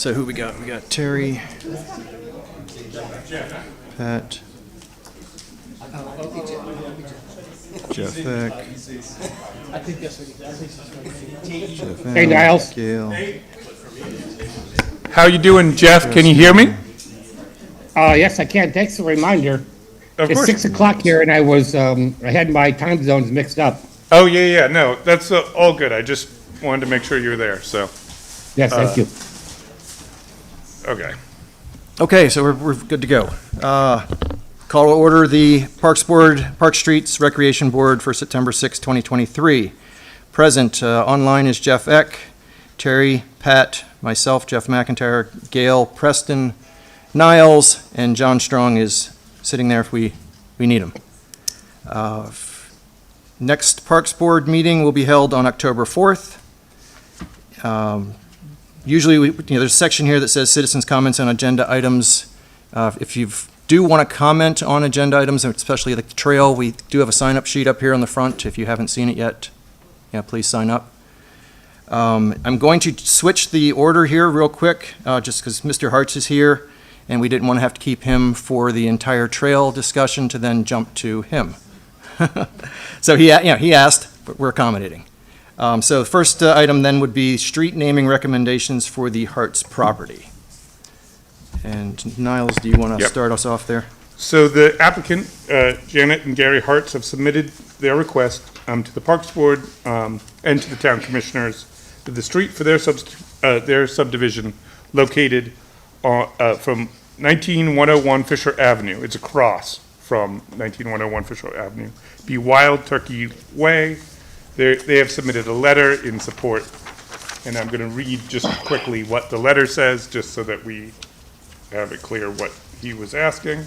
So who we got? We got Terry, Pat, Jeff Eck, Hey, Niles. Gail. How you doing, Jeff? Can you hear me? Yes, I can. Thanks for the reminder. Of It's course. 6 o'clock here, and I had my time zones mixed up. Oh, yeah. No, that's all good. I just wanted to make sure you were there, so, Yes, thank you. okay. Okay, so we're good to go. Call to order the Parks Board, Park Streets Recreation Board for September 6, 2023. Present online is Jeff Eck, Terry, Pat, myself, Jeff McIntyre, Gail, Preston, Niles, and John Strong is sitting there if we need him. Next Parks Board meeting will be held on October 4th. Usually, there's a section here that says citizens' comments on agenda items. If you do want to comment on agenda items, especially the trail, we do have a sign-up sheet up here on the front. If you haven't seen it yet, please sign up. I'm going to switch the order here real quick, just because Mr. Hartz is here, and we didn't want to have to keep him for the entire trail discussion to then jump to him. So he asked, but we're accommodating. So the first item then would be street naming recommendations for the Hartz property. And Niles, do you want to Yep. start us off there? So the applicant, Janet and Gary Hartz, have submitted their request to the Parks Board and to the Town Commissioners that the street for their subdivision located from 19101 Fisher Avenue, it's across from 19101 Fisher Avenue, be Wild Turkey Way. They have submitted a letter in support, and I'm going to read just quickly what the letter says, just so that we have it clear what he was asking.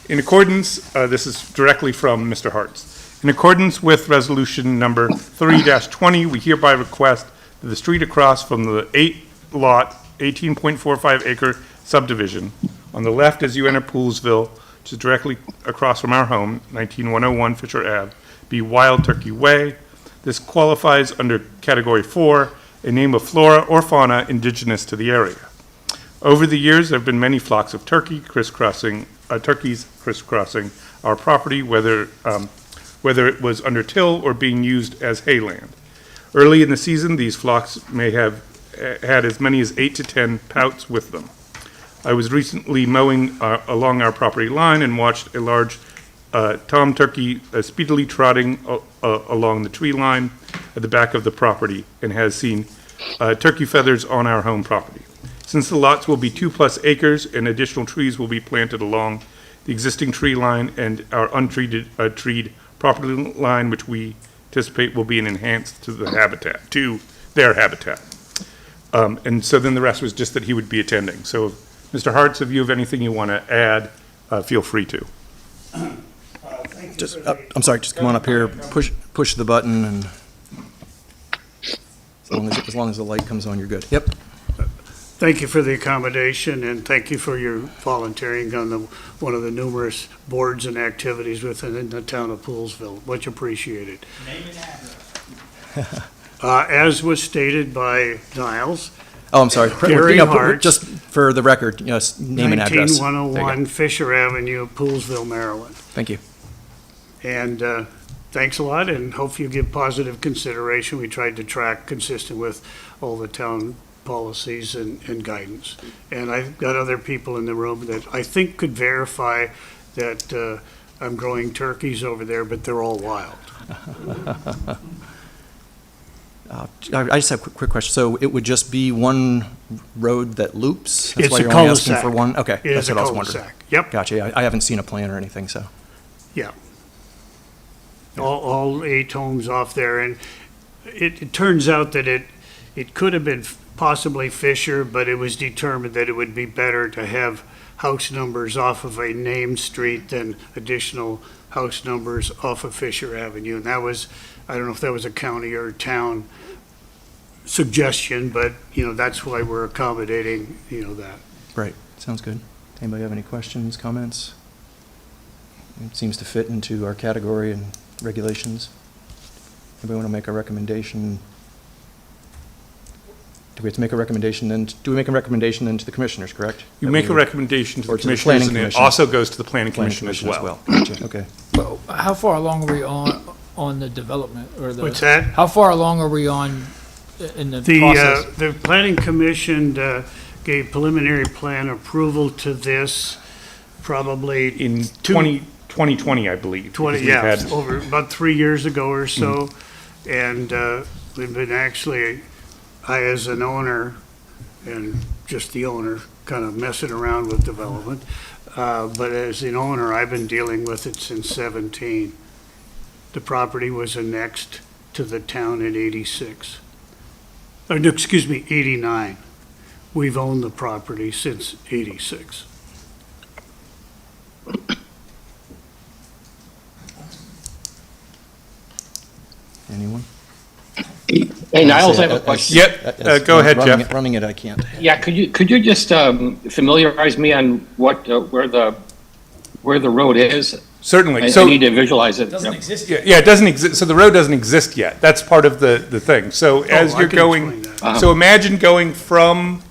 In accordance, this is directly from Mr. Hartz. In accordance with resolution number 3-20, we hereby request that the street across from the 8-lot, 18.45 acre subdivision on the left as you enter Poolsville, which is directly across from our home, 19101 Fisher Ave, be Wild Turkey Way. This qualifies under Category 4, a name of flora or fauna indigenous to the area. Over the years, there have been many flocks of turkeys crisscrossing our property, whether it was under till or being used as hayland. Early in the season, these flocks may have had as many as 8 to 10 pouts with them. I was recently mowing along our property line and watched a large tom turkey speedily trotting along the tree line at the back of the property and has seen turkey feathers on our home property. Since the lots will be 2+ acres and additional trees will be planted along the existing tree line and our untreated treed property line, which we anticipate will be an enhanced to their habitat. And so then the rest was just that he would be attending. So, Mr. Hartz, if you have anything you want to add, feel free to. Just, I'm sorry, just come on up here, push the button, and as long as the light comes on, you're good. Yep. Thank you for the accommodation, and thank you for your volunteering on one of the numerous boards and activities within the town of Poolsville. Much appreciated. Name and address. As was stated by Niles, Oh, I'm sorry. Gary Hartz. Just for the record, name and address. There you 19101 go. Fisher Avenue, Poolsville, Maryland. Thank you. And thanks a lot, and hope you give positive consideration. We tried to track consistent with all the town policies and guidance. And I've got other people in the room that I think could verify that I'm growing turkeys over there, but they're all wild. I just have a quick question. So it would just be one road that loops? That's It's why a you're only asking cul-de-sac. for one? Okay, It that's is a what I was wondering. cul-de-sac. Yep, Gotcha. I haven't seen a plan or anything, so. yeah. All 8 homes off there, and it turns out that it could have been possibly Fisher, but it was determined that it would be better to have house numbers off of a named street than additional house numbers off of Fisher Avenue. And that was, I don't know if that was a county or town suggestion, but, that's why we're accommodating, that. Right, sounds good. Anybody have any questions, comments? It seems to fit into our category and regulations. Anybody want to make a recommendation? Do we have to make a recommendation then? Do we make a recommendation then to the commissioners, correct? You That make we- a recommendation to Or the to the commissioners, planning and it commission. also goes to the planning Planning commission as well. Gotcha, okay. Well, how far along are we on the development or the? What's that? How far along are we on in the The, process? the planning commission gave preliminary plan approval to this probably In Two- 2020, I believe. 20, because we've yeah, had- over about 3 years ago or so. And we've been actually, I as an owner, and just the owner, kind of messing around with development. But as an owner, I've been dealing with it since 17. The property was annexed to the town in 86. Or, no, excuse me, 89. We've owned the property since 86. Anyone? Hey, Niles, I have a question. Yep, go ahead, Running Jeff. it- Running it, I can't. Yeah, could you just familiarize me on what, where the road is? Certainly. I So, need to visualize it. Doesn't Yep. exist yeah, yet. yeah, it doesn't exist, so the road doesn't exist yet. That's part of the thing. So as I you're can going, explain that. so imagine going from,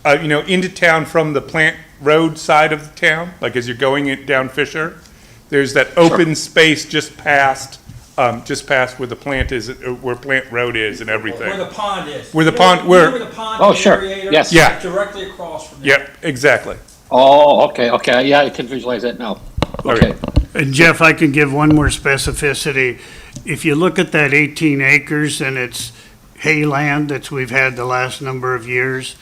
into town from the Plant Road side of the town, like as you're going down Fisher. There's that open space just past where the plant is, where Plant Road is and everything. Where the pond is. Where the You know- pond- you where- know the pond Oh, sure. aerator? Yes. Yeah. Directly across from there. Yep, exactly. Oh, okay, yeah, I can visualize that now. Okay. And Jeff, I can give one more specificity. If you look at that 18 acres and it's hayland that we've had the last number of years,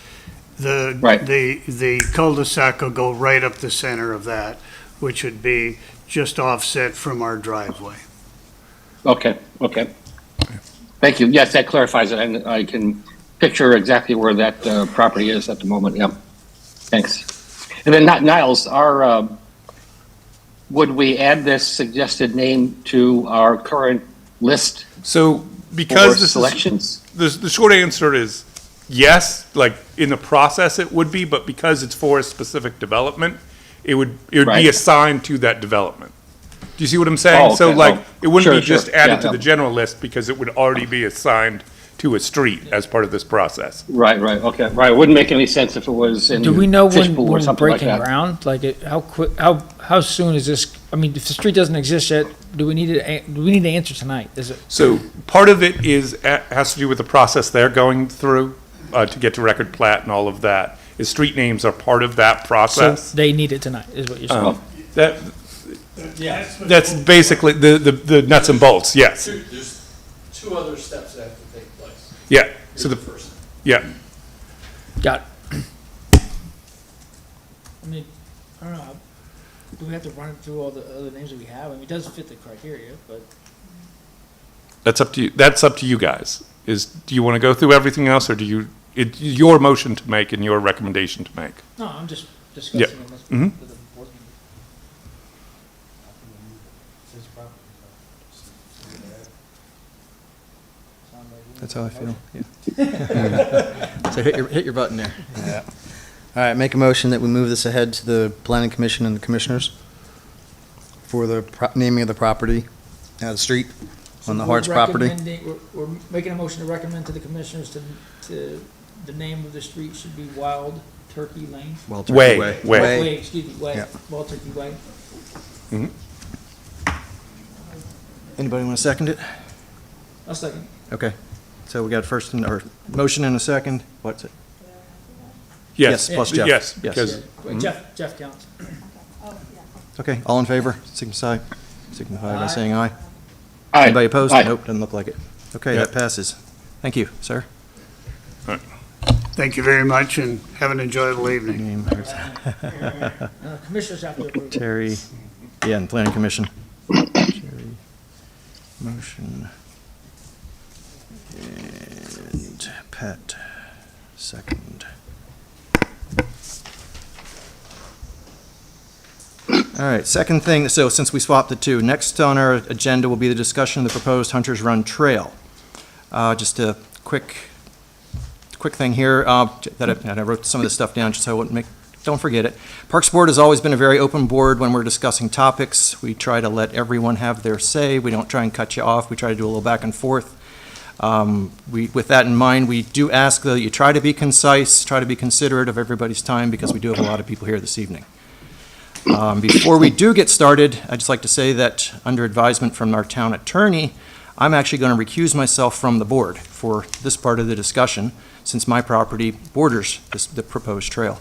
Right. the cul-de-sac will go right up the center of that, which would be just offset from our driveway. Okay. Thank you. Yes, that clarifies it, and I can picture exactly where that property is at the moment, yeah. Thanks. And then Niles, would we add this suggested name to our current list So for because this is, selections? the short answer is yes, like in the process it would be, but because it's for a specific development, it would be Right. assigned to that development. Do you see what I'm saying? Oh, So okay. like, Oh, it wouldn't be sure, just sure. added Yeah, to yeah. the general list because it would already be assigned to a street as part of this process. Right, okay, right. It wouldn't make any sense if it was in Do we know when Fishpool or we're something like breaking that. ground? Like, how quick, how soon is this? I mean, if the street doesn't exist yet, do we need to answer tonight? Is it? So part of it has to do with the process they're going through to get to record plat and all of that. Is street names are part of that So process. they need it tonight, is what you're saying? That, Yeah. that's basically the nuts and bolts, yes. There's two other steps that have to take place. Yeah, so Here's the, first. yeah. Got it. I mean, I don't know. Do we have to run it through all the other names that we have? I mean, it does fit the criteria, but. That's up to you, that's up to you guys. Do you want to go through everything else, or it's your motion to make and your recommendation to make? No, I'm just discussing it. Mhm. with the board members. That's how I feel, yeah. So hit your button there. Yeah. All right, make a motion that we move this ahead to the planning commission and the commissioners for the naming of the property, the street on the So Hart's we're property. we're making a motion to recommend to the commissioners to, the name of the street should be Wild Turkey Lane. Wild Turkey Way. Way. Way, excuse me, Yeah. Wild Turkey Way. Anybody want to second it? I'll second. Okay, so we got first, or motion and a second, what's it? Yes, Yes, plus Jeff. yes, Yes. because, Wait, Jeff counts. Okay, all in favor, signify by Aye. saying aye. Aye. Anybody opposed? Aye. Nope, doesn't look like it. Okay, Yeah. that passes. Thank you, sir. Thank you very much and have an enjoyable evening. Name, Commissioners have to approve. Terry, yeah, and planning commission. Terry, motion. And Pat, second. All right, second thing, so since we swapped the two, next on our agenda will be the discussion of the proposed Hunters Run Trail. Just a quick thing here, that I wrote some of this stuff down just so I wouldn't don't forget it. Parks Board has always been a very open board when we're discussing topics. We try to let everyone have their say. We don't try and cut you off. We try to do a little back and forth. With that in mind, we do ask, though, you try to be concise, try to be considerate of everybody's time, because we do have a lot of people here this evening. Before we do get started, I'd just like to say that, under advisement from our town attorney, I'm actually going to recuse myself from the board for this part of the discussion, since my property borders the proposed trail.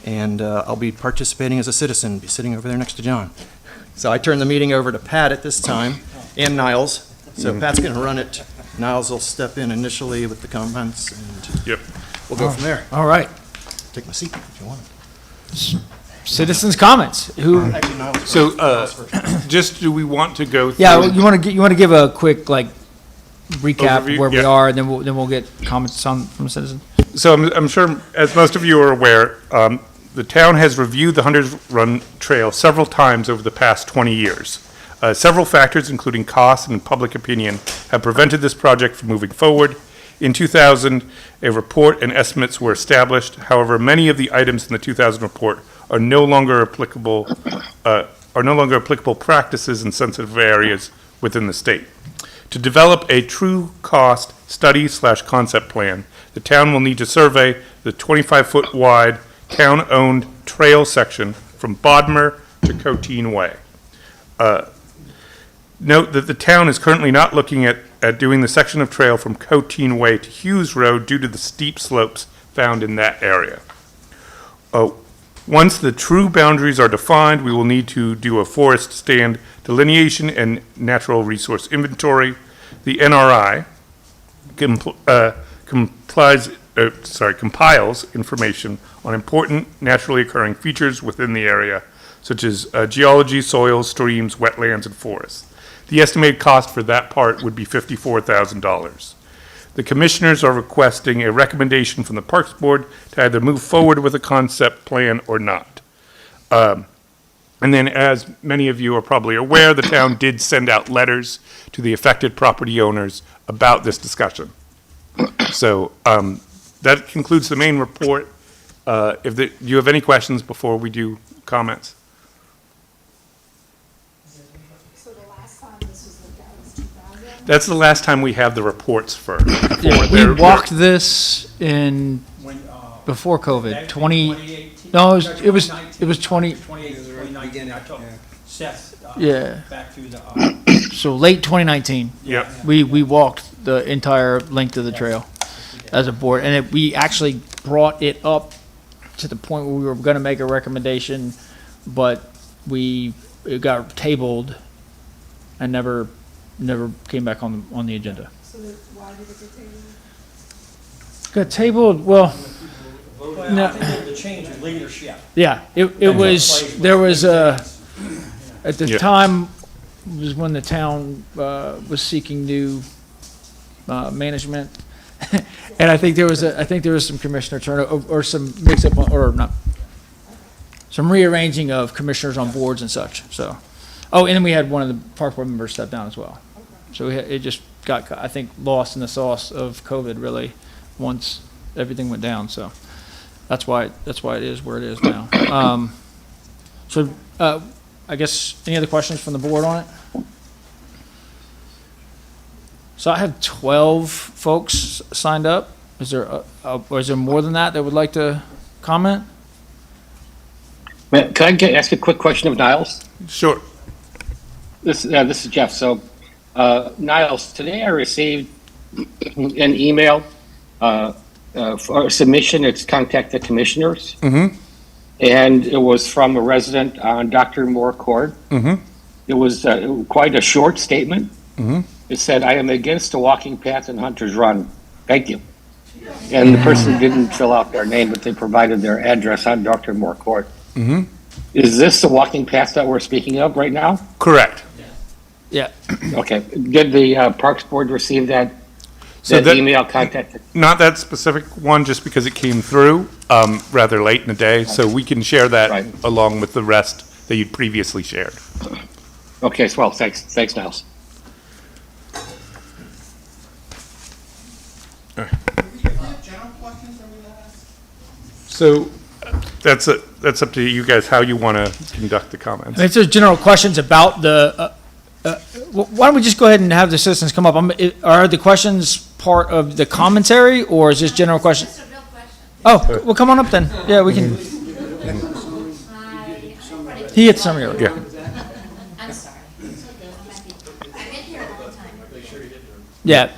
And I'll be participating as a citizen, be sitting over there next to John. So I turn the meeting over to Pat at this time, and Niles. So Pat's going to run it. Niles will step in initially with the comments, and Yep. we'll go from there. All right. Take my seat if you want. Citizens' comments. Who? Actually, Niles. So, just, do we want to go through? Yeah, you want to give a quick like recap Overview, of where we yeah. are, and then we'll get comments from citizens. So I'm sure, as most of you are aware, the town has reviewed the Hunters Run Trail several times over the past 20 years. Several factors, including cost and public opinion, have prevented this project from moving forward. In 2000, a report and estimates were established. However, many of the items in the 2000 report are no longer applicable practices in sensitive areas within the state. To develop a true cost study/concept plan, the town will need to survey the 25-foot wide town-owned trail section from Bodmer to Coteen Way. Note that the town is currently not looking at doing the section of trail from Coteen Way to Hughes Road due to the steep slopes found in that area. Once the true boundaries are defined, we will need to do a forest stand delineation and natural resource inventory. The NRI compiles information on important naturally occurring features within the area, such as geology, soils, streams, wetlands, and forests. The estimated cost for that part would be $54,000. The commissioners are requesting a recommendation from the Parks Board to either move forward with a concept plan or not. And then, as many of you are probably aware, the town did send out letters to the affected property owners about this discussion. So that concludes the main report. Do you have any questions before we do comments? So the last time this was looked at was 2000? That's the last time we have the reports for. We walked this in before COVID. 20. No, it was 20. 2019, I took Seth Yeah. back through the, So late 2019. Yeah. We walked the entire length of the trail as a board, and we actually brought it up to the point where we were going to make a recommendation, but it got tabled and never came back on the agenda. So why did it get tabled? Got tabled. Well, well, No. I think it was a change in leadership. yeah, it was. There was at the Yeah. time was when the town was seeking new management. And I think there was some commissioner turnover or some mix up or not, some rearranging of commissioners on boards and such. So, and then we had one of the park board members step down as well. So it just got, I think, lost in the sauce of COVID really once everything went down. So that's why it is where it is now. I guess any other questions from the board on it? So I have 12 folks signed up. Is there more than that would like to comment? Can I ask a quick question of Niles? Sure. This is Jeff. So, Niles, today I received an email for a submission. It's contact the commissioners. Mm-hmm. And it was from a resident on Dr. Moore Court. Mm-hmm. It was quite a short statement. Mm-hmm. It said, "I am against the walking path and Hunters Run. Thank you." And the person didn't fill out their name, but they provided their address on Dr. Moore Court. Mm-hmm. Is this the walking path that we're speaking of right now? Correct. Yeah. Okay. Did the Parks Board receive that So that- email contact? Not that specific one, just because it came through rather late in the day, so we can share that Right. along with the rest that you'd previously shared. Okay, well, thanks, Niles. So that's up to you guys how you want to conduct the comments. I mean, if there's general questions about the, why don't we just go ahead and have the citizens come up? Are the questions part of the commentary, or is this general question? Just a real question. Oh, well, come on up then. Yeah, we can, he hit summary already. Yeah. I'm sorry. I've been here a long time. Yeah.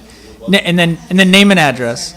And then name and address.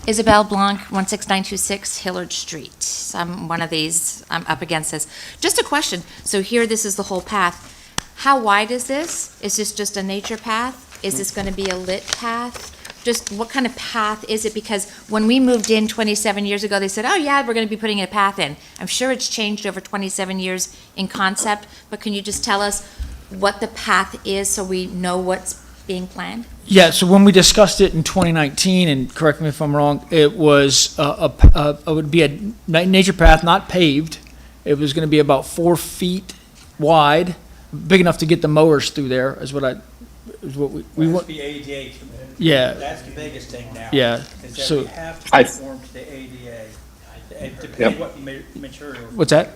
Isabel Blanc, 16926 Hillard Street. I'm one of these, I'm up against this. Just a question, so here, this is the whole path. How wide is this? Is this just a nature path? Is this gonna be a lit path? Just what kind of path is it? Because when we moved in 27 years ago, they said, oh yeah, we're gonna be putting a path in. I'm sure it's changed over 27 years in concept, but can you just tell us what the path is so we know what's being planned? Yeah, so when we discussed it in 2019, and correct me if I'm wrong, it was, it would be a nature path, not paved. It was gonna be about 4 feet wide, big enough to get the mowers through there, is what we It has want, to be ADA. yeah, That's the biggest thing now. yeah. Is So- that we have to I- conform to the ADA. And to Yep. pay what material. What's that?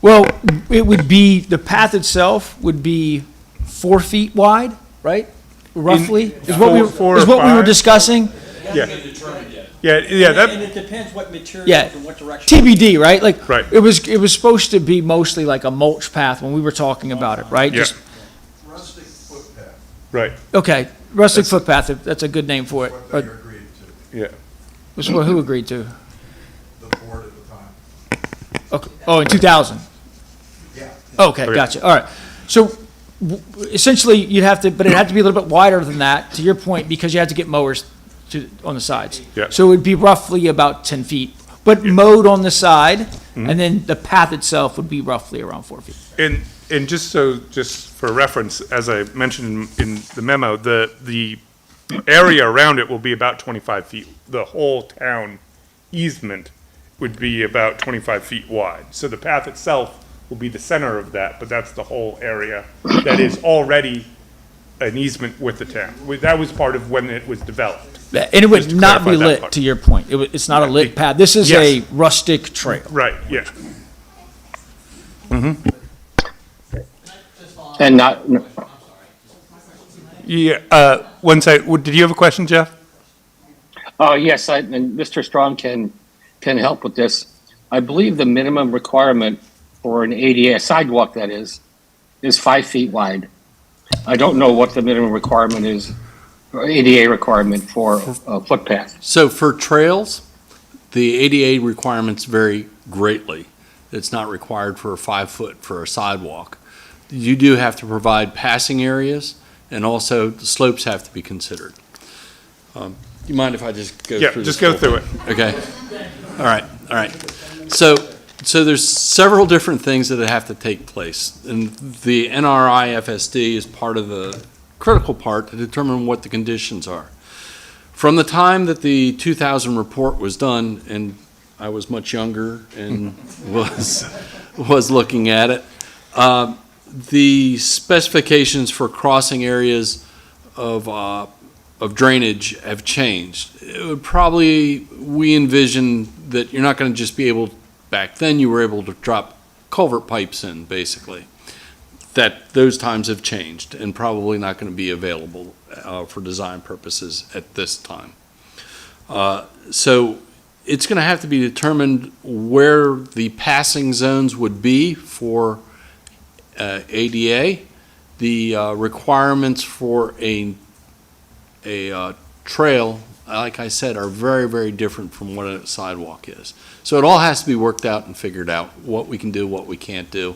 Well, it would be, the path itself would be 4 feet wide, right? Roughly, is what we, Four or is what we were five? discussing? Yeah. Yeah, And that, it depends what materials Yeah. and what direction. TBD, right? Like, Right. it was supposed to be mostly like a mulch path when we were talking about it, right? Yeah. Just- Rustic footpath, right, Okay, rustic footpath, if that's a good name for it. what they agreed to, yeah. Who agreed to? the board at the time. Okay. Oh, in 2000? Yeah. Okay, Okay. gotcha, all right. So essentially, you'd have to, but it had to be a little bit wider than that, to your point, because you had to get mowers on the sides. Yeah. So it would be roughly about 10 feet, but mowed on the side, and then the path itself would be roughly around 4 feet. And just for reference, as I mentioned in the memo, the area around it will be about 25 feet. The whole town easement would be about 25 feet wide. So the path itself will be the center of that, but that's the whole area that is already an easement with the town. That was part of when it was developed. And it would Just to not be clarify that lit, part. to your point. It's not a lit It- path. This is a yes. rustic trail. Right, yeah. And not, Yeah, one sec, did you have a question, Jeff? yes, and Mr. Strong can help with this. I believe the minimum requirement for an ADA, a sidewalk that is 5 feet wide. I don't know what the minimum requirement is, or ADA requirement for a footpath. So for trails, the ADA requirements vary greatly. It's not required for a 5 foot for a sidewalk. You do have to provide passing areas, and also the slopes have to be considered. Do you mind if I just go Yeah, through just this go whole through thing? it. Okay. All right. So there's several different things that have to take place. And the NRI FSD is part of the critical part to determine what the conditions are. From the time that the 2000 report was done, and I was much younger and was looking at it, the specifications for crossing areas of drainage have changed. It would probably, we envision that you're not going to just be able, back then you were able to drop culvert pipes in, basically. That those times have changed and probably not going to be available for design purposes at this time. So it's going to have to be determined where the passing zones would be for ADA. The requirements for a trail, like I said, are very, very different from what a sidewalk is. So it all has to be worked out and figured out, what we can do, what we can't do.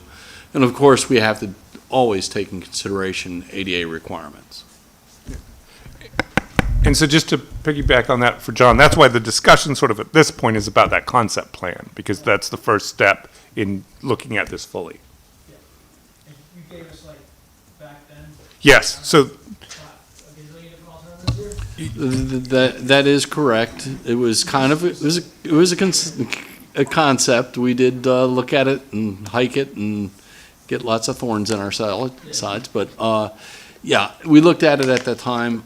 And of course, we have to always take in consideration ADA requirements. And so just to piggyback on that for John, that's why the discussion sort of at this point is about that concept plan, because that's the first step in looking at this fully. You gave us like, back then, Yes, so, a gazillion different alternatives here? That is correct. It was kind of, it was a concept. We did look at it and hike it and get lots of thorns in our sides, but yeah, we looked at it at that time.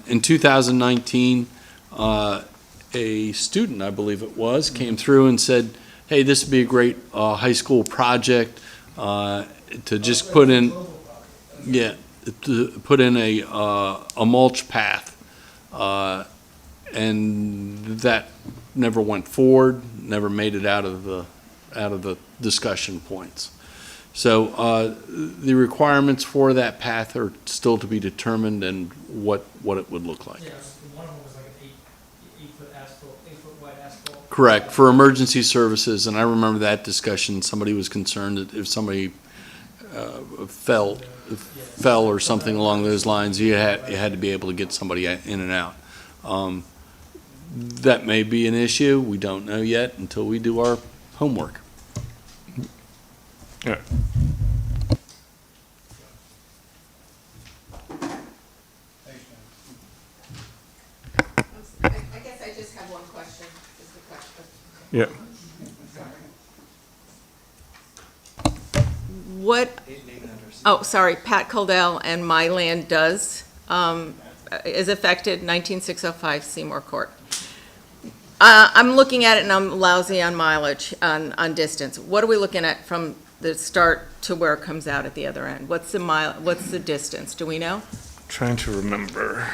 In 2019, a student, I believe it was, came through and said, hey, this would be a great high school project. to just put in, yeah, to put in a mulch path. And that never went forward, never made it out of the discussion points. So the requirements for that path are still to be determined and what it would look like. Yeah, one of them was like an 8-foot asphalt, 8-foot wide asphalt. Correct, for emergency services, and I remember that discussion, somebody was concerned that if somebody fell or something along those lines, you had to be able to get somebody in and out. That may be an issue, we don't know yet until we do our homework. Yeah. I guess I just have one question, just a question. Yeah. What, oh, sorry, Pat Coldell, and My Land Does, is affected, 19605 Seymour Court. I'm looking at it and I'm lousy on mileage, on distance. What are we looking at from the start to where it comes out at the other end? What's the distance, do we know? Trying to remember.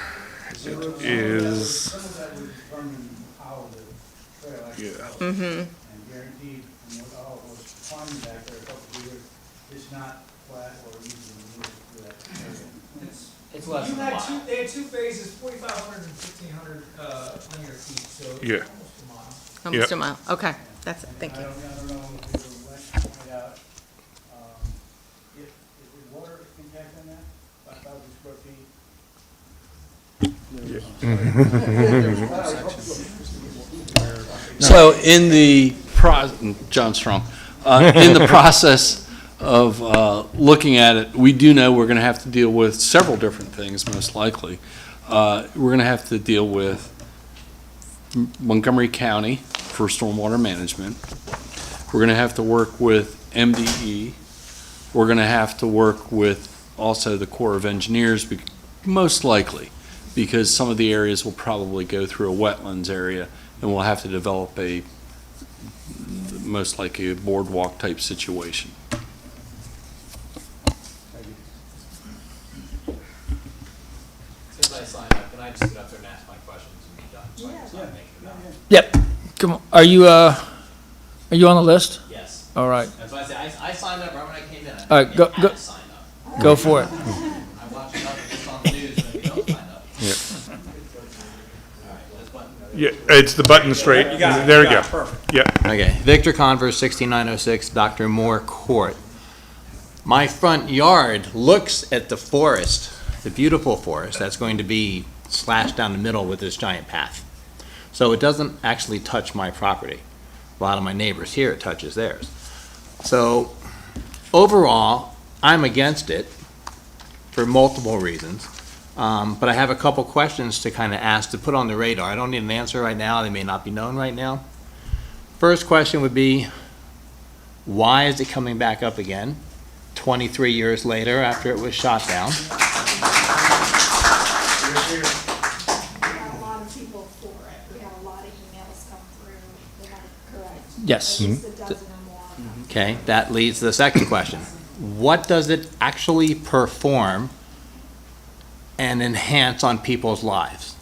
It is, Some of that would determine how the trail actually yeah. goes. Mm-hmm, And guaranteed, from what I was farming back there a couple of years, it's not flat or easy to move through that area. It's less You than a had mile. two, they had two phases, 4,500 and 1,500 linear feet, so it's Yeah. almost a mile. almost Yep. a mile, okay, that's it, thank you. I don't know if you went to find out, if the water impact on that, 5,000 square feet. So in the John Strong, in the process of looking at it, we do know we're going to have to deal with several different things, most likely. We're going to have to deal with Montgomery County for stormwater management. We're going to have to work with MDE. We're going to have to work with also the Corps of Engineers, most likely, because some of the areas will probably go through a wetlands area, and we'll have to develop most likely a boardwalk type situation. Since I signed up, can I just get up there and ask my questions and be done? So I can start thinking about it? Yep, come on, are you on the list? Yes. All right, That's why I said, I signed up right when I came in. I All right, think go- you go- had to sign up. go for it. I watch enough of this on the news when you don't sign up. Yeah. All right, let's button. Yeah, it's the button straight. There we go. Perfect. Yeah. Okay, Victor Converse, 6906 Dr. Moore Court. My front yard looks at the forest, the beautiful forest that's going to be slashed down the middle with this giant path. So it doesn't actually touch my property. A lot of my neighbors here, it touches theirs. So overall, I'm against it for multiple reasons. But I have a couple questions to kind of ask, to put on the radar. I don't need an answer right now, they may not be known right now. First question would be, why is it coming back up again, 23 years later after it was shot down? We had a lot of people for it. We had a lot of emails come through. They had it correct. Yes. At least a dozen or more. Okay, that leads to the second question. What does it actually perform and enhance on people's lives?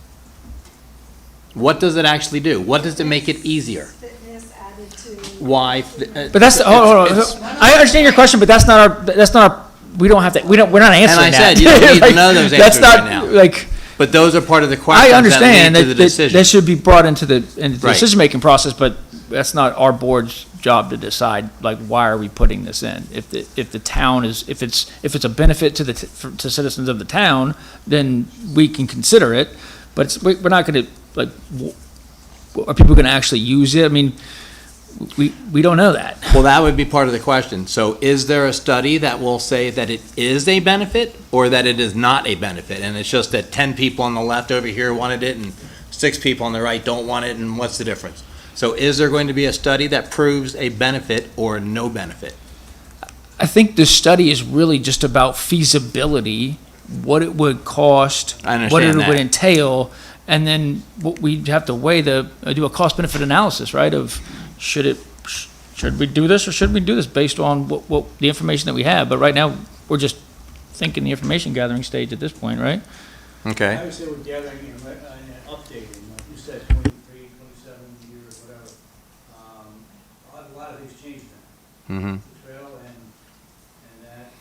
What does it actually do? What does it make it easier? Fitness added to. Why? But that's, hold on, I understand your question, but that's not our, we don't have to, we're not answering that. And I said, you don't need to Like, know those that's answers not, right now. Like, But those are part of the questions I that understand lead to the that decision. should be brought into the Right. decision-making process, but that's not our board's job to decide, like, why are we putting this in? If the town is, if it's a benefit to to citizens of the town, then we can consider it, but we're not gonna, like, are people gonna actually use it? I mean, we don't know that. Well, that would be part of the question. So is there a study that will say that it is a benefit or that it is not a benefit? And it's just that 10 people on the left over here wanted it and 6 people on the right don't want it, and what's the difference? So is there going to be a study that proves a benefit or no benefit? I think the study is really just about feasibility, what it would cost, I understand what it that. would entail, and then we'd have to weigh do a cost-benefit analysis, right, of should should we do this or should we do this based on what the information that we have? But right now, we're just thinking the information gathering stage at this point, right? Okay. I would say we're gathering and updating, like you said, 23, 27 years, whatever. A lot of things changed now. Mm-hmm. The trail and that,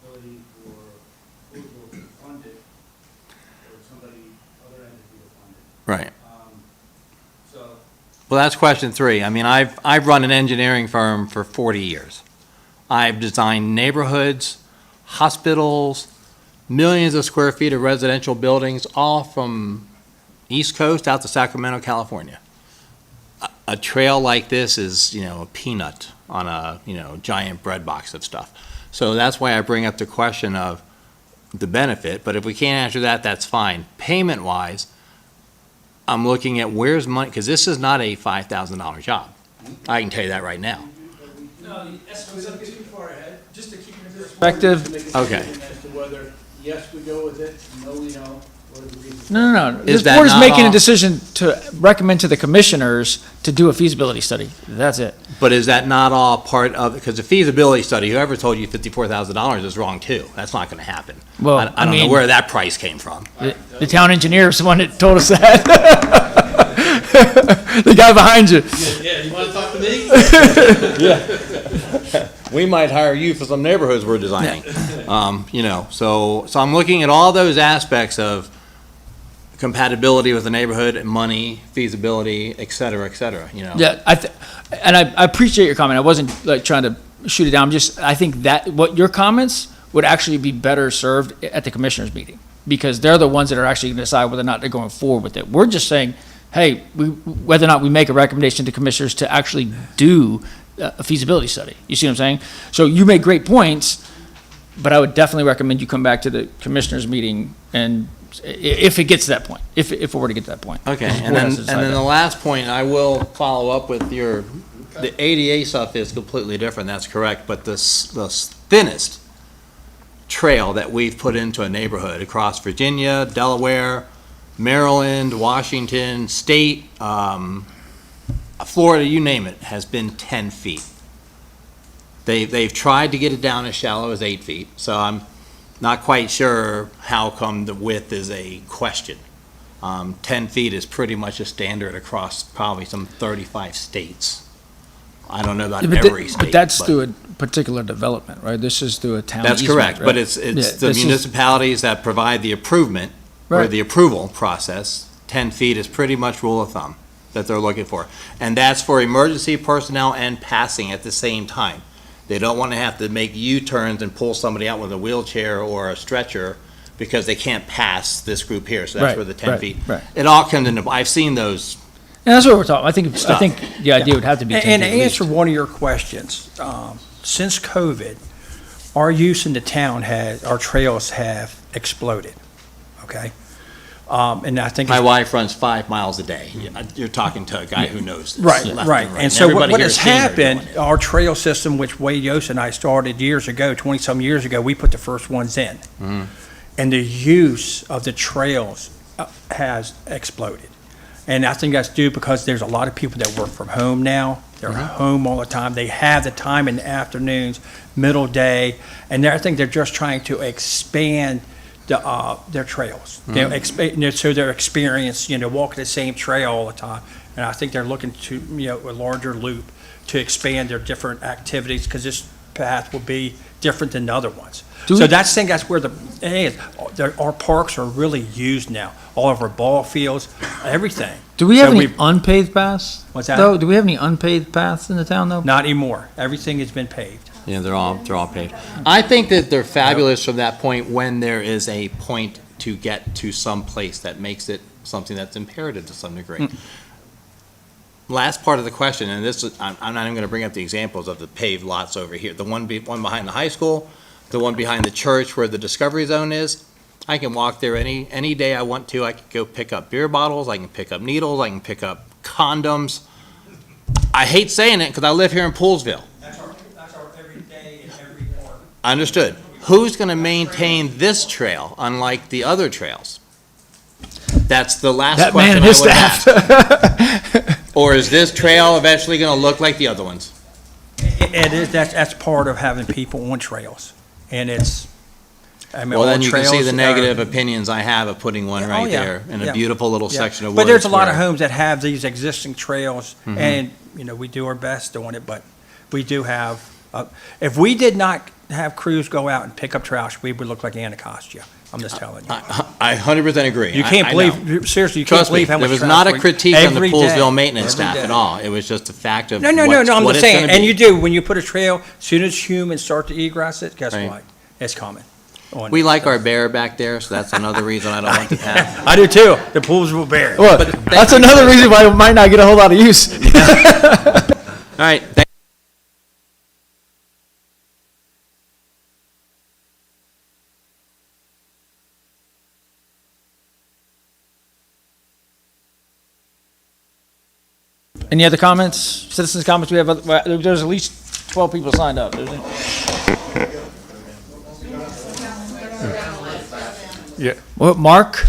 the ability for Louisville to fund it, or somebody, other entity to fund it. Right. So, Well, that's question 3. I mean, I've run an engineering firm for 40 years. I've designed neighborhoods, hospitals, millions of square feet of residential buildings, all from East Coast out to Sacramento, California. A trail like this is, a peanut on a, giant bread box of stuff. So that's why I bring up the question of the benefit, but if we can't answer that, that's fine. Payment-wise, I'm looking at where's money, because this is not a $5,000 job. I can tell you that right now. no, the estimates don't get too far ahead, just to keep it in Perspective. To make a Okay. decision as to whether, yes, we go with it, no, we don't, what are the reasons? No. Is This that board is not making a all- decision to recommend to the commissioners to do a feasibility study. That's it. But is that not all part of, because the feasibility study, whoever told you $54,000 is wrong too. That's not going to happen. Well, I don't know mean, where that price came from. the town engineer is the one that told us that. The guy behind you. Yeah, you wanna talk to me? We might hire you for some neighborhoods we're designing. So I'm looking at all those aspects of compatibility with the neighborhood, money, feasibility, et cetera, Yeah, I appreciate your comment. I wasn't like trying to shoot it down. I think that what your comments would actually be better served at the commissioners meeting, because they're the ones that are actually going to decide whether or not they're going forward with it. We're just saying, hey, whether or not we make a recommendation to commissioners to actually do a feasibility study. You see what I'm saying? So you make great points, but I would definitely recommend you come back to the commissioners meeting and if it gets to that point, if it were to get to that point. Okay, The and board then, has to decide the that. last point, I will follow up with the ADA stuff is completely different, that's correct, but the thinnest trail that we've put into a neighborhood across Virginia, Delaware, Maryland, Washington, state, Florida, you name it, has been 10 feet. They've tried to get it down as shallow as 8 feet, so I'm not quite sure how come the width is a question. 10 feet is pretty much a standard across probably some 35 states. I don't know about every state. But that's through a particular development, right? This is through a town That's easement, correct, right? but it's Yeah, the this is- municipalities that provide the improvement or Right. the approval process. 10 feet is pretty much rule of thumb that they're looking for. And that's for emergency personnel and passing at the same time. They don't want to have to make U-turns and pull somebody out with a wheelchair or a stretcher because they can't pass this group here, so that's Right, where the 10 right, feet. right. It all comes into, I've seen those. And that's what we're talking. I Stuff. think the idea would have to be 10 And to feet at answer least. one of your questions, since COVID, our use in the town our trails have exploded, okay? And I think. My wife runs 5 miles a day. You're talking to a guy who knows this. Right, left right. right. And so what everybody has here's seen her happened, doing it. our trail system, which Wade Yost and I started years ago, 20-some years ago, we put the first ones in. Mhm. And the use of the trails has exploded. And I think that's due because there's a lot of people that work from home now. They're home all the time. They have the time in the afternoons, middle day, and I think they're just trying to expand their trails. They're so their experience, walking the same trail all the time. And I think they're looking to, a larger loop to expand their different activities because this path will be different than the other ones. So that's where the it is. Our parks are really used now. All of our ball fields, everything. Do we have So any we- unpaved paths? What's that? Though, do we have any unpaved paths in the town though? Not anymore. Everything has been paved. Yeah, they're all paved. I think that they're fabulous from that point when there is a point to get to some place that makes it something that's imperative to some degree. Last part of the question, and this is, I'm not even gonna bring up the examples of the paved lots over here. The one behind the high school, the one behind the church where the Discovery Zone is. I can walk there any day I want to. I can go pick up beer bottles, I can pick up needles, I can pick up condoms. I hate saying it because I live here in Poolsville. That's our every day and every park. Understood. Who's going to maintain this trail unlike the other trails? That's the last That question man and I his would staff. ask. Or is this trail eventually going to look like the other ones? It is, that's part of having people on trails, and it's, I mean, Well, all then you can see trails the are- negative opinions I have of putting one Yeah, oh, right yeah, there in yeah. a beautiful little Yeah. section of woods. But there's a lot of where- homes that have these existing trails, Mhm. and, you know, we do our best doing it, but we do have, if we did not have crews go out and pick up trash, we would look like Anacostia. I'm just telling you. I 100% agree. You can't I know. believe, seriously, you can't Trust me, believe how much there was trash not a we- critique on the every day, Poolsville maintenance every staff day. at all. It was just a fact of No, I'm what just it's saying, gonna and be. you do, when you put a trail, as soon as humans start to egress it, guess Right. what? It's coming. on We it. like our bear back there, so that's another reason I don't want the path. I do too, the Poolsville Bear. Well, that's another reason why it might not get a whole lot of use. All right, Any other comments, citizens' comments? We have, there's at least 12 people signed up. Yeah. Well, Mark?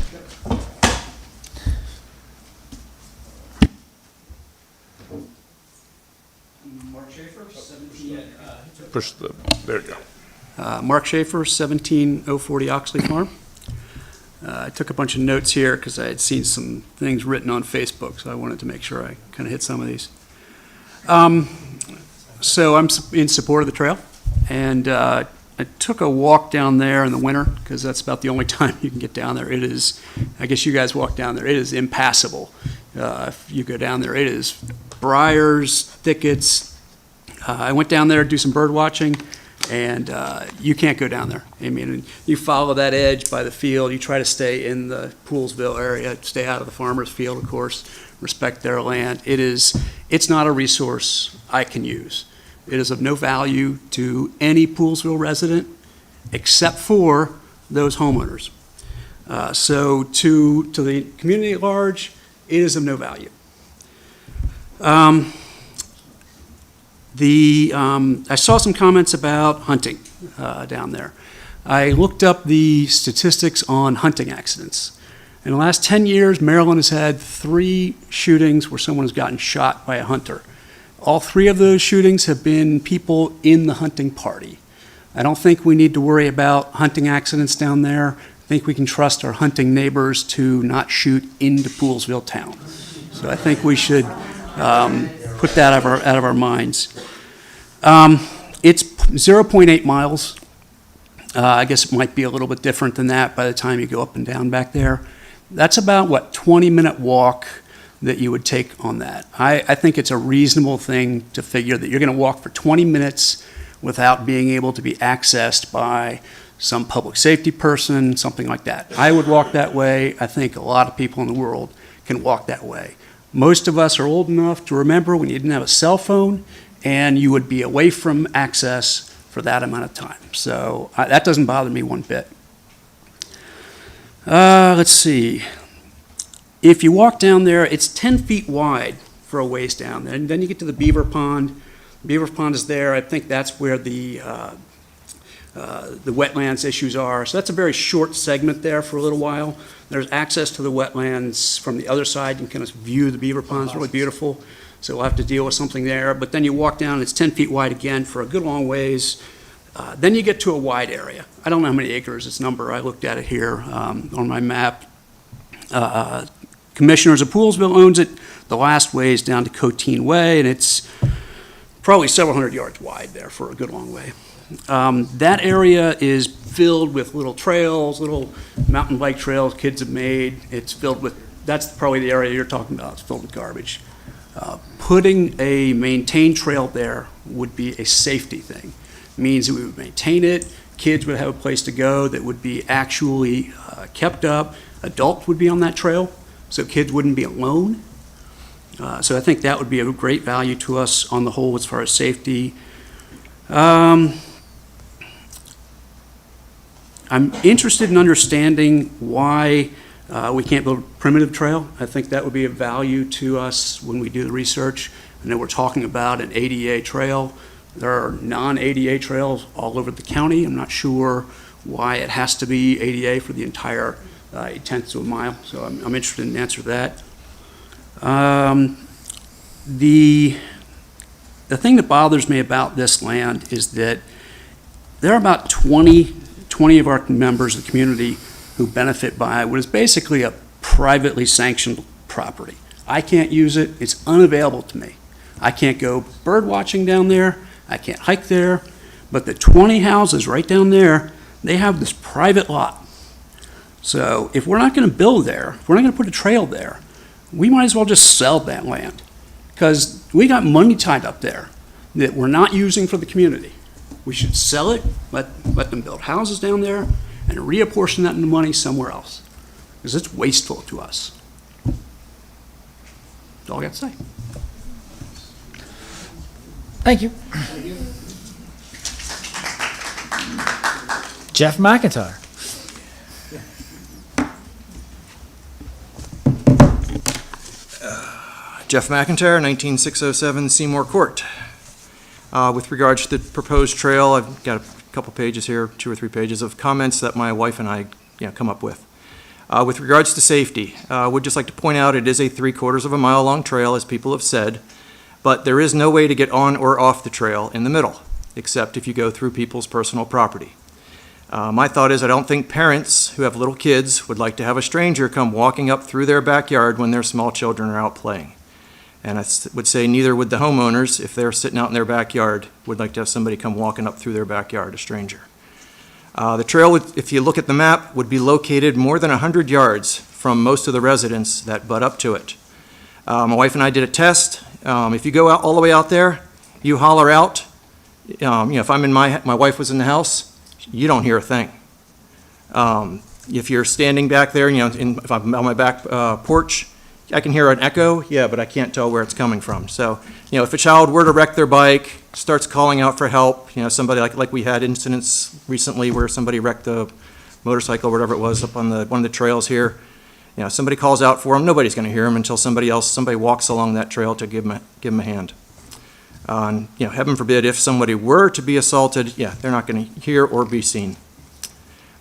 Push the, there you go. Mark Schaefer, 17040 Oxley Farm. I took a bunch of notes here because I had seen some things written on Facebook, so I wanted to make sure I kind of hit some of these. So I'm in support of the trail, and I took a walk down there in the winter because that's about the only time you can get down there. It is, I guess you guys walk down there, it is impassable. If you go down there, it is briars, thickets. I went down there to do some bird watching, and you can't go down there. I mean, you follow that edge by the field, you try to stay in the Poolsville area, stay out of the farmer's field, of course, respect their land. It's not a resource I can use. It is of no value to any Poolsville resident except for those homeowners. So to the community at large, it is of no value. I saw some comments about hunting down there. I looked up the statistics on hunting accidents. In the last 10 years, Maryland has had 3 shootings where someone has gotten shot by a hunter. All 3 of those shootings have been people in the hunting party. I don't think we need to worry about hunting accidents down there. I think we can trust our hunting neighbors to not shoot into Poolsville town. So I think we should put that out of our minds. It's 0.8 miles. I guess it might be a little bit different than that by the time you go up and down back there. That's about, 20-minute walk that you would take on that. I think it's a reasonable thing to figure that you're going to walk for 20 minutes without being able to be accessed by some public safety person, something like that. I would walk that way. I think a lot of people in the world can walk that way. Most of us are old enough to remember when you didn't have a cell phone and you would be away from access for that amount of time. So that doesn't bother me one bit. Let's see. If you walk down there, it's 10 feet wide for a ways down there. And then you get to the Beaver Pond. Beaver Pond is there. I think that's where the wetlands issues are. So that's a very short segment there for a little while. There's access to the wetlands from the other side. You can kind of view the Beaver Pond. It's really beautiful. So we'll have to deal with something there. But then you walk down, it's 10 feet wide again for a good long ways. Then you get to a wide area. I don't know how many acres it's number. I looked at it here on my map. Commissioners of Poolsville owns it. The last way is down to Coteen Way, and it's probably several hundred yards wide there for a good long way. That area is filled with little trails, little mountain bike trails kids have made. It's filled with, that's probably the area you're talking about, it's filled with garbage. Putting a maintained trail there would be a safety thing. Means that we would maintain it, kids would have a place to go that would be actually kept up, adults would be on that trail, so kids wouldn't be alone. So I think that would be a great value to us on the whole as far as safety. I'm interested in understanding why we can't build a primitive trail. I think that would be of value to us when we do the research. I know we're talking about an ADA trail. There are non-ADA trails all over the county. I'm not sure why it has to be ADA for the entire 1/10 of a mile, so I'm interested in the answer to that. the thing that bothers me about this land is that there are about 20 of our members of the community who benefit by what is basically a privately sanctioned property. I can't use it, it's unavailable to me. I can't go bird watching down there, I can't hike there, but the 20 houses right down there, they have this private lot. So if we're not gonna build there, if we're not gonna put a trail there, we might as well just sell that land. Because we got money tied up there that we're not using for the community. We should sell it, let them build houses down there, and reapportion that money somewhere else. Because it's wasteful to us. That's all I got to say. Thank you. Jeff McIntyre. Jeff McIntyre, 19607 Seymour Court. With regards to the proposed trail, I've got a couple pages here, 2 or 3 pages of comments that my wife and I come up with. With regards to safety, I would just like to point out it is a 3/4 of a mile long trail, as people have said, but there is no way to get on or off the trail in the middle, except if you go through people's personal property. My thought is I don't think parents who have little kids would like to have a stranger come walking up through their backyard when their small children are out playing. And I would say neither would the homeowners, if they're sitting out in their backyard, would like to have somebody come walking up through their backyard, a stranger. The trail, if you look at the map, would be located more than 100 yards from most of the residents that butt up to it. My wife and I did a test. If you go out all the way out there, you holler out. If I'm in my wife was in the house, you don't hear a thing. If you're standing back there, if I'm on my back porch, I can hear an echo, but I can't tell where it's coming from. So, if a child were to wreck their bike, starts calling out for help, somebody like we had incidents recently where somebody wrecked a motorcycle or whatever it was up on one of the trails here. Somebody calls out for them, nobody's going to hear them until somebody walks along that trail to give them a hand. Heaven forbid, if somebody were to be assaulted, they're not going to hear or be seen.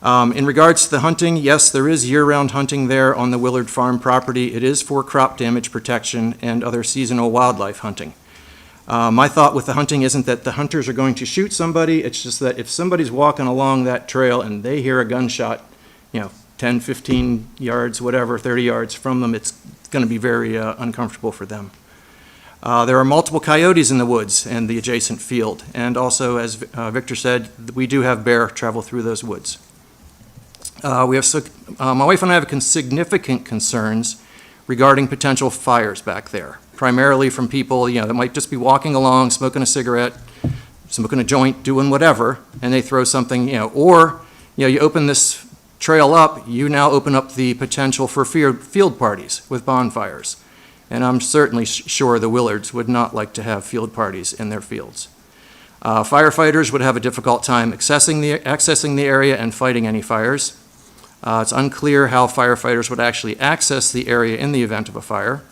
In regards to the hunting, yes, there is year-round hunting there on the Willard Farm property. It is for crop damage protection and other seasonal wildlife hunting. My thought with the hunting isn't that the hunters are going to shoot somebody, it's just that if somebody's walking along that trail and they hear a gunshot, 10, 15 yards, whatever, 30 yards from them, it's going to be very uncomfortable for them. There are multiple coyotes in the woods and the adjacent field, and also, as Victor said, we do have bear travel through those woods. My wife and I have significant concerns regarding potential fires back there, primarily from people that might just be walking along, smoking a cigarette, smoking a joint, doing whatever, and they throw something, or you open this trail up, you now open up the potential for field parties with bonfires. And I'm certainly sure the Willards would not like to have field parties in their fields. Firefighters would have a difficult time accessing the area and fighting any fires. It's unclear how firefighters would actually access the area in the event of a fire.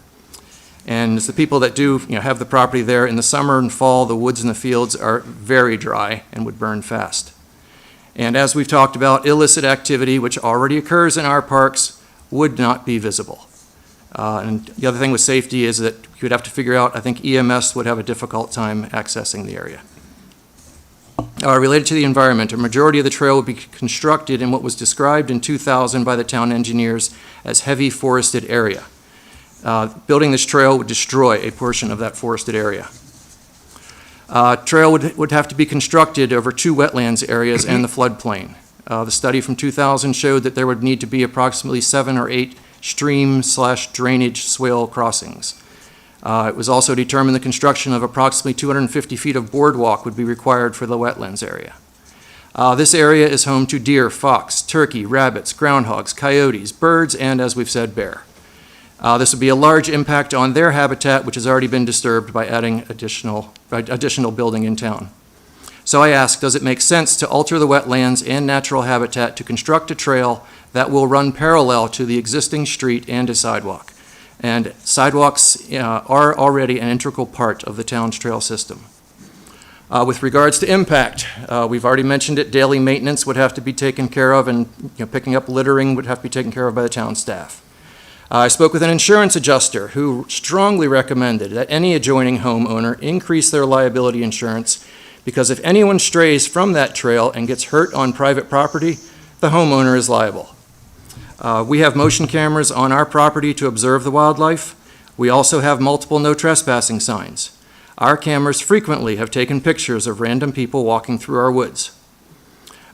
And the people that do have the property there in the summer and fall, the woods and the fields are very dry and would burn fast. And as we've talked about, illicit activity, which already occurs in our parks, would not be visible. And the other thing with safety is that you would have to figure out, I think EMS would have a difficult time accessing the area. Related to the environment, a majority of the trail would be constructed in what was described in 2000 by the town engineers as heavy forested area. Building this trail would destroy a portion of that forested area. Trail would have to be constructed over 2 wetlands areas and the floodplain. The study from 2000 showed that there would need to be approximately 7 or 8 stream/drainage swale crossings. It was also determined the construction of approximately 250 feet of boardwalk would be required for the wetlands area. This area is home to deer, fox, turkey, rabbits, groundhogs, coyotes, birds, and, as we've said, bear. This would be a large impact on their habitat, which has already been disturbed by adding additional building in town. So I ask, does it make sense to alter the wetlands and natural habitat to construct a trail that will run parallel to the existing street and a sidewalk? And sidewalks are already an integral part of the town's trail system. With regards to impact, we've already mentioned it, daily maintenance would have to be taken care of, and picking up littering would have to be taken care of by the town staff. I spoke with an insurance adjuster who strongly recommended that any adjoining homeowner increase their liability insurance because if anyone strays from that trail and gets hurt on private property, the homeowner is liable. We have motion cameras on our property to observe the wildlife. We also have multiple no trespassing signs. Our cameras frequently have taken pictures of random people walking through our woods.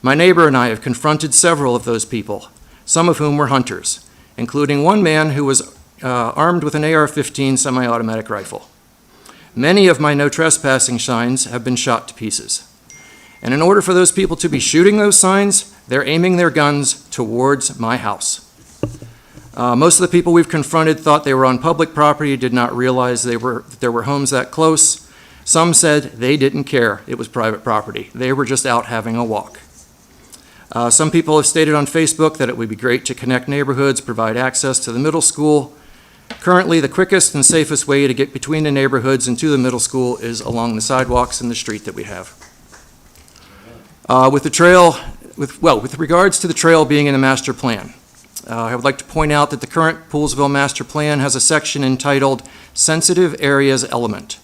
My neighbor and I have confronted several of those people, some of whom were hunters, including one man who was armed with an AR-15 semi-automatic rifle. Many of my no trespassing signs have been shot to pieces. And in order for those people to be shooting those signs, they're aiming their guns towards my house. Most of the people we've confronted thought they were on public property, did not realize there were homes that close. Some said they didn't care it was private property. They were just out having a walk. Some people have stated on Facebook that it would be great to connect neighborhoods, provide access to the middle school. Currently, the quickest and safest way to get between the neighborhoods and to the middle school is along the sidewalks in the street that we have. With regards to the trail being in the master plan, I would like to point out that the current Poolesville Master Plan has a section entitled Sensitive Areas Element.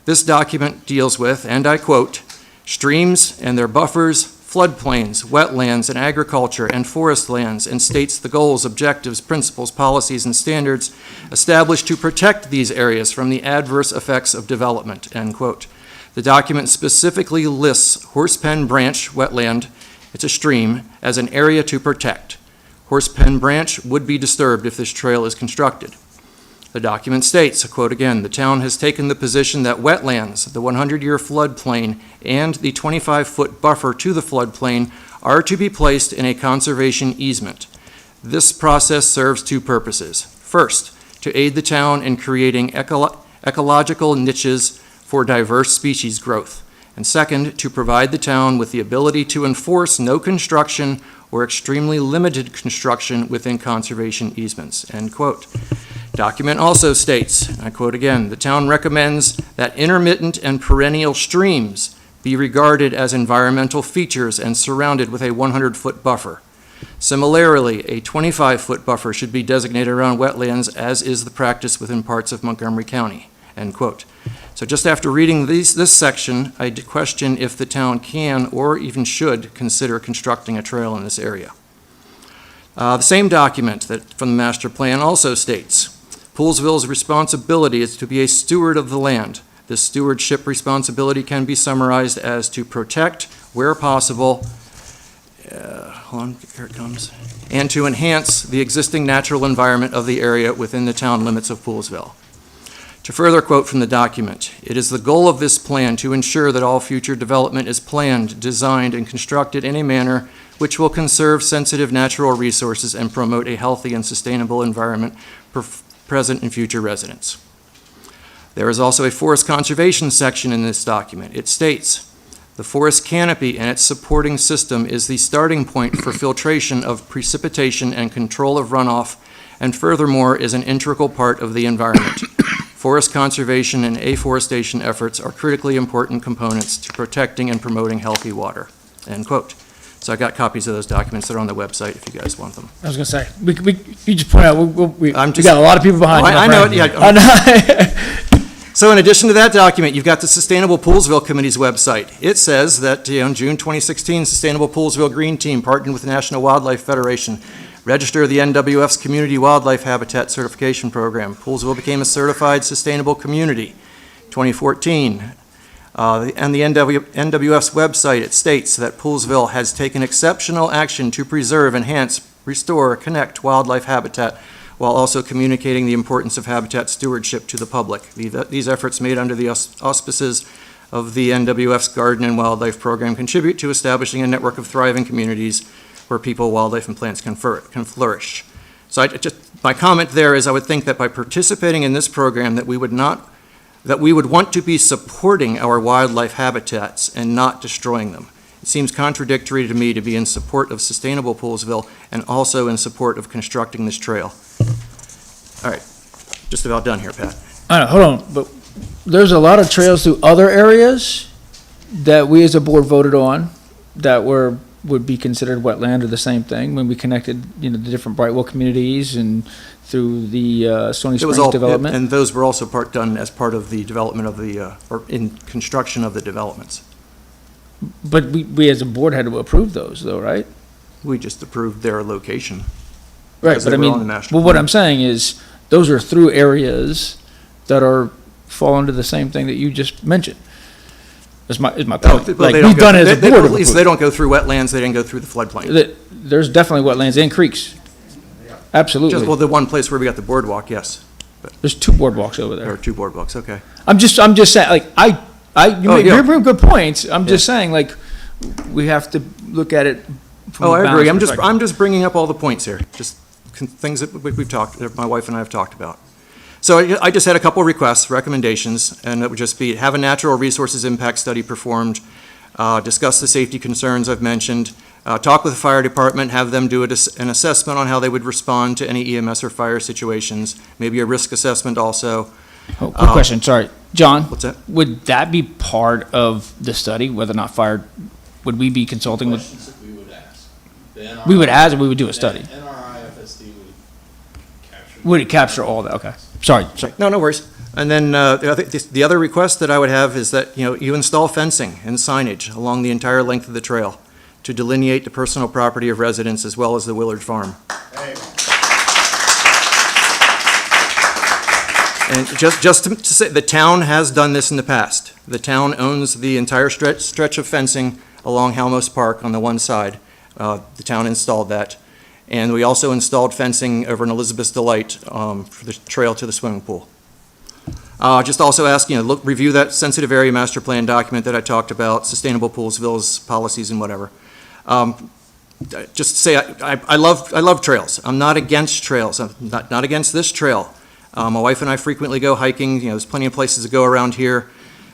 This document deals with, and I quote, streams and their buffers, floodplains, wetlands, and agriculture and forest lands, and states the goals, objectives, principles, policies, and standards established to protect these areas from the adverse effects of development, end quote. The document specifically lists Horsepen Branch wetland, it's a stream, as an area to protect. Horsepen Branch would be disturbed if this trail is constructed. The document states, I quote again, the town has taken the position that wetlands, the 100-year floodplain, and the 25-foot buffer to the floodplain are to be placed in a conservation easement. This process serves two purposes. First, to aid the town in creating ecological niches for diverse species growth. And second, to provide the town with the ability to enforce no construction or extremely limited construction within conservation easements, end quote. Document also states, I quote again, the town recommends that intermittent and perennial streams be regarded as environmental features and surrounded with a 100-foot buffer. Similarly, a 25-foot buffer should be designated around wetlands, as is the practice within parts of Montgomery County, end quote. So just after reading this section, I question if the town can or even should consider constructing a trail in this area. The same document from the master plan also states, Poolesville's responsibility is to be a steward of the land. This stewardship responsibility can be summarized as to protect, where possible, hold on, here it comes, and to enhance the existing natural environment of the area within the town limits of Poolesville. To further quote from the document, it is the goal of this plan to ensure that all future development is planned, designed, and constructed in a manner which will conserve sensitive natural resources and promote a healthy and sustainable environment for present and future residents. There is also a forest conservation section in this document. It states, the forest canopy and its supporting system is the starting point for filtration of precipitation and control of runoff, and furthermore is an integral part of the environment. Forest conservation and afforestation efforts are critically important components to protecting and promoting healthy water, end quote. So I got copies of those documents that are on the website if you guys want them. I was gonna say, you just point out, we I'm just- got a lot of people behind you. I my know friend. it, yeah. I know. So in addition to that document, you've got the Sustainable Poolesville Committee's website. It says that, in June 2016, Sustainable Poolesville Green Team partnered with the National Wildlife Federation, registered the NWF's Community Wildlife Habitat Certification Program. Poolesville became a certified sustainable community. 2014, and the NWF's website, it states that Poolesville has taken exceptional action to preserve, enhance, restore, connect wildlife habitat, while also communicating the importance of habitat stewardship to the public. These efforts made under the auspices of the NWF's Garden and Wildlife Program contribute to establishing a network of thriving communities where people, wildlife, and plants can flourish. So my comment there is I would think that by participating in this program that we would want to be supporting our wildlife habitats and not destroying them. It seems contradictory to me to be in support of Sustainable Poolesville and also in support of constructing this trail. All right, just about done here, Pat. I know, hold on, but there's a lot of trails through other areas that we as a board voted on that were would be considered wetland or the same thing when we connected, the different Brightwell communities and through the Stony It was Springs all, development? and those were also done as part of the development of the, or in construction of the developments. But we as a board had to approve those though, right? We just approved their location. Right, Because but they I were on the mean, master well, what plan. I'm saying is, those are through areas that fall under the same thing that you just mentioned. Is my Oh, point. well, Like, they don't we've go- done it as a they- board. At least they don't go through wetlands, they didn't go through the floodplain. There's definitely wetlands and creeks. Well, Absolutely. the one place where we got the boardwalk, yes. There's 2 boardwalks over There there. are 2 boardwalks, okay. I'm just saying, like, you Oh, make yeah. very good points. I'm just saying, like, we have to look at it from Oh, a I agree. balanced I'm just, perspective. I'm just bringing up all the points here, just things that we've talked, that my wife and I have talked about. So I just had a couple requests, recommendations, and it would just be, have a natural resources impact study performed, discuss the safety concerns I've mentioned, talk with the fire department, have them do an assessment on how they would respond to any EMS or fire situations, maybe a risk assessment also. Oh, quick question, sorry. John? What's that? Would that be part of the study, whether or not fire, would we be consulting with? Questions that we would ask. We would ask, or we would do a study? NRIFSD would capture. Would it capture all that? Okay. Sorry. No, no worries. And then the other request that I would have is that, you install fencing and signage along the entire length of the trail to delineate the personal property of residents as well as the Willard Farm. And just to say, the town has done this in the past. The town owns the entire stretch of fencing along Halmos Park on the one side. The town installed that. And we also installed fencing over in Elizabeth's Delight for the trail to the swimming pool. Just also ask, review that sensitive area master plan document that I talked about, sustainable pools, villas, policies, and whatever. Just say, I love trails. I'm not against trails. I'm not against this trail. My wife and I frequently go hiking. There's plenty of places to go around here.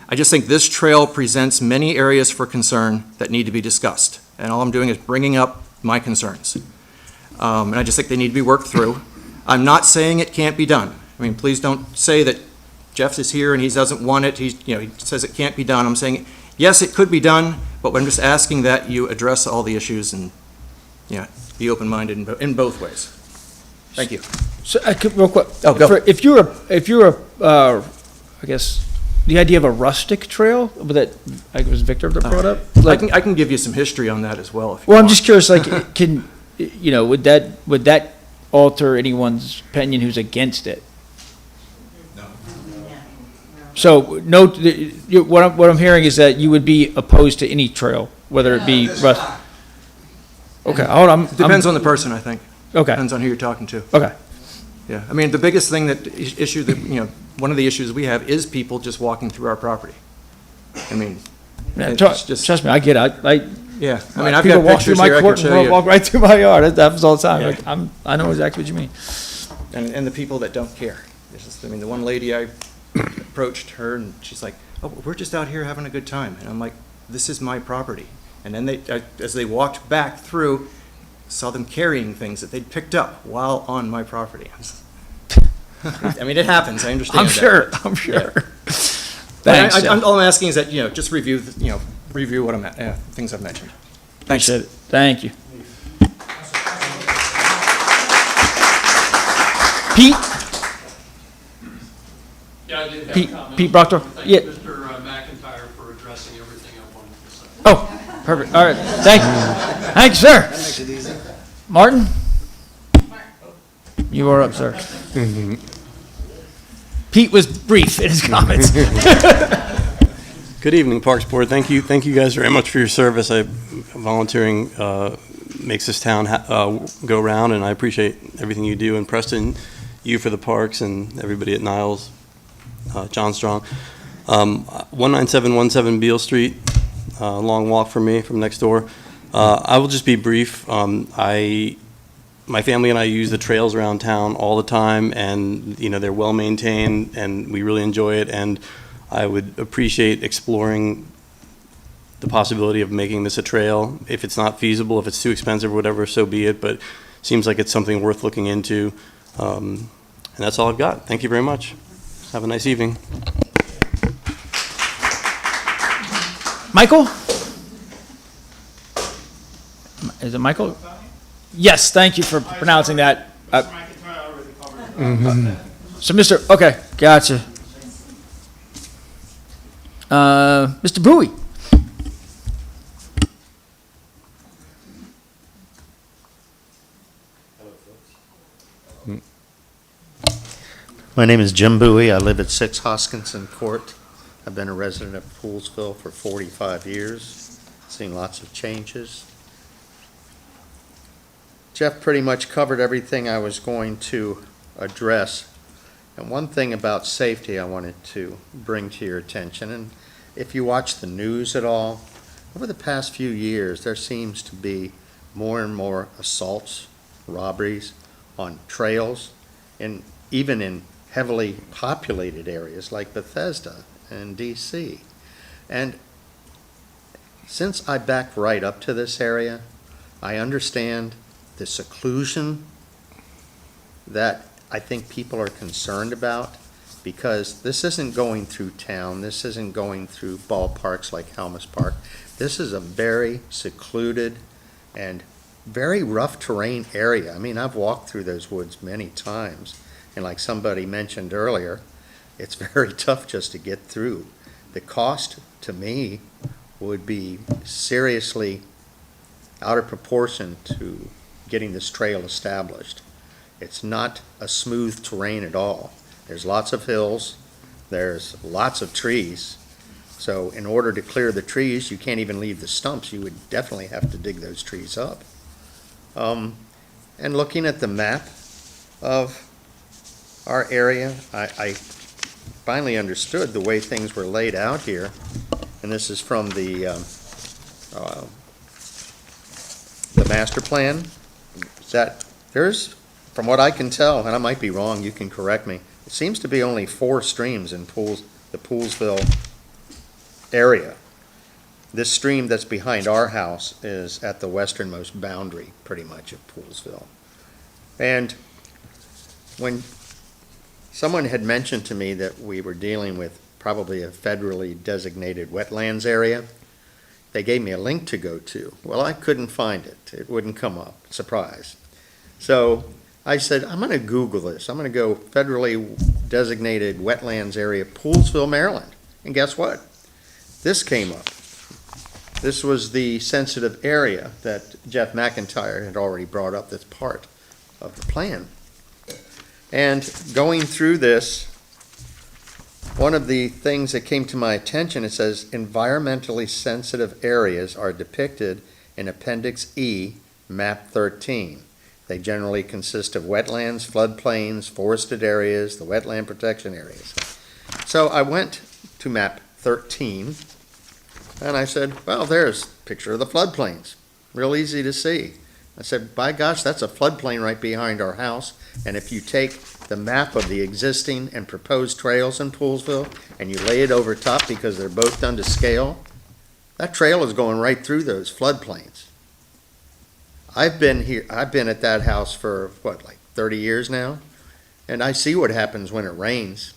I just think this trail presents many areas for concern that need to be discussed. And all I'm doing is bringing up my concerns. And I just think they need to be worked through. I'm not saying it can't be done. I mean, please don't say that Jeff is here and he doesn't want it. He says it can't be done. I'm saying, yes, it could be done, but I'm just asking that you address all the issues and, be open-minded in both ways. Thank you. So, real quick. Oh, go. If you're I guess, the idea of a rustic trail, that, I think it was Victor that brought up? I can give you some history on that as well, if you Well, I'm want. just curious, like, would that alter anyone's opinion who's against it? So, no, what I'm hearing is that you would be opposed to any trail, whether it be Okay, hold on. Depends on the person, I think. Okay, Depends on who you're talking to. okay. Yeah, I mean, the biggest thing one of the issues we have is people just walking through our property. I mean, Yeah, it's just, trust me, I get it. yeah, I mean, I've People got walk through pictures my here I court can and show you. walk right through my yard. That happens all the time. Yeah. Like, I know exactly what you mean. And the people that don't care. It's just, I mean, the one lady I approached her and she's like, oh, we're just out here having a good time. And I'm like, this is my property. And then as they walked back through, saw them carrying things that they'd picked up while on my property. I mean, it happens, I understand I'm that. sure, I'm sure. But Thanks, Jeff. all I'm asking is that, just review what things I've mentioned. Thanks. Appreciate it. Thank you. Pete? Yeah, I did have Pete, comments. Pete Proctor? Thank Yeah. you, Mr. McIntyre, for addressing everything I wanted to say. Oh, perfect. All right. Thank you. Thank you, sir. That makes it easy. Martin? You are up, sir. Pete was brief in his comments. Good evening, Parks Board. Thank you guys very much for your service. Volunteering makes this town go round, and I appreciate everything you do. And Preston, you for the parks, and everybody at Niles, John Strong. 19717 Beale Street, long walk for me from next door. I will just be brief. My family and I use the trails around town all the time, and they're well maintained, and we really enjoy it. And I would appreciate exploring the possibility of making this a trail. If it's not feasible, if it's too expensive or whatever, so be it. But it seems like it's something worth looking into. And that's all I've got. Thank you very much. Have a nice evening. Michael? Is it Michael? Yes, thank you for pronouncing that. So Mr., okay, gotcha. Mr. Bowie? My name is Jim Bowie. I live at 6 Hoskinson Court. I've been a resident of Poolsville for 45 years, seen lots of changes. Jeff pretty much covered everything I was going to address. And one thing about safety I wanted to bring to your attention, and if you watch the news at all, over the past few years, there seems to be more and more assaults, robberies on trails, and even in heavily populated areas like Bethesda and DC. And since I back right up to this area, I understand the seclusion that I think people are concerned about, because this isn't going through town, this isn't going through ballparks like Helmus Park. This is a very secluded and very rough terrain area. I mean, I've walked through those woods many times, and like somebody mentioned earlier, it's very tough just to get through. The cost to me would be seriously out of proportion to getting this trail established. It's not a smooth terrain at all. There's lots of hills, there's lots of trees. So in order to clear the trees, you can't even leave the stumps. You would definitely have to dig those trees up. And looking at the map of our area, I finally understood the way things were laid out here. And this is from the master plan. That there's, from what I can tell, and I might be wrong, you can correct me, it seems to be only 4 streams in the Poolsville area. This stream that's behind our house is at the westernmost boundary, pretty much, of Poolsville. And when someone had mentioned to me that we were dealing with probably a federally designated wetlands area, they gave me a link to go to. Well, I couldn't find it. It wouldn't come up. Surprise. So I said, I'm going to Google this. I'm going to go federally designated wetlands area, Poolsville, Maryland. And guess what? This came up. This was the sensitive area that Jeff McIntyre had already brought up that's part of the plan. And going through this, one of the things that came to my attention, it says environmentally sensitive areas are depicted in Appendix E, Map 13. They generally consist of wetlands, floodplains, forested areas, the wetland protection areas. So I went to Map 13, and I said, well, there's a picture of the floodplains. Real easy to see. I said, by gosh, that's a floodplain right behind our house. And if you take the map of the existing and proposed trails in Poolsville and you lay it over top, because they're both done to scale, that trail is going right through those floodplains. I've been at that house for, like 30 years now, and I see what happens when it rains.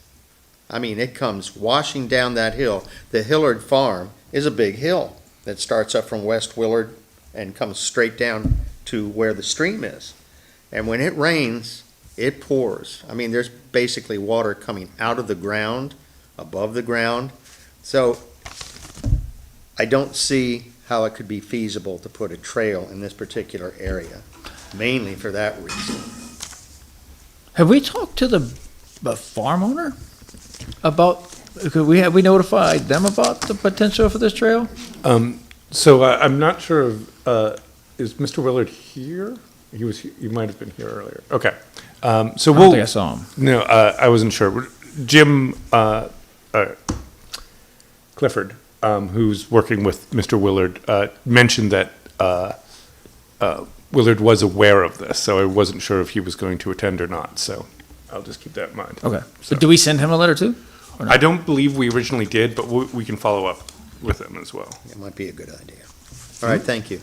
I mean, it comes washing down that hill. The Hillard Farm is a big hill that starts up from West Willard and comes straight down to where the stream is. And when it rains, it pours. I mean, there's basically water coming out of the ground, above the ground. So I don't see how it could be feasible to put a trail in this particular area, mainly for that reason. Have we talked to the farm owner about, could we notified them about the potential for this trail? So I'm not sure of, is Mr. Willard here? You might have been here earlier. Okay. So I don't think I saw him. No, I wasn't sure. Jim Clifford, who's working with Mr. Willard, mentioned that Willard was aware of this, so I wasn't sure if he was going to attend or not. So I'll just keep that in mind. Okay. So do we send him a letter too? Or not? I don't believe we originally did, but we can follow up with him as well. It might be a good idea. All right, thank you.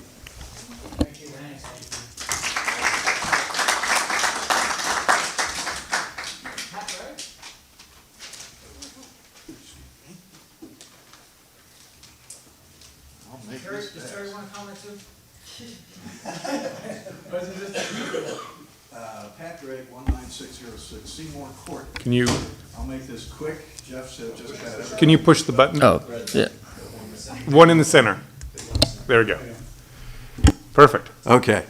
Does Terry want to comment too? Pat Gregg, 19606 Seymour Court. Can you, I'll make this quick. Jeff said just had everything. can you push the button? Oh, yeah. One in the center. There we go. Perfect. Okay.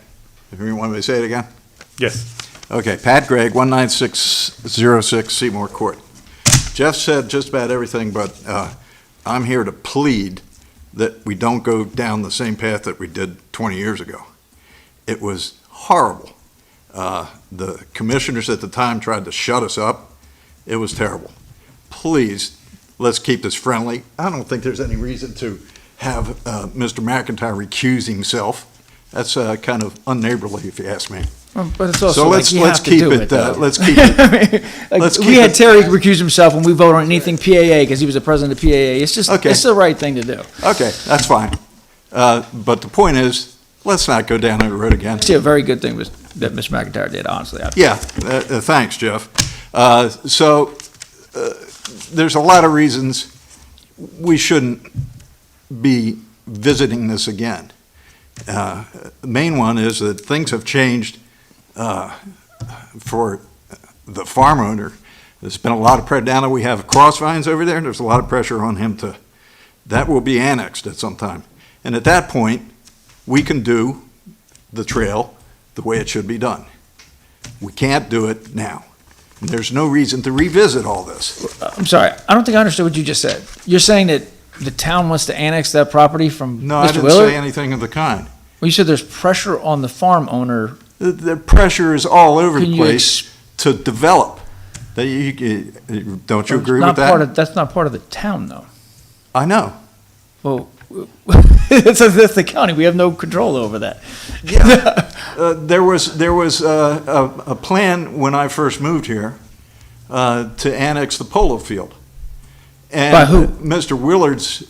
If you want me to say it again? Yes. Okay, Pat Gregg, 19606 Seymour Court. Jeff said just about everything, but I'm here to plead that we don't go down the same path that we did 20 years ago. It was horrible. The commissioners at the time tried to shut us up. It was terrible. Please, let's keep this friendly. I don't think there's any reason to have Mr. McIntyre recuse himself. That's kind of unneighborly, if you ask me. But it's also So like let's you have to keep do it, it, though. let's keep it. I mean, like, let's we keep had it- Terry recuse himself when we voted on anything PAA because he was the president of PAA. It's just, Okay. it's the right thing to do. Okay, that's fine. But the point is, let's not go down that road again. Actually, a very good thing was that Mr. McIntyre did, honestly. Yeah, thanks, Jeff. There's a lot of reasons we shouldn't be visiting this again. The main one is that things have changed for the farm owner. There's been a lot of pressure. Down there we have Crossvines over there, and there's a lot of pressure on him that will be annexed at some time. And at that point, we can do the trail the way it should be done. We can't do it now. And there's no reason to revisit all this. I'm sorry, I don't think I understood what you just said. You're saying that the town wants to annex that property from No, I Mr. didn't Willard? say anything of the kind. Well, you said there's pressure on the farm owner. The pressure is all over Can the you place to develop. Don't you agree Not with part that? of- That's not part of the town, though. I know. Well, that's the county. We have no control over that. There was a plan when I first moved here to annex the polo field. And By who? Mr. Willard's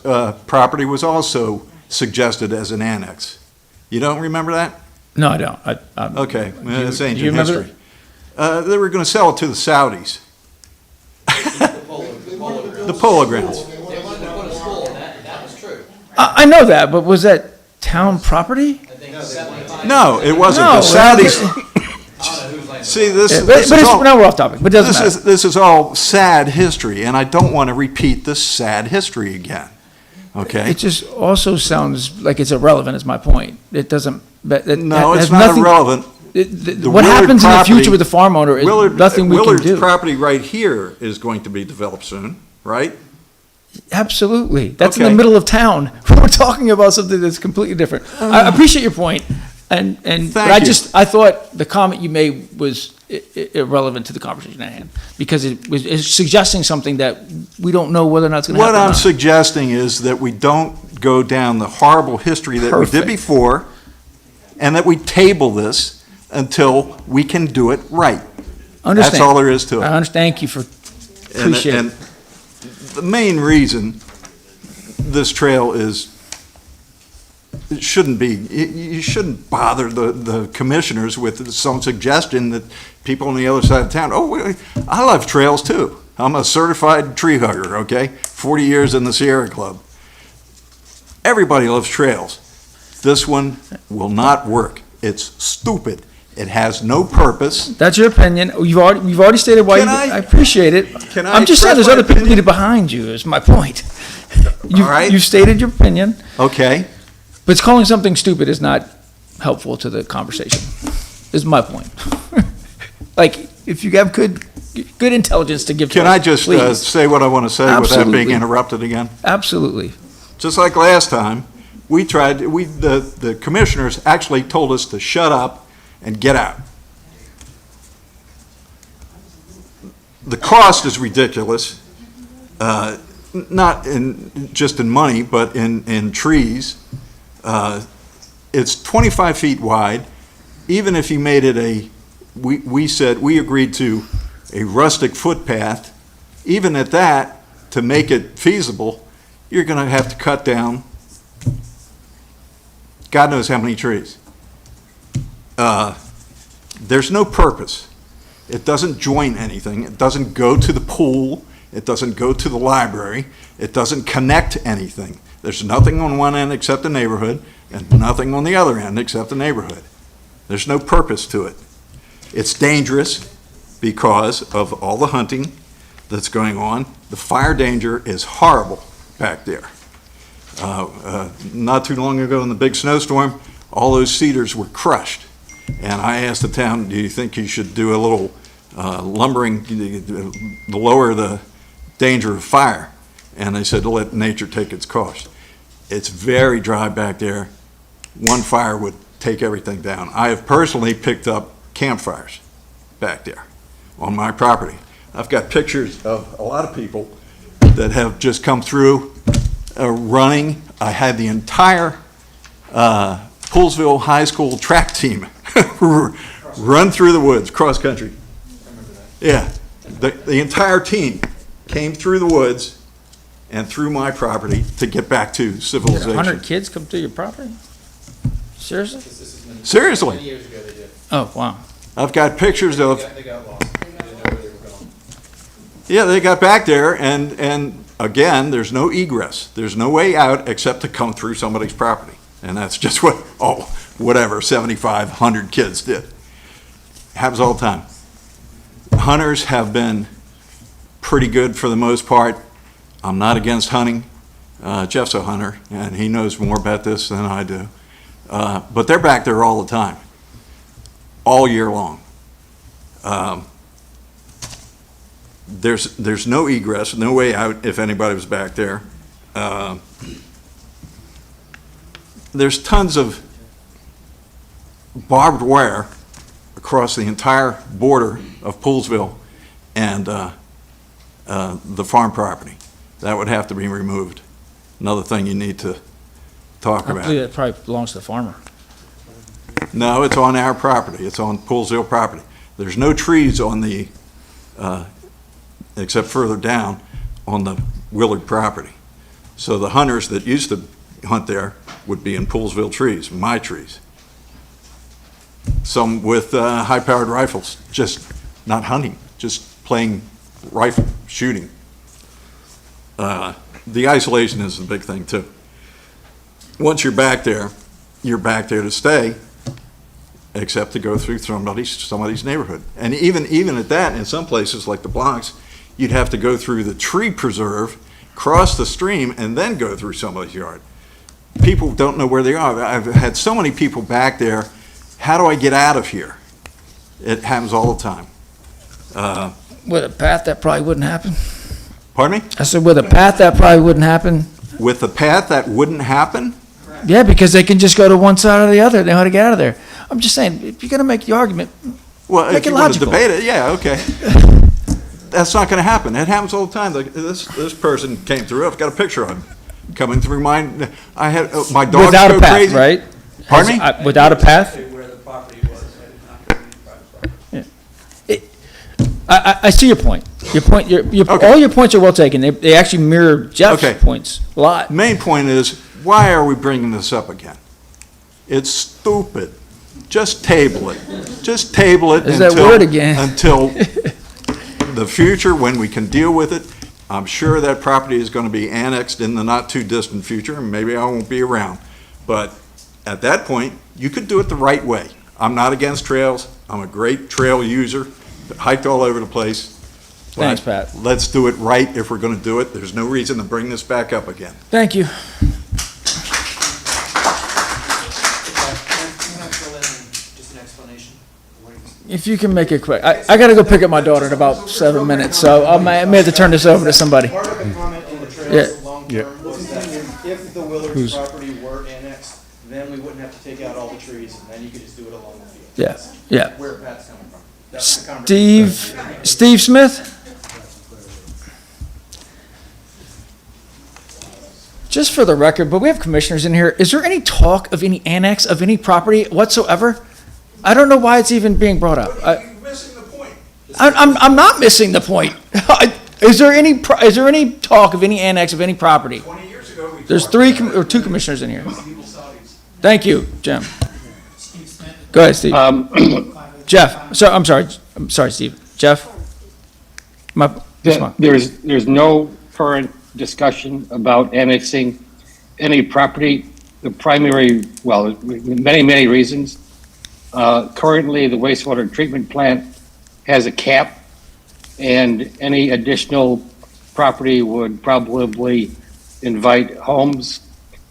property was also suggested as an annex. You don't remember that? No, I don't. Okay, well, it's do you ancient remember history. They were going to sell it to the Saudis. The polo grounds. They wanted to put a school, and that was true. I know that, but was that town property? No, it wasn't. No, The Saudis. See, this Yeah, is but it's, all. now we're off topic, but it doesn't matter. This is all sad history, and I don't want to repeat this sad history again. Okay? It just also sounds like it's irrelevant, is my point. It doesn't, No, it's not irrelevant. The What Willard happens in the property- future with the farm owner is nothing we can Willard's do. property right here is going to be developed soon, right? Absolutely. That's in the Okay. middle of town. We're talking about something that's completely different. I appreciate your point, but I you. just, I thought the comment you made was irrelevant to the conversation at hand, because it's suggesting something that we don't know whether or not it's gonna happen What or I'm not. suggesting is that we don't go down the horrible history that we did Perfect. before, and that we table this until we can do it right. Understand. That's all there is to it. Thank you for, And- appreciate and it. the main reason this trail it shouldn't be, you shouldn't bother the commissioners with some suggestion that people on the other side of town, I love trails too. I'm a certified tree hugger, okay? 40 years in the Sierra Club. Everybody loves trails. This one will not work. It's stupid. It has no purpose. That's your opinion. You've already stated why Can I I- appreciate it. Can I I'm just saying express there's my other people opinion? needed behind you, is my point. All right. You've stated your opinion, Okay, but calling something stupid is not helpful to the conversation, is my point. Like, if you have good intelligence to give to can us, I just please. say what I want to say without being Absolutely. interrupted again? Absolutely. Just like last time, the commissioners actually told us to shut up and get out. The cost is ridiculous, not just in money, but in trees. It's 25 feet wide. Even if you made it we agreed to a rustic footpath. Even at that, to make it feasible, you're going to have to cut down God knows how many trees. There's no purpose. It doesn't join anything. It doesn't go to the pool. It doesn't go to the library. It doesn't connect anything. There's nothing on one end except the neighborhood, and nothing on the other end except the neighborhood. There's no purpose to it. It's dangerous because of all the hunting that's going on. The fire danger is horrible back there. Not too long ago in the big snowstorm, all those cedars were crushed. And I asked the town, do you think you should do a little lumbering to lower the danger of fire? And they said to let nature take its course. It's very dry back there. One fire would take everything down. I have personally picked up campfires back there on my property. I've got pictures of a lot of people that have just come through running. I had the entire Poolsville High School track team run through the woods, cross country. Yeah, the entire team came through the woods and through my property to get back to civilization. 100 kids come through your property? Seriously? Seriously. Years ago they did. Oh, wow. I've got pictures of, They got lost. They didn't know where they were going. yeah, they got back there, and again, there's no egress. There's no way out except to come through somebody's property. And that's just what, whatever, 7,500 kids did. Happens all the time. Hunters have been pretty good for the most part. I'm not against hunting. Jeff's a hunter, and he knows more about this than I do. But they're back there all the time, all year long. There's no egress, no way out if anybody was back there. There's tons of barbed wire across the entire border of Poolsville and the farm property. That would have to be removed. Another thing you need to talk I about. believe that probably belongs to the farmer. No, it's on our property. It's on Poolsville property. There's no trees on the, except further down on the Willard property. So the hunters that used to hunt there would be in Poolsville trees, my trees. Some with high-powered rifles, just not hunting, just playing rifle shooting. The isolation is the big thing too. Once you're back there to stay, except to go through somebody's neighborhood. And even at that, in some places like the Bronx, you'd have to go through the tree preserve, cross the stream, and then go through somebody's yard. People don't know where they are. I've had so many people back there, how do I get out of here? It happens all the time. With a path, that probably wouldn't happen. Pardon me? I said, with a path, that probably wouldn't happen. With the path, that wouldn't happen? Yeah, because they can just go to one side or the other. They know how to get out of there. I'm just saying, if you're going to make the argument, Well, make if it you want to logical. debate it, yeah, okay. That's not going to happen. It happens all the time. Like, this person came through. I've got a picture of him coming through mine. I had my dogs Without go a path, crazy. right? Pardon me? Without a path? Where the property was, and not going to be private property. I see your point. Okay. All your points are well taken. They actually mirror Jeff's Okay. points a lot. Main point is, why are we bringing this up again? It's stupid. Just table it. Just table it There's that word again. until the future when we can deal with it. I'm sure that property is going to be annexed in the not-too-distant fuure, and maybe I won't be around. But at that point, you could do it the right way. I'm not against trails. I'm a great trail user, hiked all over the place. Thanks, But Pat. let's do it right if we're going to do it. There's no reason to bring this back up again. Thank you. Just an explanation. If you can make it quick. I got to go pick up my daughter in about 7 minutes, so I may have to turn this over to somebody. Part of the comment on the Yeah. trails long-term was that if the Willard property were annexed, then we wouldn't have to take out all the trees, and then you could just do it along the field. Yeah, That's yeah. where Pat's coming from. That's the conversation. Steve Smith? Just for the record, but we have commissioners in here. Is there any talk of any annex of any property whatsoever? I don't know why it's even being brought up. You're missing the point. I'm not missing the point. Is there any talk of any annex of any property? 20 years ago, we There's talked about two commissioners in here. Thank you, Jim. Go ahead, Steve. Jeff, I'm sorry, Steve. Jeff? This one. There's no current discussion about annexing any property. The primary, well, many reasons. Currently, the wastewater treatment plant has a cap, and any additional property would probably invite homes,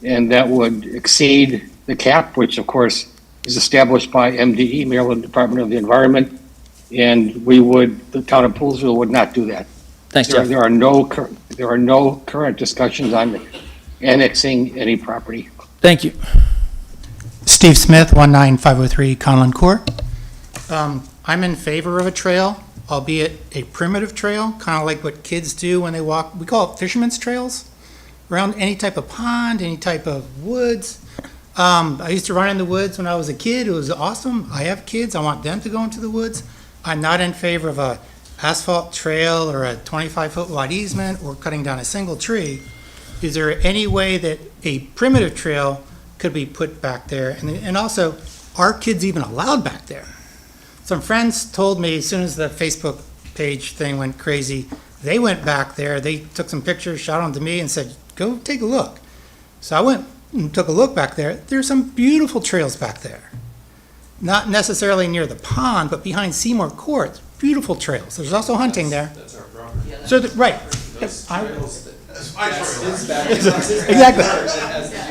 and that would exceed the cap, which of course is established by MDE, Maryland Department of the Environment, and the town of Poolsville would not do that. Thanks, Jeff. There are no current discussions on annexing any property. Thank you. Steve Smith, 19503 Conlon Court. I'm in favor of a trail, albeit a primitive trail, kind of like what kids do when they walk. We call it fishermen's trails, around any type of pond, any type of woods. I used to run in the woods when I was a kid. It was awesome. I have kids. I want them to go into the woods. I'm not in favor of a asphalt trail or a 25-foot wide easement or cutting down a single tree. Is there any way that a primitive trail could be put back there? And also, are kids even allowed back there? Some friends told me as soon as the Facebook page thing went crazy, they went back there, they took some pictures, shot them to me and said, go take a look. So I went and took a look back there. There's some beautiful trails back there. Not necessarily near the pond, but behind Seymour Court, beautiful trails. There's also hunting there. That's our property. So, right. Exactly.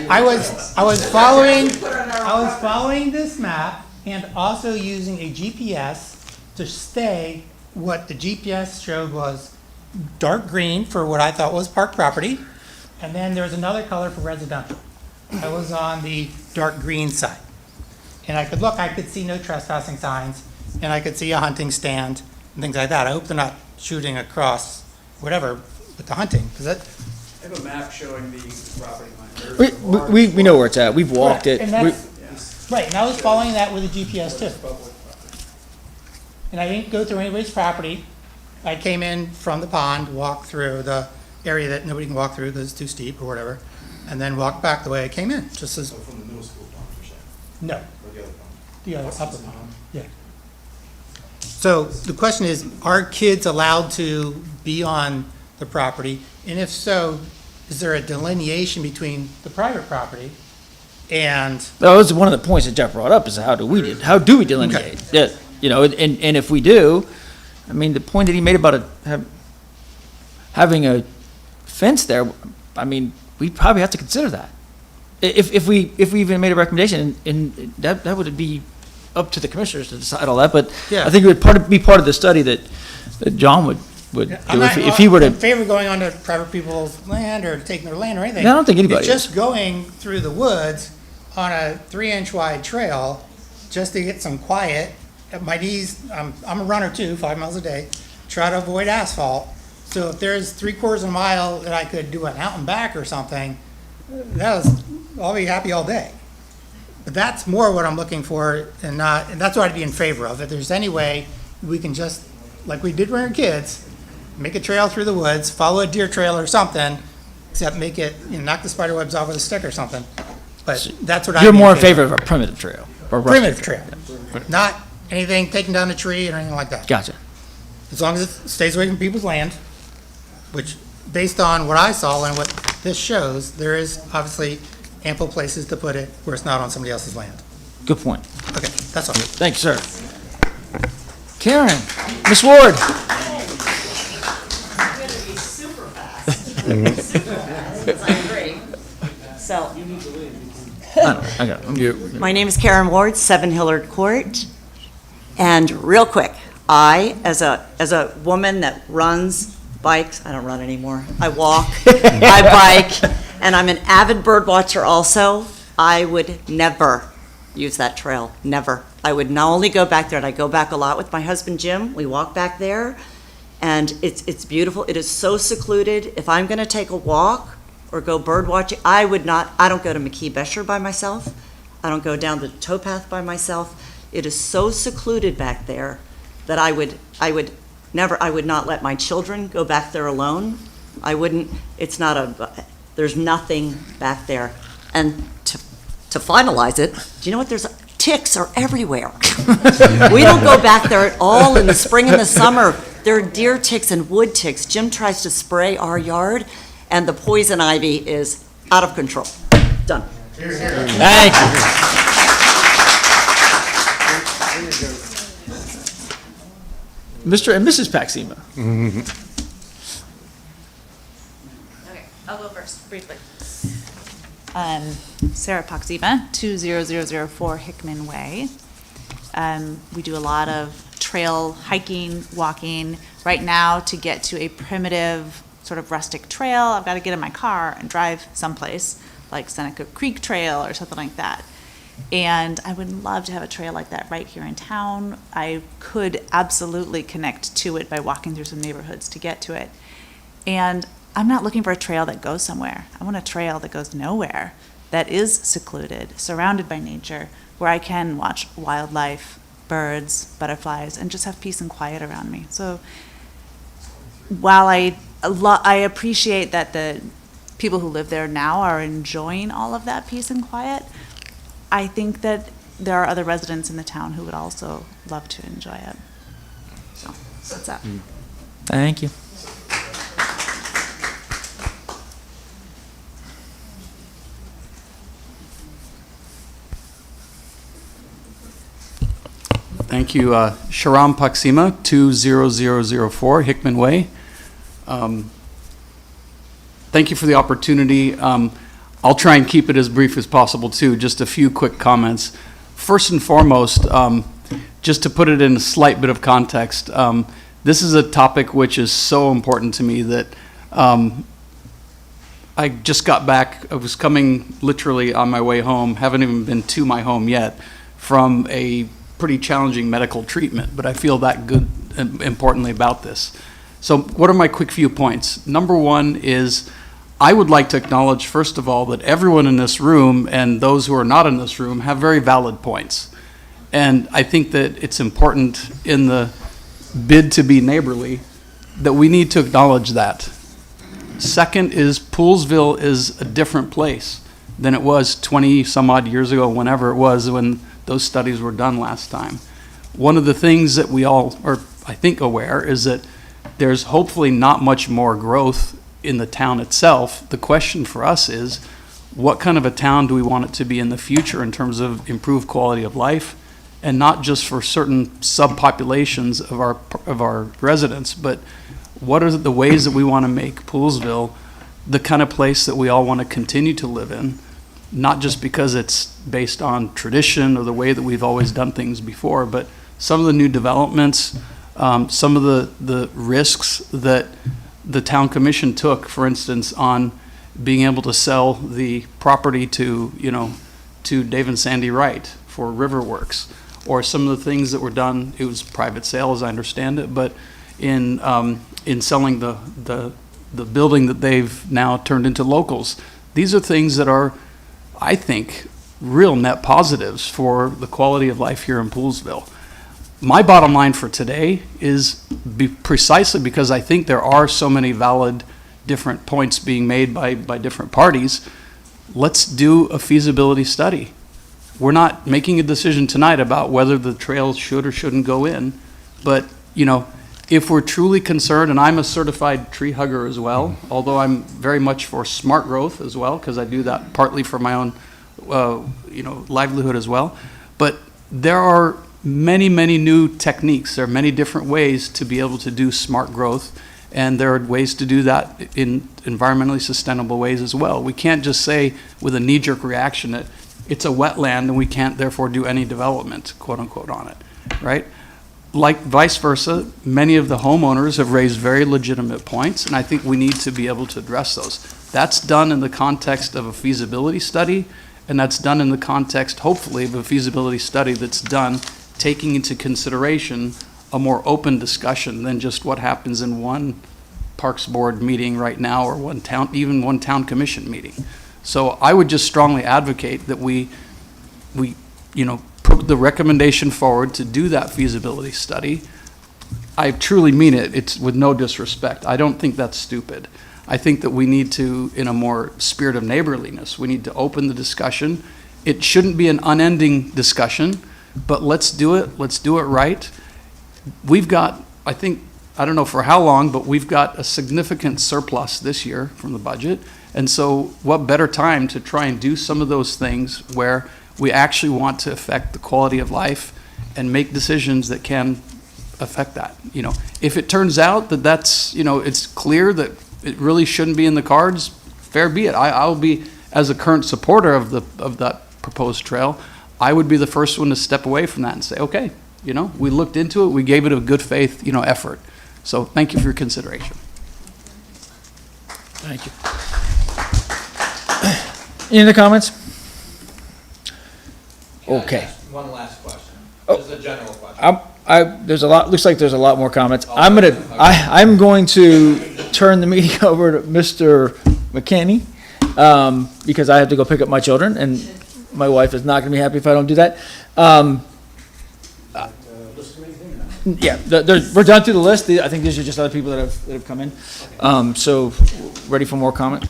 I was following this map and also using a GPS to stay. What the GPS showed was dark green for what I thought was park property, and then there was another color for residential. I was on the dark green side. And I could see no trespassing signs, and I could see a hunting stand and things like that. I hope they're not shooting across whatever with the hunting, because that. I have a map showing the property line. We know where it's at. We've walked it. And right, and I was following that with a GPS too. And I didn't go through anybody's property. I came in from the pond, walked through the area that nobody can walk through because it's too steep or whatever, and then walked back the way I came in, just as. So from the middle school pond, you're saying? No. Or the other pond? The other upper pond, yeah. So the question is, are kids allowed to be on the property? And if so, is there a delineation between the private property and? That was one of the points that Jeff brought up, is how do we delineate? Yeah, you know, and if we do, I mean, the point that he made about having a fence there, I mean, we probably have to consider that. If we even made a recommendation, and that would be up to the commissioners to decide all that, but Yeah. I think it would be part of the study that John would do if he were to. I'm in favor of going onto private people's land or taking their land or anything. No, I don't think anybody It's just going through the woods on a 3-inch wide trail just to get some quiet. At my knees, I'm a runner too, 5 miles a day, try to avoid asphalt. So if there's 3/4 of a mile that I could do an out and back or something, I'll be happy all day. But that's more what I'm looking for, and that's what I'd be in favor of. If there's any way we can just, like we did when we were kids, make a trail through the woods, follow a deer trail or something, except make it, knock the spider webs off with a stick or something. But that's what You're more in favor of a primitive trail. Or rustic Primitive trail, not anything taking down a tree or anything like that. Gotcha. As long as it stays away from people's land, which, based on what I saw and what this shows, there is obviously ample places to put it where it's not on somebody else's land. Good point. Okay, that's all. Thank you, sir. Karen, Ms. Ward. So, Okay. my name is Karen Ward, 7 Hillard Court. And real quick, I, as a woman that runs bikes, I don't run anymore, I walk, I bike, and I'm an avid bird watcher also, I would never use that trail, never. I would not only go back there, and I go back a lot with my husband Jim, we walk back there, and it's beautiful, it is so secluded. If I'm gonna take a walk or go bird watching, I don't go to McKee-Besher by myself, I don't go down the towpath by myself. It is so secluded back there that I would not let my children go back there alone. I wouldn't, there's nothing back there. And to finalize it, do you know what, ticks are everywhere. We don't go back there at all in the spring and the summer. There are deer ticks and wood ticks. Jim tries to spray our yard, and the poison ivy is out of control. Done. Thank you. Mr. and Mrs. Paxima. Okay, I'll go first, briefly. Sarah Paxima, 20004 Hickman Way. We do a lot of trail hiking, walking. Right now, to get to a primitive, sort of rustic trail, I've got to get in my car and drive someplace, like Seneca Creek Trail or something like that. And I would love to have a trail like that right here in town. I could absolutely connect to it by walking through some neighborhoods to get to it. And I'm not looking for a trail that goes somewhere. I want a trail that goes nowhere, that is secluded, surrounded by nature, where I can watch wildlife, birds, butterflies, and just have peace and quiet around me. So while I appreciate that the people who live there now are enjoying all of that peace and quiet, I think that there are other residents in the town who would also love to enjoy it. So that's that. Thank you. Thank you. Sharam Paxima, 20004 Hickman Way. Thank you for the opportunity. I'll try and keep it as brief as possible, too. Just a few quick comments. First and foremost, just to put it in a slight bit of context, this is a topic which is so important to me that I just got back. I was coming literally on my way home, haven't even been to my home yet, from a pretty challenging medical treatment, but I feel that good and importantly about this. So what are my quick few points? Number one is I would like to acknowledge, first of all, that everyone in this room and those who are not in this room have very valid points. And I think that it's important in the bid to be neighborly that we need to acknowledge that. Second is Poolsville is a different place than it was 20 some odd years ago, whenever it was when those studies were done last time. One of the things that we all are, I think, aware is that there's hopefully not much more growth in the town itself. The question for us is, what kind of a town do we want it to be in the future in terms of improved quality of life, and not just for certain subpopulations of our residents, but what are the ways that we want to make Poolsville the kind of place that we all want to continue to live in, not just because it's based on tradition or the way that we've always done things before, but some of the new developments, some of the risks that the town commission took, for instance, on being able to sell the property to Dave and Sandy Wright for Riverworks, or some of the things that were done. It was private sale, as I understand it, but in selling the building that they've now turned into locals. These are things that are, I think, real net positives for the quality of life here in Poolsville. My bottom line for today is precisely because I think there are so many valid different points being made by different parties. Let's do a feasibility study. We're not making a decision tonight about whether the trails should or shouldn't go in, but if we're truly concerned, and I'm a certified tree hugger as well, although I'm very much for smart growth as well, because I do that partly for my own livelihood as well. But there are many, many new techniques. There are many different ways to be able to do smart growth, and there are ways to do that in environmentally sustainable ways as well. We can't just say with a knee-jerk reaction that it's a wetland and we can't therefore do any development, quote unquote, on it, right? Like vice versa, many of the homeowners have raised very legitimate points, and I think we need to be able to address those. That's done in the context of a feasibility study, and that's done in the context, hopefully, of a feasibility study that's done taking into consideration a more open discussion than just what happens in one Parks Board meeting right now, or even one town commission meeting. So I would just strongly advocate that we put the recommendation forward to do that feasibility study. I truly mean it. It's with no disrespect. I don't think that's stupid. I think that we need to, in a more spirit of neighborliness, we need to open the discussion. It shouldn't be an unending discussion, but let's do it. Let's do it right. We've got, I don't know for how long, but we've got a significant surplus this year from the budget, And so what better time to try and do some of those things where we actually want to affect the quality of life and make decisions that can affect that. If it turns out that that's, it's clear that it really shouldn't be in the cards, fair be it. I'll be, as a current supporter of that proposed trail, I would be the first one to step away from that and say, okay, we looked into it, we gave it a good faith, effort. So thank you for your consideration. Thank you. Any other comments? Okay. One last question. Oh. Just a general question. Looks like there's a lot more comments. I'm going to turn the meeting over to Mr. McKinney, because I have to go pick up my children, and my wife is not gonna be happy if I don't do that. Yeah, we're done through the list. I think these are just other people that have come in. So, ready for more comment?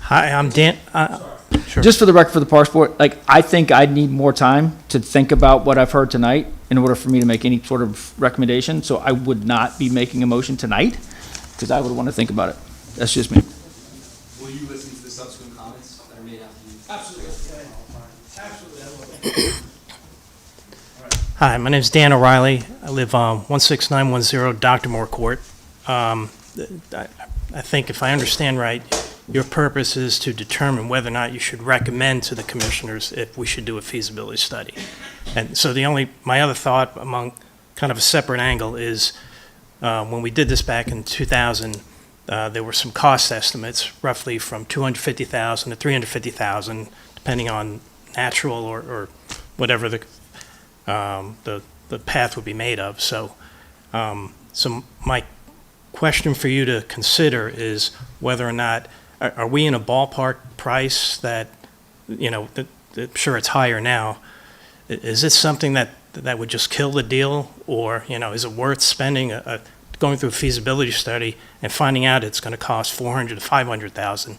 Hi, I'm Dan. Just for the record, for the Parks Board, I think I'd need more time to think about what I've heard tonight in order for me to make any sort of recommendation. So I would not be making a motion tonight, because I would want to think about it. That's just me. Will you listen to the subsequent comments that are made after you? Absolutely. Hi, my name's Dan O'Reilly. I live on 16910 Dr. Moore Court. I think if I understand right, your purpose is to determine whether or not you should recommend to the commissioners if we should do a feasibility study. And so my other thought among kind of a separate angle is when we did this back in 2000, there were some cost estimates roughly from $250,000 to $350,000, depending on natural or whatever the path would be made of. So my question for you to consider is whether or not, are we in a ballpark price that, sure it's higher now, is this something that would just kill the deal? Or, is it worth spending, going through a feasibility study and finding out it's going to cost $400,000 to $500,000?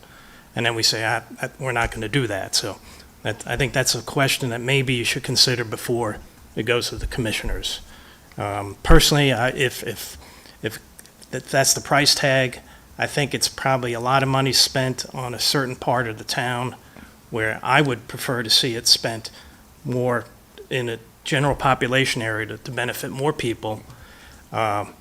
And then we say, we're not going to do that. So I think that's a question that maybe you should consider before it goes to the commissioners. Personally, if that's the price tag, I think it's probably a lot of money spent on a certain part of the town where I would prefer to see it spent more in a general population area to benefit more people. Even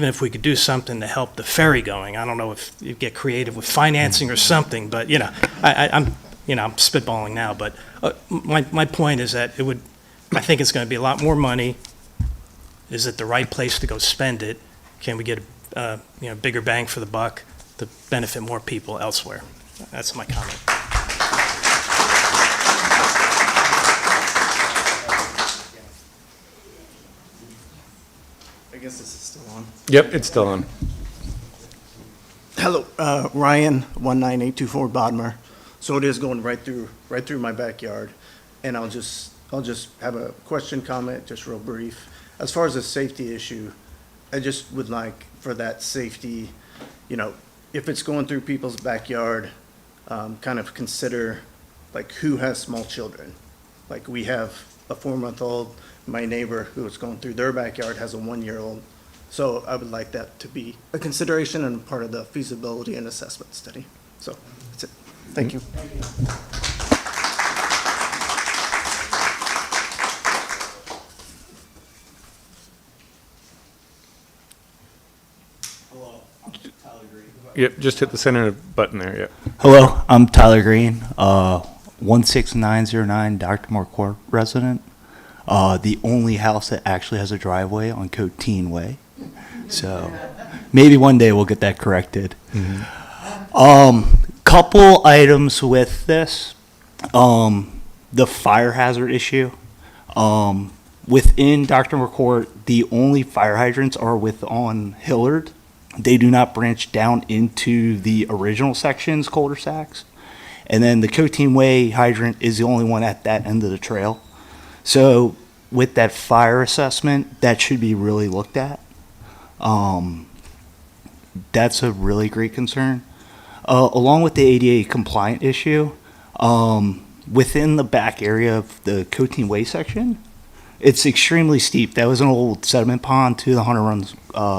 if we could do something to help the ferry going, I don't know if you get creative with financing or something, but I'm spitballing now. But my point is that I think it's going to be a lot more money. Is it the right place to go spend it? Can we get a bigger bang for the buck to benefit more people elsewhere? That's my comment. I guess this is still on. Yep, it's still on. Hello, Ryan, 19824 Bodmer. So it is going right through my backyard, and I'll just have a question, comment, just real brief. As far as the safety issue, I just would like for that safety, if it's going through people's backyard, kind of consider who has small children. Like we have a 4-month-old, my neighbor who is going through their backyard has a 1-year-old. So I would like that to be a consideration and part of the feasibility and assessment study. So that's it. Thank you. Yep, just hit the center button there, yep. Hello, I'm Tyler Green, 16909 Dr. Moore Court resident. The only house that actually has a driveway on Coteen Way. So maybe one day we'll get that corrected. Couple items with this. The fire hazard issue. Within Dr. Moore Court, the only fire hydrants are on Hillard. They do not branch down into the original sections, cul-de-sacs. And then the Coteen Way hydrant is the only one at that end of the trail. So with that fire assessment, that should be really looked at. That's a really great concern. Along with the ADA compliant issue, within the back area of the Coteen Way section, It's extremely steep. That was an old sediment pond to the Hunter Run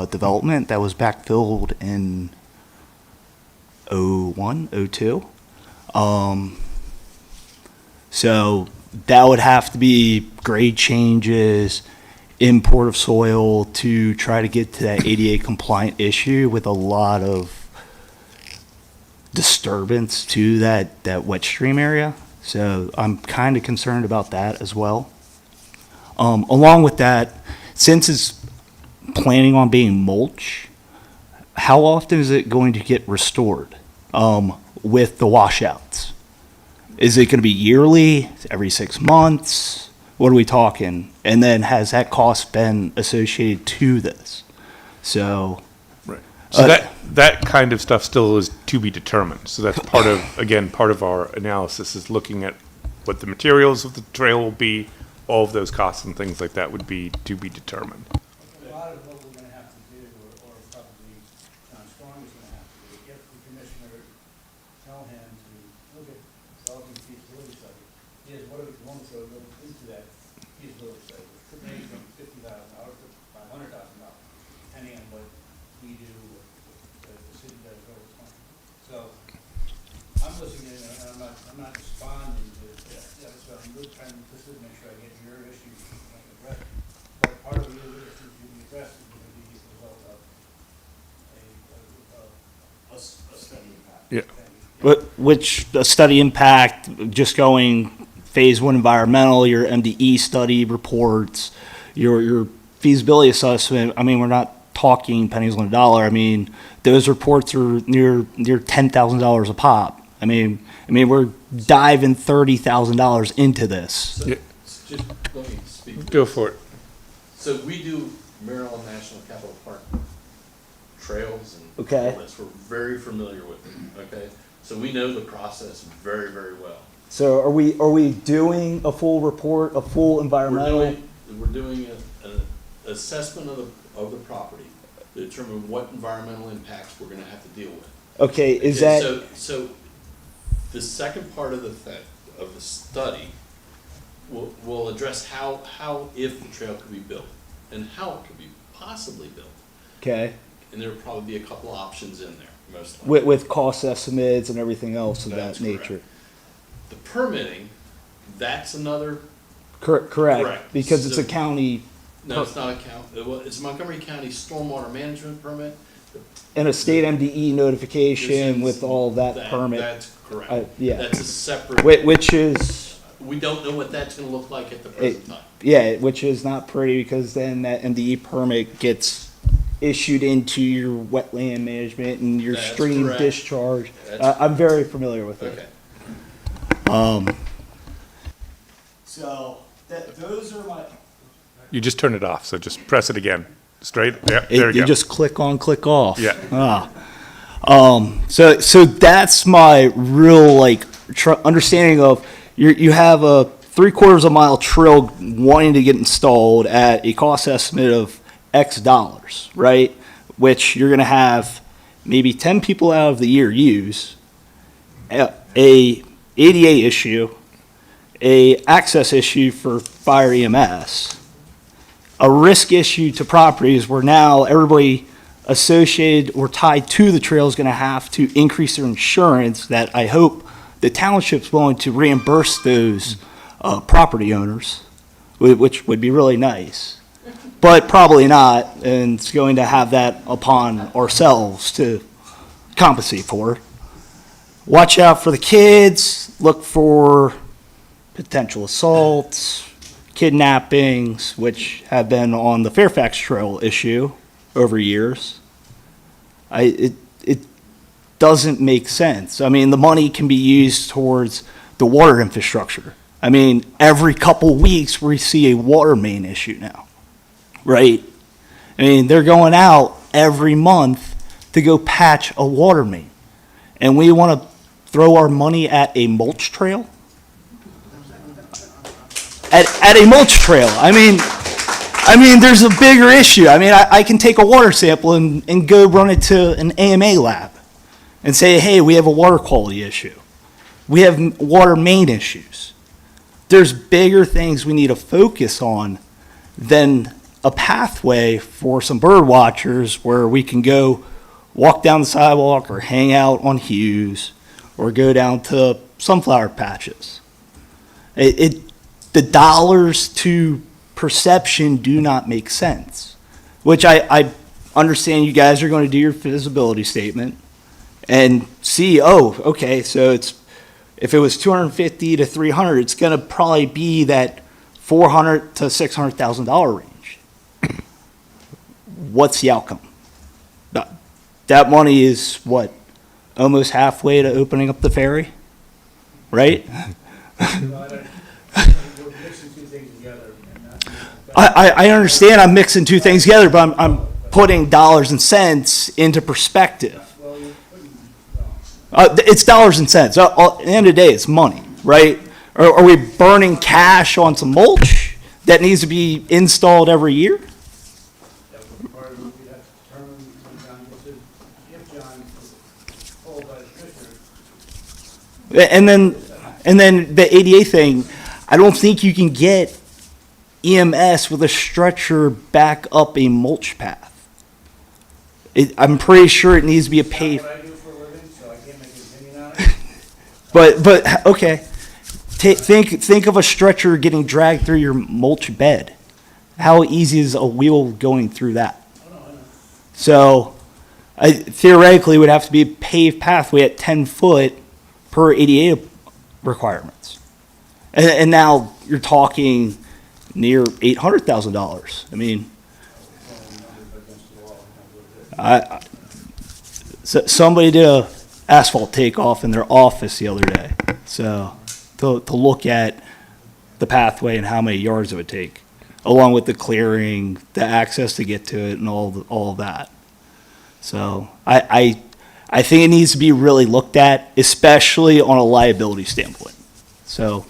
development that was backfilled in '01, '02. So that would have to be grade changes, import of soil to try to get to that ADA compliant issue with a lot of disturbance to that wet stream area. So I'm kind of concerned about that as well. Along with that, since it's planning on being mulch, how often is it going to get restored with the washouts? Is it going to be yearly, every 6 months? What are we talking? And then has that cost been associated to this? So, So that kind of stuff still is to be determined. So that's part of, again, part of our analysis is looking at what the materials of the trail will be, all of those costs and things like that would be to be determined. A lot of what we're gonna have to do, or probably John Strong is gonna have to do, get the commissioner, tell him to look at developing feasibility study. Is what are the components that go into that feasibility study, which could range from $50,000 to $500,000, depending on what we do, what the city does over time. So, I'm listening and I'm not responding to that, so I'm really trying to make sure I get your issues addressed. But part of your issues to be addressed is going to be the result of a study impact. Yeah. Which a study impact, just going phase one environmental, your MDE study reports, your feasibility assessment. I mean, we're not talking pennies on a dollar. I mean, those reports are near $10,000 a pop. I mean, we're diving $30,000 into this. So, just let me speak. Go for it. So we do Maryland National Capital Park trails and Okay. all this. We're very familiar with it, okay? So we know the process very, very well. So are we doing a full report, a full environmental? We're doing an assessment of the property to determine what environmental impacts we're gonna have to deal with. Okay, is Okay, that, So the second part of the study will address how if the trail could be built and how it could be possibly built. okay, And there'll probably be a couple options in there, most likely. with cost estimates and everything else of That's that nature? The permitting, that's another, Correct, Correct. because it's a So- county no, it's not a it's Montgomery County Stormwater Management Permit. and a state MDE notification This with is- all that permit. That's correct. Yeah. That's a separate. Which is, We don't know what that's gonna look like at the present time. yeah, which is not pretty because then that MDE permit gets issued into your wetland management and your That's stream correct. discharge. That's- I'm very familiar with it. Okay. So those are my. You just turn it off, so just press it again. Straight, yeah, there you You go. just click on, click off. Yeah. So that's my real like understanding of you have a 3/4 of a mile trail wanting to get installed at a cost estimate of X dollars, right? Which you're gonna have maybe 10 people out of the year use, a ADA issue, a access issue for fire EMS, a risk issue to properties where now everybody associated or tied to the trail is going to have to increase their insurance that I hope the township's willing to reimburse those property owners, which would be really nice. But probably not, and it's going to have that upon ourselves to compensate for. Watch out for the kids, look for potential assaults, kidnappings, which have been on the Fairfax Trail issue over years. It doesn't make sense. I mean, the money can be used towards the water infrastructure. I mean, every couple weeks we see a water main issue now, right? I mean, they're going out every month to go patch a water main. And we want to throw our money at a mulch trail? At a mulch trail. I mean, there's a bigger issue. I mean, I can take a water sample and go run it to an AMA lab and say, hey, we have a water quality issue. We have water main issues. There's bigger things we need to focus on then a pathway for some bird watchers where we can go walk down the sidewalk or hang out on Hughes or go down to sunflower patches. The dollars to perception do not make sense, which I understand you guys are going to do your feasibility statement and see, oh, okay, so if it was 250 to 300, it's going to probably be that $400 to $600,000 range. What's the outcome? That money is what, almost halfway to opening up the ferry, right? I understand I'm mixing two things together, but I'm putting dollars and cents into perspective. It's dollars and cents. At the end of the day, it's money, right? Or are we burning cash on some mulch that needs to be installed every year? And then the ADA thing, I don't think you can get EMS with a stretcher back up a mulch path. I'm pretty sure it needs to be a paved. But okay, think of a stretcher getting dragged through your mulch bed. How easy is a wheel going through that? So, theoretically, it would have to be a paved pathway at 10 foot per ADA requirements. And now you're talking near $800,000. I mean, somebody did a asphalt takeoff in their office the other day. So to look at the pathway and how many yards it would take, along with the clearing, the access to get to it, and all of that. So I think it needs to be really looked at, especially on a liability standpoint. So,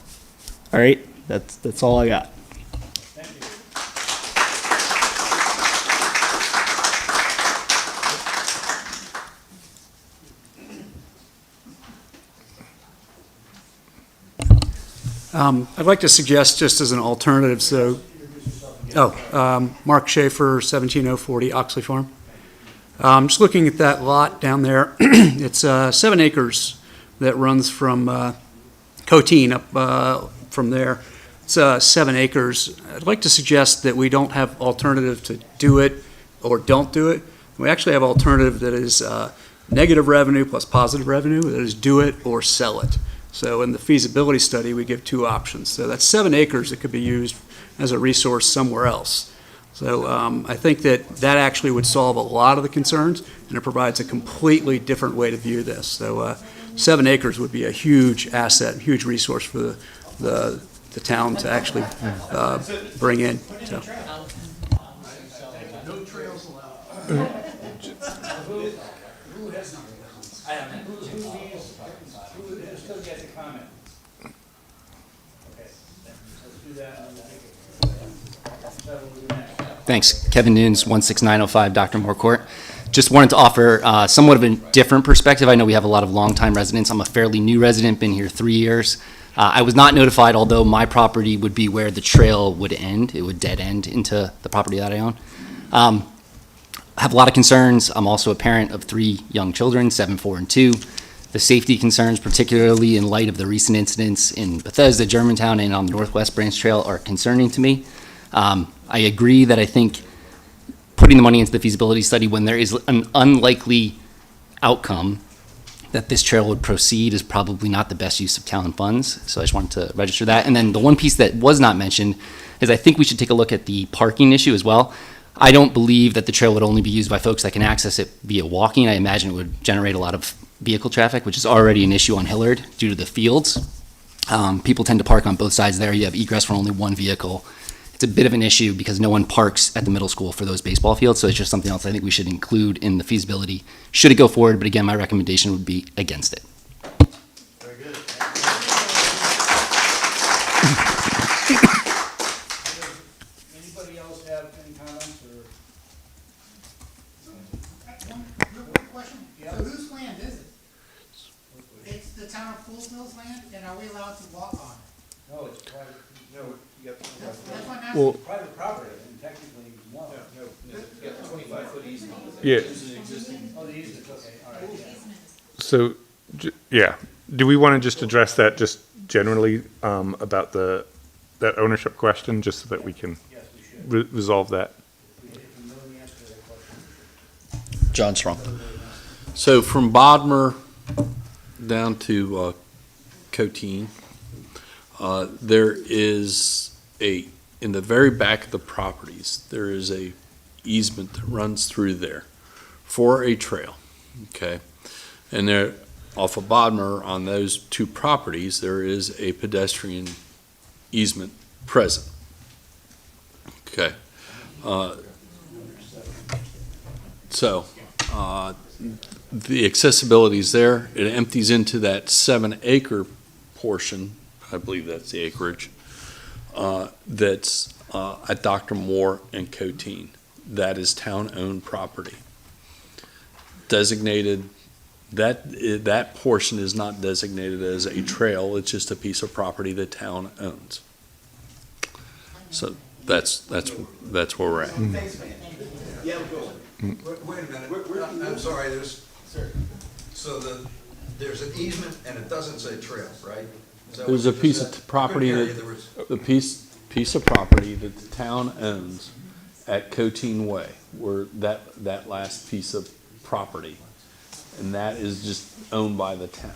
all right, that's all I got. I'd like to suggest, just as an alternative, Mark Schaefer, 17040 Oxley Farm. Just looking at that lot down there, it's 7 acres that runs from Coteen up from there. It's 7 acres. I'd like to suggest that we don't have alternative to do it or don't do it. We actually have alternative that is negative revenue plus positive revenue, that is do it or sell it. So in the feasibility study, we give two options. So that's 7 acres that could be used as a resource somewhere else. So I think that actually would solve a lot of the concerns, and it provides a completely different way to view this. So 7 acres would be a huge asset, huge resource for the town to actually bring in. So. No trails allowed. Who still gets a comment? Okay, let's do that and we'll take it. Thanks. Kevin Nunes, 16905 Dr. Moore Court. Just wanted to offer somewhat of a different perspective. I know we have a lot of longtime residents. I'm a fairly new resident, been here 3 years. I was not notified, although my property would be where the trail would end. It would dead end into the property that I own. I have a lot of concerns. I'm also a parent of 3 young children, 7, 4, and 2. The safety concerns, particularly in light of the recent incidents in Bethesda, Germantown, and on the Northwest Branch Trail, are concerning to me. I agree that I think putting the money into the feasibility study when there is an unlikely outcome that this trail would proceed is probably not the best use of town funds. So I just wanted to register that. And then the one piece that was not mentioned is I think we should take a look at the parking issue as well. I don't believe that the trail would only be used by folks that can access it via walking. I imagine it would generate a lot of vehicle traffic, which is already an issue on Hillard due to the fields. People tend to park on both sides there. You have egress for only one vehicle. It's a bit of an issue because no one parks at the middle school for those baseball fields, so it's just something else I think we should include in the feasibility should it go forward, but again, my recommendation would be against it. Very good. Anybody else have any comments or? One real quick question. So whose land is it? It's the town of Poolsville's land, and are we allowed to walk on it? No, it's private. No, you got. That's what I'm Well, Private property, and technically, no. No, you got 25-foot easement. Yeah. This is existing. Oh, the easement, okay, all right, yeah. so, yeah, do we want to just address that just generally about that ownership question, just so that we can Yes, we should. resolve that? If you know the answer to that question. John Strong. So from Bodmer down to Coteen, there is in the very back of the properties, there is a easement that runs through there for a trail, okay? And there, off of Bodmer, on those two properties, there is a pedestrian easement present. Okay. So, the accessibility is there. It empties into that 7-acre portion, I believe that's the acreage, that's at Dr. Moore and Coteen. That is town-owned property. Designated, that portion is not designated as a trail, it's just a piece of property the town owns. So that's where we're at. Yeah, wait a minute, I'm sorry, there's an easement and it doesn't say trail, right? Is that There's what a you piece just said? of property I couldn't hear that, you. There was- the piece of property that the town owns at Coteen Way, where that last piece of property, and that is just owned by the town.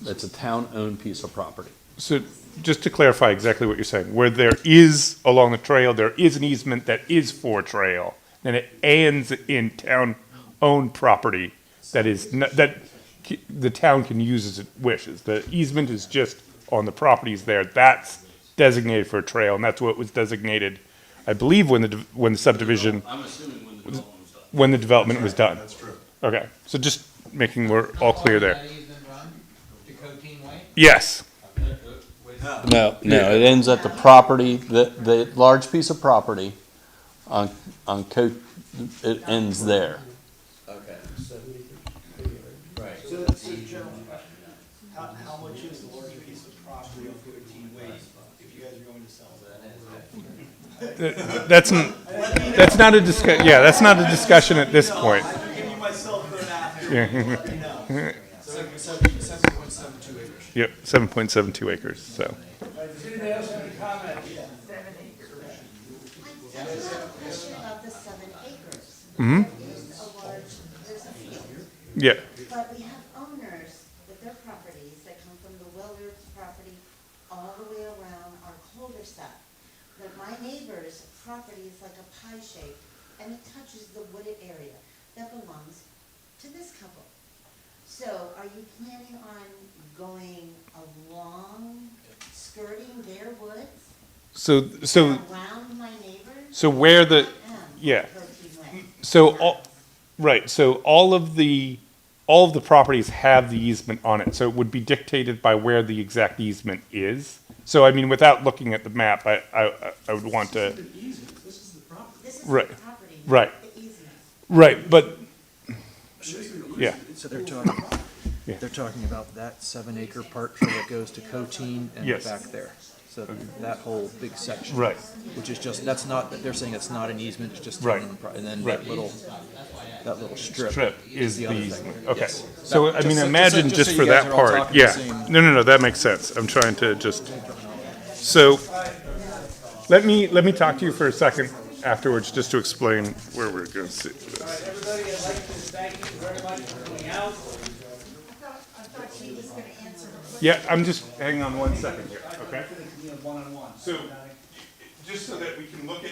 That's a town-owned piece of property. So, just to clarify exactly what you're saying, where there is, along the trail, there is an easement that is for trail, and it ends in town-owned property that is, that the town can use as it wishes. The easement is just on the properties there, that's designated for a trail, and that's what was designated, I believe, when the subdivision, I'm assuming when the development was done. when the development was done. That's true. Okay, so just making we're all clear there. That easement run to Coteen Way? Yes, No, it ends at the property, the large piece of property on it ends there. Okay. Right. So, gentlemen, how much is the larger piece of property on 15 Ways if you guys are going to sell that? that's not a that's not a discussion at this point. I'm giving you myself clear after. Yeah. Let me know. 7.72 acres. Yep, 7.72 acres, so. Does anybody else have any comments? I have a question about the 7 acres. Mhm. There's a large, there's a field. Yeah. But we have owners with their properties that come from the Willards property all the way around our cul-de-sac. But my neighbor's property is like a pie shape, and it touches the wooded area that belongs to this couple. So are you planning on going along, skirting their woods? So, Around my neighbors? so where the, And yeah. Coteen Way. So, right, so all of the properties have the easement on it, so it would be dictated by where the exact easement is. So, I mean, without looking at the map, I would want to, This is the property. This is Right. the property, Right. not the easement. right, but, yeah, So they're talking, Yeah. they're talking about that 7-acre part that goes to Coteen and Yes. back there. So that whole big section. Right. Which is just, that's not, they're saying it's not an easement, it's just. Right. And then Right. that little strip. strip is the other thing. easement, okay. Yes. So, I Just mean, so- imagine so just you for guys that are all part, talking the yeah. same- No, that makes sense. I'm trying to just, so, let me talk to you for a second afterwards, just to explain where we're going to sit with this. Everybody, I'd like to thank you very much for coming out. I thought she was gonna answer the question. Yeah, I'm just, hang on one second here, okay? One-on-one. So, just so that we can look at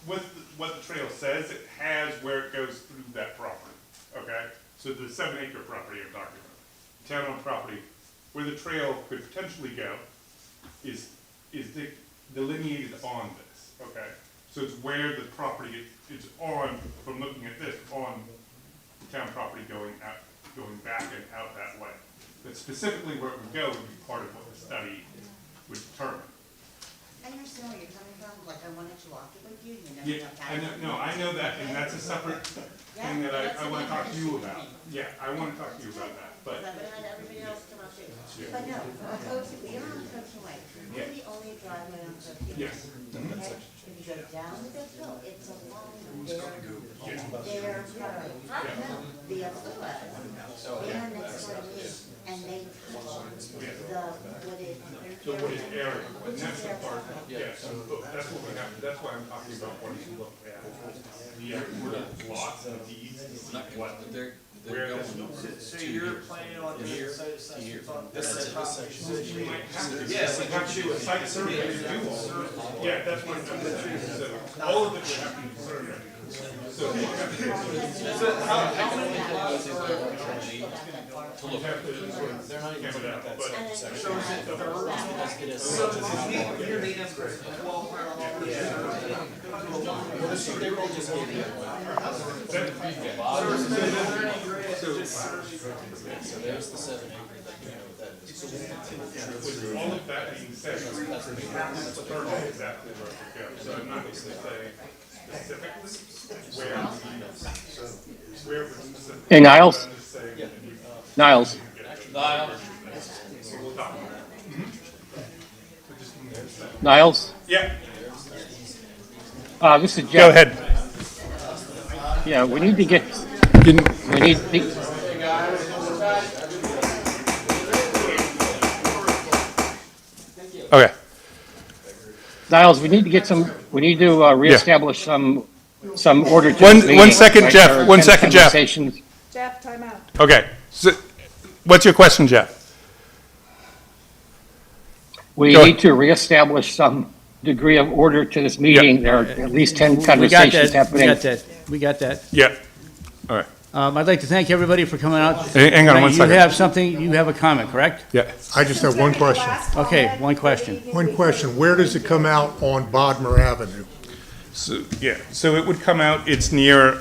what the trail says, it has where it goes through that property, okay? So the 7-acre property I'm talking about, town-owned property, where the trail could potentially go is delineated on this, okay? So it's where the property, it's on, from looking at this, on the town property going back and out that way. But specifically where it would go would be part of what the study would determine. I understand where you're coming from, like I wanted to walk it with you, you know. Yeah, I know that, and that's a separate thing that I wanna talk to you about. Yeah, I wanna talk to you about that, but, Because I've had everybody else come up too. But no, you're on Coaching Way. We're the only driveway on Coaching Way. Yes. Okay? If you go down the fifth hill, it's along their property. No, the other way. They are next door to me, and they touch the wooded area. And that's the part, yeah, so that's what we have, that's why I'm talking about what you look at. The actual lots and deeds to see what, where that's. So you're planning on doing a site assessment on this section? We might have to, yes, we have to do a site survey to do all. Yeah, that's what I'm saying, so all of it would have to be surveyed. So we have to. How many lots are To look at the sort of camp it out, but. So is it the first? So your name is 12 There's the 7 acres, you know what that is. With all of that being said, it's determined exactly where to go, so I'm not going to say specifically where would specifically. Hey, Niles? I'm just saying, Niles? Niles? Yeah, This is Jeff. go ahead. Yeah, we need to get, we need, Okay. Niles, we need to get some, we need to reestablish some order to One- this meeting. one second, Right, Jeff. there are One 10 second, Jeff. conversations. Jeff, time out. Okay, so, what's your question, Jeff? We Go need to reestablish some degree of order to this meeting. There are at least 10 We got conversations that, we happening. got that, we got that. Yeah, all right. I'd like to thank everybody for coming out. Hang on one second. You have something, you have a comment, correct? Yeah. I just have one question. Okay, one question. One question. Where does it come out on Bodmer Avenue? So, yeah, so it would come out, it's near,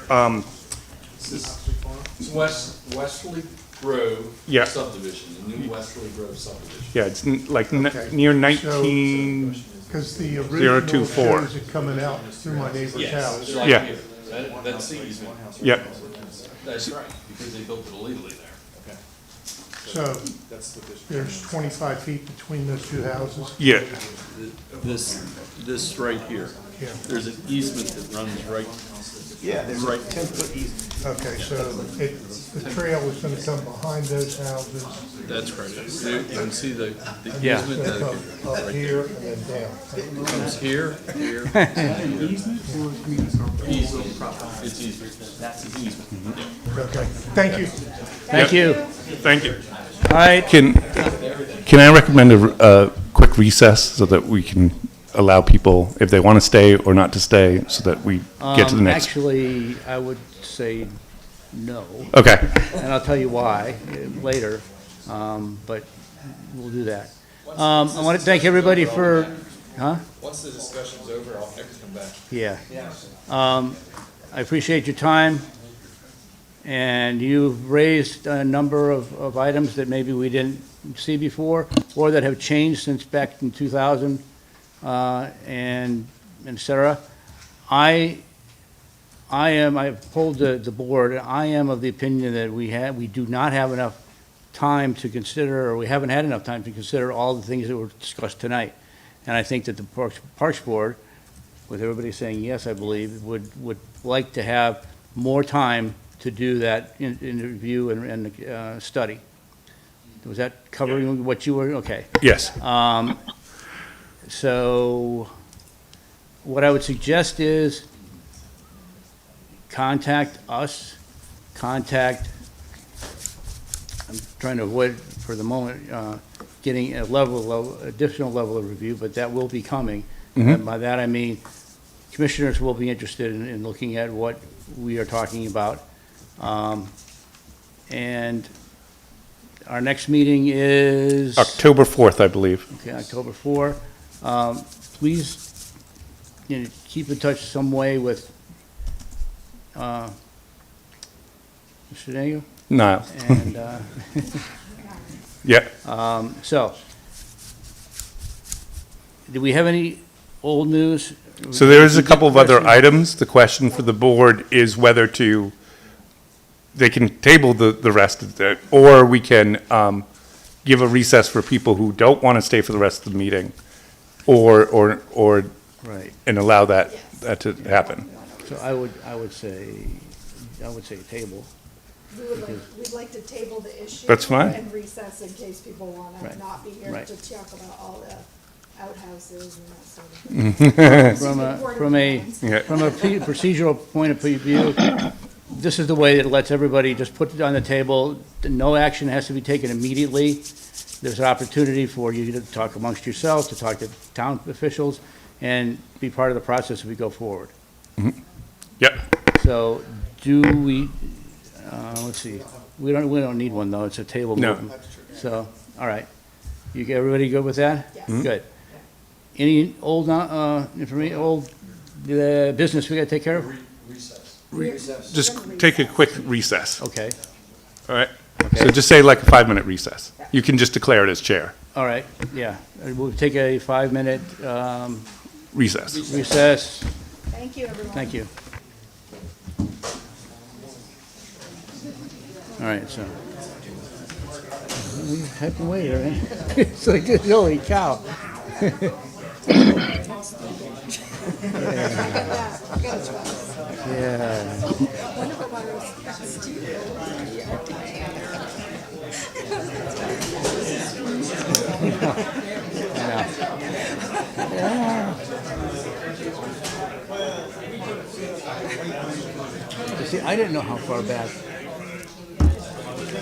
Wesley Grove Yeah. subdivision, the new Wesley Grove subdivision. yeah, it's near 19, Because the 024. shows it coming out through my neighbor's Yes, house. right Yeah. here. That's the easement. Yep. That's right, because they built it illegally there. So there's 25 feet between those two houses? Yeah, This right here. Yeah. There's an easement that runs right. Yeah, there's right. 10-foot easement. Okay, so the trail is going to come behind those houses? That's correct. You can see the Yeah. easement that Up here and then down. comes here, here. Easement. It's easement. That's the easement. Okay, thank you. Thank you. thank you. All right. Can I recommend a quick recess so that we can allow people, if they want to stay or not to stay, so that we get to the next? Actually, I would say no. Okay. And I'll tell you why later, but we'll do that. I want to thank everybody for, huh? Once the discussion's over, I can come back. Yeah. I appreciate your time, and you've raised a number of items that maybe we didn't see before, or that have changed since back in 2000, and et cetera. I've polled the board, I am of the opinion that we do not have enough time to consider, or we haven't had enough time to consider all the things that were discussed tonight. And I think that the Parks Board, with everybody saying yes, I believe, would like to have more time to do that interview and study. Was that covering what you were, okay. Yes. So what I would suggest is contact us, I'm trying to avoid for the moment getting additional level of review, but that will be coming. Mhm. And by that I mean commissioners will be interested in looking at what we are talking about. And our next meeting is? October 4th, I believe. Okay, October 4. Please, keep in touch some way with Mr. Daniel. Niles. And, Yeah. So, do we have any old news? So there's a couple of other items. The question for the board is whether they can table the rest of it, or we can give a recess for people who don't want to stay for the rest of the meeting, or, Right. and allow that to happen. So I would say table. We'd like to table the issue. That's fine. And recess in case people want Right. to not be here Right. to talk about all the outhouses and that sort of thing. From a procedural point of view, this is the way that lets everybody just put it on the table. No action has to be taken immediately. There's an opportunity for you to talk amongst yourselves, to talk to town officials, and be part of the process as we go forward. Yep. So do we, let's see, we don't need one though, it's a table No. movement. So, all right. Everybody good with that? Yes. Good. Any old, business we gotta take care of? Just take a quick recess, Okay, all right? So just say like a 5-minute recess. You can just declare it as chair. all right, yeah. We'll take a 5-minute, Recess. recess. Thank you, everyone. Thank you. All right, so. We type away there, eh? It's like, holy cow. Yeah. You see, I didn't know how far back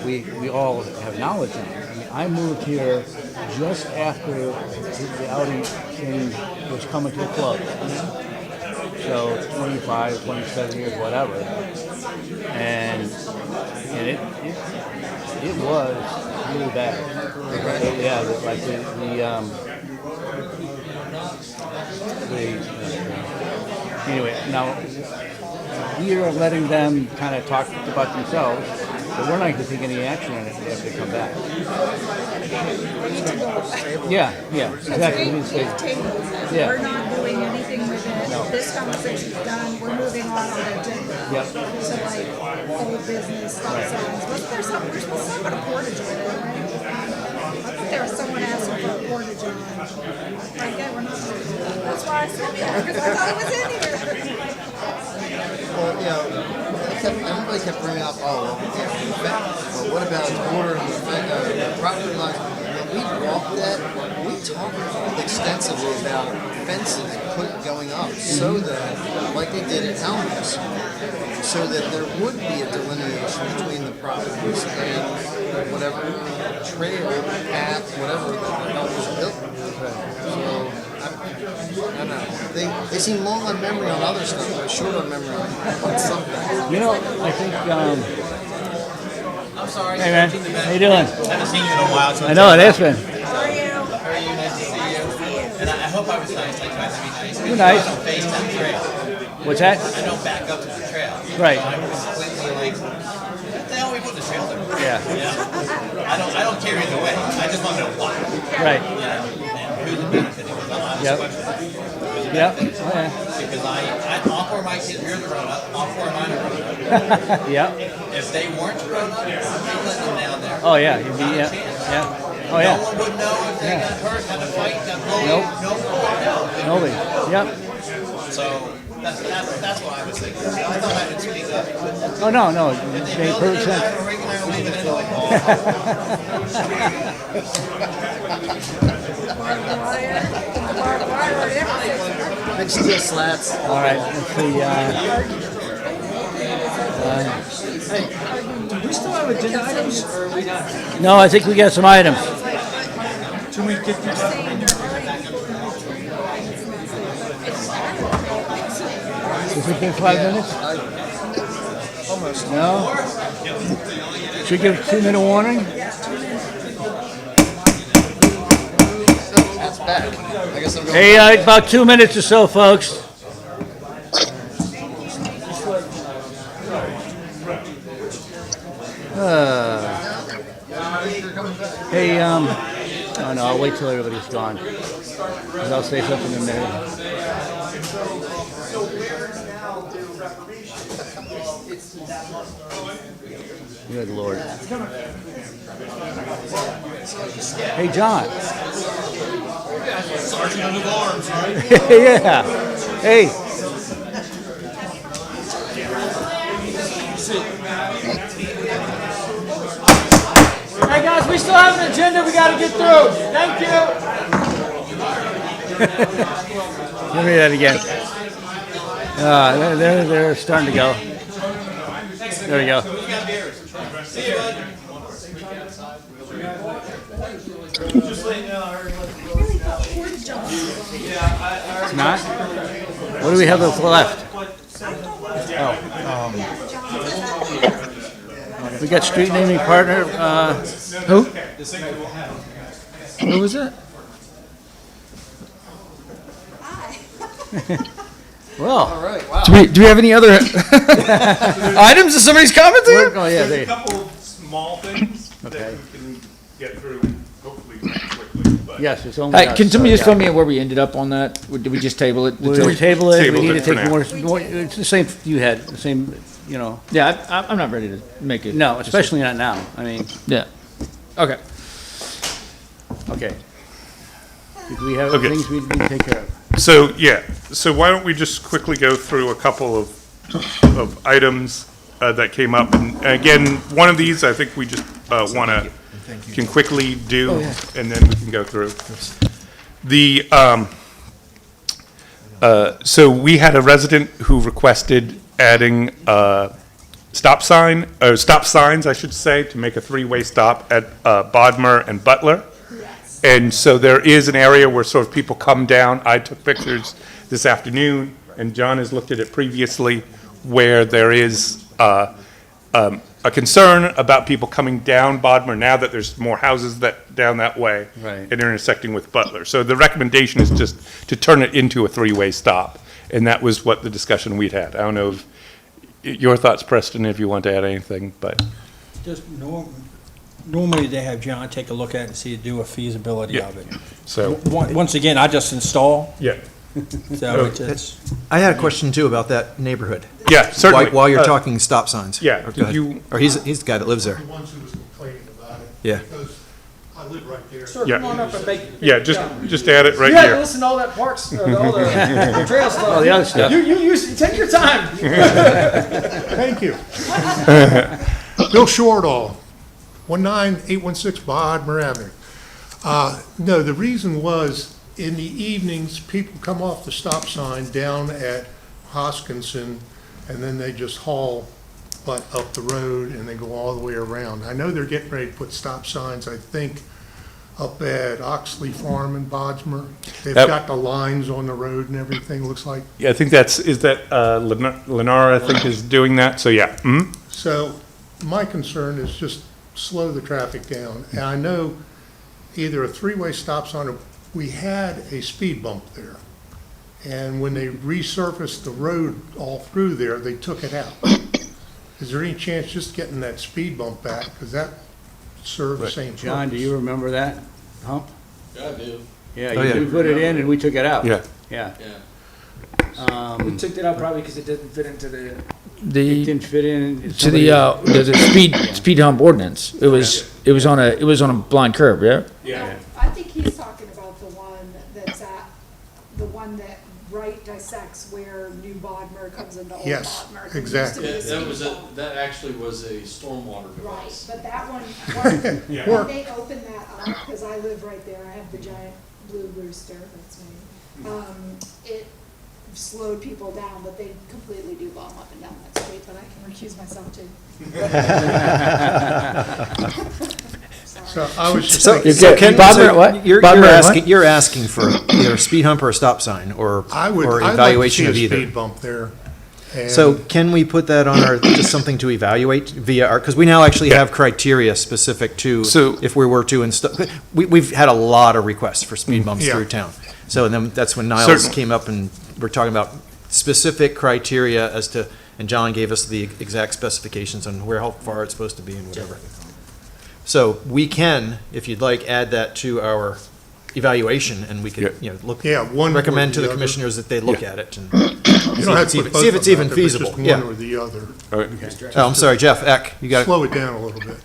we all have knowledge of. I mean, I moved here just after the Audi thing was coming to a close. So 25, 27 years, whatever. And it was really bad. Yeah, like anyway, now we are letting them kind of talk about themselves, but we're not going to take any action on it after they come back. Yeah, exactly. Yeah. We're not doing anything with it. No. This conversation's done. We're moving on our agenda. Yep. So like old business, stop Right. signs. Wasn't there some, we're supposed to talk about a portage with it, right? I think there was someone asking for a portage on. Right, yeah, we're not. That's why I said that, because I thought it was in here. Well, you know, everybody kept bringing up, well, what about bordering the property lines? When we walked that, we talked extensively about fences going up so that, like they did at Elmhurst, so that there would be a delineation between the properties and whatever trail, path, whatever that was built. So, I don't know. They seem long on memory on other stuff, but short on memory on some things. You know, I think, I'm sorry. hey man, how you doing? Haven't seen you in a while. I know, it has been. How are you? Nice to see you. And I hope I was nice. I tried to be nice. You're nice. I don't face that trail. What's that? I don't back up to the trail. Right. I was completely like, what the hell are we putting the trail there? Yeah. I don't care either way. I just want to know why. Right. Yeah. And who's benefiting? Yep. Yep. Oh, yeah. Because all four of my kids are grown up. All four of mine are grown up. Yep. If they weren't grown up, I'd let them down there. Oh, yeah. You'd be, yeah. Yeah. Oh, yeah. No one would know if they got hurt, had a fight, got bullied. Nope. No one would know. Nobody. Yep. So that's what I was thinking. I thought I would speak up. Oh, no. It made perfect sense. Big steel slats. All right, let's see. Hey, do we still have agenda items, or are we not? No, I think we got some items. Should we get this? Has it been 5 minutes? Almost. No? Should we give a 2-minute warning? That's back. I guess I'm going. Hey, about 2 minutes or so, folks. Hey, oh no, I'll wait till everybody's gone. 'Cause I'll say something in a minute. Good Lord. Hey, John. Sergeant of Arms, right? Yeah. Hey. Hey, guys, we still have an agenda we gotta get through. Thank you. Let me do that again. They're starting to go. There we go. It's not? What do we have left? We got street naming partner, Who? Who was that? well. Do we have any other items that somebody's commenting on? Oh, yeah, There's a couple of small things that Okay. we can get through hopefully quickly, but. Yes, it's only. Hey, can us, somebody so, just yeah. fill me in where we ended up on that? Or did we just table it? We'll table it, we Tabled need to it for take now. more, it's the same you had, the same, you know, Yeah, I'm not ready to make it. no, especially not now, I mean, Yeah. Okay. okay. Do we have Okay. things we need to take care of? So, yeah, so why don't we just quickly go through a couple of items that came up. And again, one of these, I think we just can quickly do, and then we can go through. The, so we had a resident who requested adding stop signs, I should say, to make a three-way stop at Bodmer and Butler. And so there is an area where sort of people come down. I took pictures this afternoon, and John has looked at it previously, where there is a concern about people coming down Bodmer now that there's more houses down that way. Right. And intersecting with Butler. So the recommendation is just to turn it into a three-way stop. And that was what the discussion we'd had. I don't know if, your thoughts, Preston, if you want to add anything, but. Just normally they have John take a look at it and see, do a feasibility Yeah. of it. So. Once again, I just install, Yeah. so it's, I had a question too about that neighborhood. Yeah, certainly. While you're talking stop signs. Yeah, Go did ahead. you- Or he's the guy that lives there. The ones who was complaining about it. Yeah. Because I live right there. Sir, Yeah. come on up and make. Yeah, just add it right You had to here. listen to all that parks, or all the trail stuff. All the other stuff. You take your time. Thank you. Bill Shortall, 19816 Bodmer Avenue. No, the reason was, in the evenings, people come off the stop sign down at Hoskinson, and then they just haul butt up the road and they go all the way around. I know they're getting ready to put stop signs, I think, up at Oxley Farm in Bodsmer. They've Yep. got the lines on the road and everything, looks like. Yeah, I think is that Lenara, I think, is doing that, so yeah. Mhm. So my concern is just slow the traffic down. And I know either a three-way stop sign, or we had a speed bump there. And when they resurfaced the road all through there, they took it out. Is there any chance just getting that speed bump back? Because that served the same purpose. John, do you remember that hump? Yeah, I do. Yeah, Oh, you yeah. you put it in and we took it out. Yeah. Yeah. We took it out probably because it didn't fit into It the didn't fit in. to the speed hump ordinance. It was on a blind curb, yeah? Yeah. I think he's talking about the one that right dissects where New Bodmer comes into Old Yes, Bodmer. 'cause it used to exactly. be a That speed was bump. that actually was a stormwater Right, device. but that one, Yeah. when they opened that up, because I live right there, I have the giant blue rooster, that's me. It slowed people down, but they completely do bomb up and down that street, but I can recuse myself too. So I was just So, thinking, so Ken, Bodmer so at what? you're Bodmer at asking, what? you're asking for either a speed hump or a stop sign, or I'd or like to evaluation see a of either. speed bump there. And- So can we put that on our, just something to evaluate via our, because we now actually have criteria specific to, So- if we were to install, we've had a lot of requests for speed bumps Yeah. through town. So then that's when Niles Certainly. came up and we're talking about specific criteria as to, and John gave us the exact specifications on where, how far it's supposed to be and whatever. So we can, if you'd like, add that to our evaluation and we could, look, Yeah, one or recommend to the the other. commissioners that they look at it and. You don't have to put both See if of it's them even out there, but feasible, just yeah. one or the other. Oh, I'm sorry, Jeff Eck, you got it? Slow it down a little bit.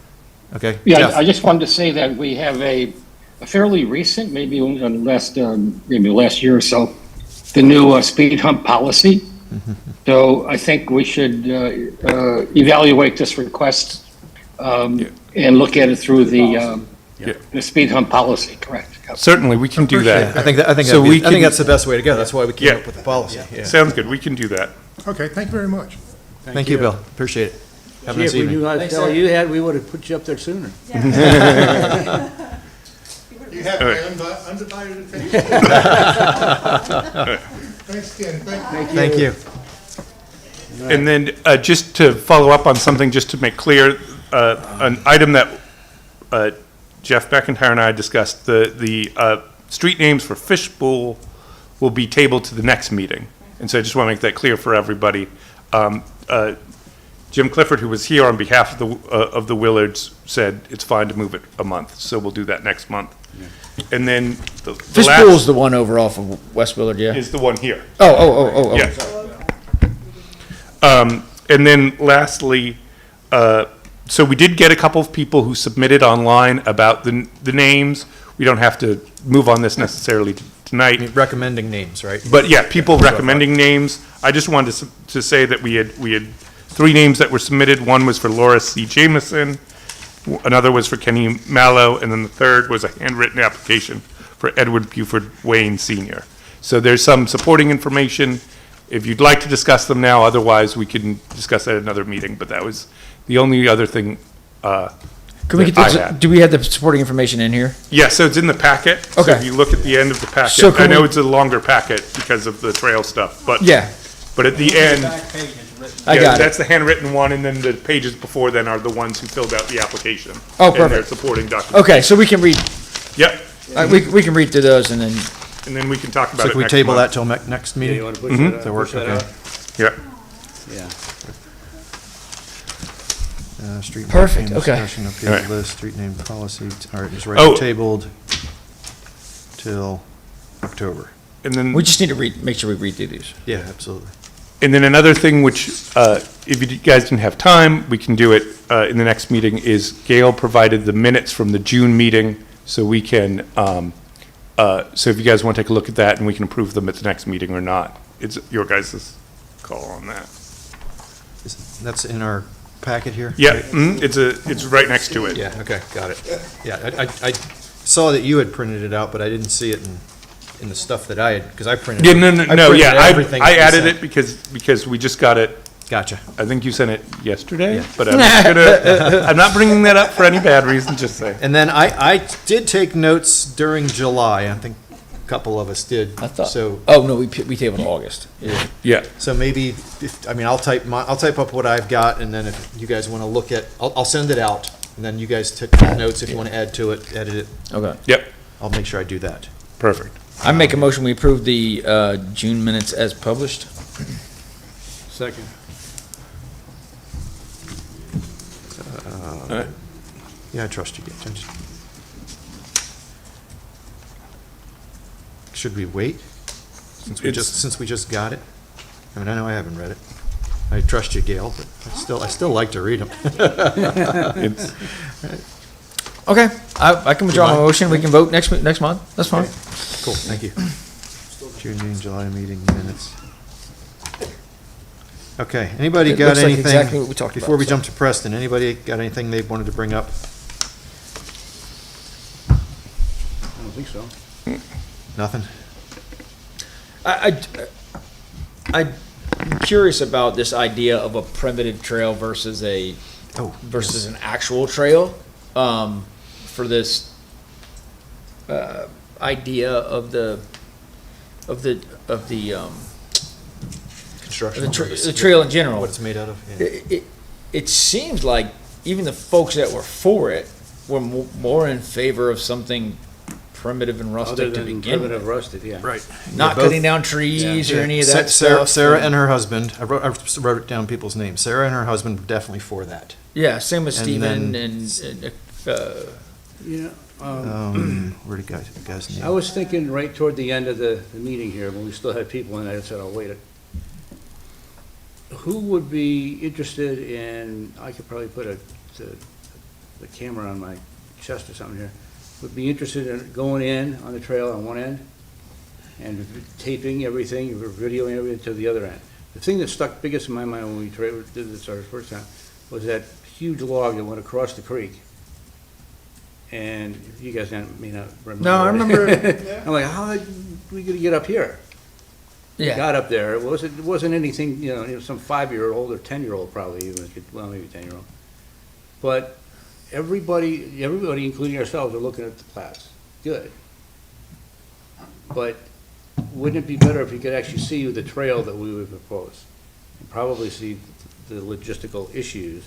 Okay. Yeah, Jeff? I just wanted to say that we have a fairly recent, maybe in the last year or so, the new speed hump policy. So I think we should evaluate this request and look at it through the speed hump policy, correct? Yep. Certainly, we can do that. I think So we can- that's the best way to go. That's why we came up with the policy. Yeah. Sounds good, we can do that. Okay, thank you very much. Thank you, Bill. Appreciate it. Have a Gee, nice if we evening. knew how to Thanks, tell sir. you had, we would have put you up there sooner. You have All my right. undivided attention. Thanks again, thank you. Thank you. And then, just to follow up on something, just to make clear, an item that Jeff McIntyre and I discussed, the street names for Fishbowl will be tabled to the next meeting. And so I just want to make that clear for everybody. Jim Clifford, who was here on behalf of the Willards, said it's fine to move it a month, so we'll do that next month. And then the Fishbowl's last the one over off of West Willard, yeah? is the one here. Oh. Yeah. And then lastly, so we did get a couple of people who submitted online about the names. We don't have to move on this necessarily tonight. Recommending names, right? But yeah, people recommending names. I just wanted to say that we had 3 names that were submitted. One was for Laura C. Jameson, another was for Kenny Mallow, and then the third was a handwritten application for Edward Buford Wayne Sr. So there's some supporting information. If you'd like to discuss them now, otherwise we can discuss that at another meeting, but that was the only other thing Can we that get I the, had. do we have the supporting information in here? Yeah, so it's in the packet. So Okay. if you look at the end of the packet, So can I know we- it's a longer packet because of the trail stuff, but. Yeah. But at the end, I yeah, got it. that's the handwritten one, and then the pages before then are the ones who filled out the application. Oh, And their perfect. supporting documents. Okay, so we can read, Yep, we can read through those and then, and then we can talk So about it can we next table that month. till next meeting? you wanna push Mhm. that, Does that work? push that Okay. out? Yeah, Yeah. Street Perfect, name okay. discussion, appeal Alright. list, street name policy, all right, it's Oh. right, tabled till October. and then. we just need to make sure we read through these. Yeah, absolutely. And then another thing which, if you guys didn't have time, we can do it in the next meeting, is Gail provided the minutes from the June meeting, so we can, so if you guys want to take a look at that, and we can approve them at the next meeting or not, it's your guys' call on that. That's in our packet here? Yeah, it's right next to it. Yeah, okay, got it. Yeah, I saw that you had printed it out, but I didn't see it in the stuff that I had, because I printed. Yeah, I no, printed yeah, everything I that you added sent. it because we just got it. Gotcha. I think you sent it yesterday, Yeah. but I'm not bringing that up for any bad reason, just saying. And then I did take notes during July, I think a couple of us did. I thought, So, oh, no, we tabled August. Yeah. Yeah, so maybe, I'll type up what I've got, and then if you guys want to look at, I'll send it out, and then you guys take notes if you want to add to it, edit it. Okay. yep, I'll make sure I do that. perfect. I make a motion, we approve the June minutes as published. Second. Yeah, I trust you, Gage. Should we wait? Since we just got it? I mean, I know I haven't read it. I trust you, Gail, but I still like to read them. It's, Okay, I can withdraw my motion, we can vote next month, that's fine. Cool, thank you. June meeting, July meeting minutes. Okay, anybody It got looks like anything? exactly what we talked Before about, we so. jump to Preston, anybody got anything they wanted to bring up? I don't think so. Nothing? I'm curious about this idea of a primitive trail versus an actual trail, for this, idea of the Construction. the trail in general. What it's made out of? Yeah. It seems like even the folks that were for it were more in favor of something primitive and Other rustic to than begin primitive with. rustic, yeah. Right. Not Yeah, both- cutting down trees or any of that Sarah, stuff. Sarah and her husband, I wrote it down people's names. Sarah and her husband were definitely for that. Yeah, same with And Stephen then- Yeah, Where'd the guy's name? I was thinking right toward the end of the meeting here, when we still had people in, I said, I'll wait who would be interested in, I could probably put the camera on my chest or something here, would be interested in going in on the trail on one end and taping everything, or videoing everything to the other end. The thing that stuck biggest in my mind when we did this our first time was that huge log that went across the creek. And you guys may not remember. No, I remember. I'm like, how are we gonna get up here? We got up there, it wasn't anything, it was some 5-year-old or 10-year-old probably even, well, maybe 10-year-old. But everybody, including ourselves, are looking at the plats. Good. But wouldn't it be better if you could actually see the trail that we would propose? And probably see the logistical issues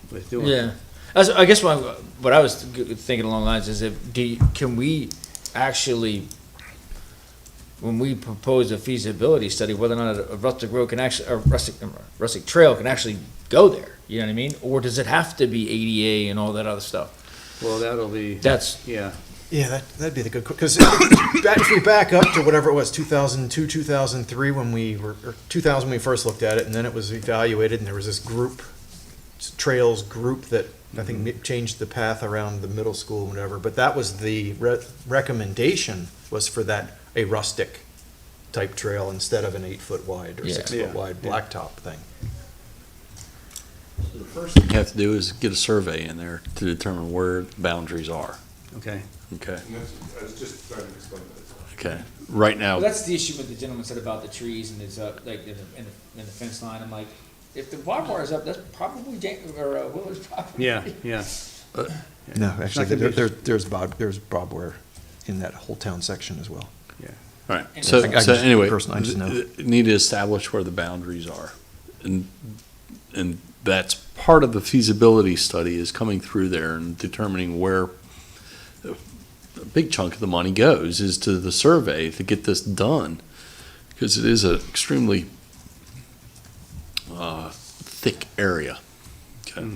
with doing it. Yeah. I guess what I was thinking along the lines is can we actually, when we propose a feasibility study, whether or not a rustic road can actually, or rustic trail can actually go there, you know what I mean? Or does it have to be ADA and all that other stuff? Well, that'll be. Yeah. Yeah, that'd be the good, because if we back up to whatever it was, 2002, 2003, or 2000 when we first looked at it, and then it was evaluated, and there was this trails group that I think changed the path around the middle school and whatever, but that was the recommendation, was for a rustic type trail instead of an 8-foot wide or 6-foot wide blacktop thing. The first thing you have to do is get a survey in there to determine where the boundaries are. Okay. Okay. I was just trying to explain that. Okay. Right now. Well, that's the issue with the gentleman said about the trees and it's like in the fence line. I'm like, if the barbed wire is up, that's probably Willard's property. Yeah. No, actually, It's not gonna be- there's barbed wire in that whole town section as well. Yeah. All right. I So just anyway, personally, I just know. need to establish where the boundaries are. And that's part of the feasibility study, is coming through there and determining where a big chunk of the money goes is to the survey to get this done. Because it is an extremely thick area. Okay.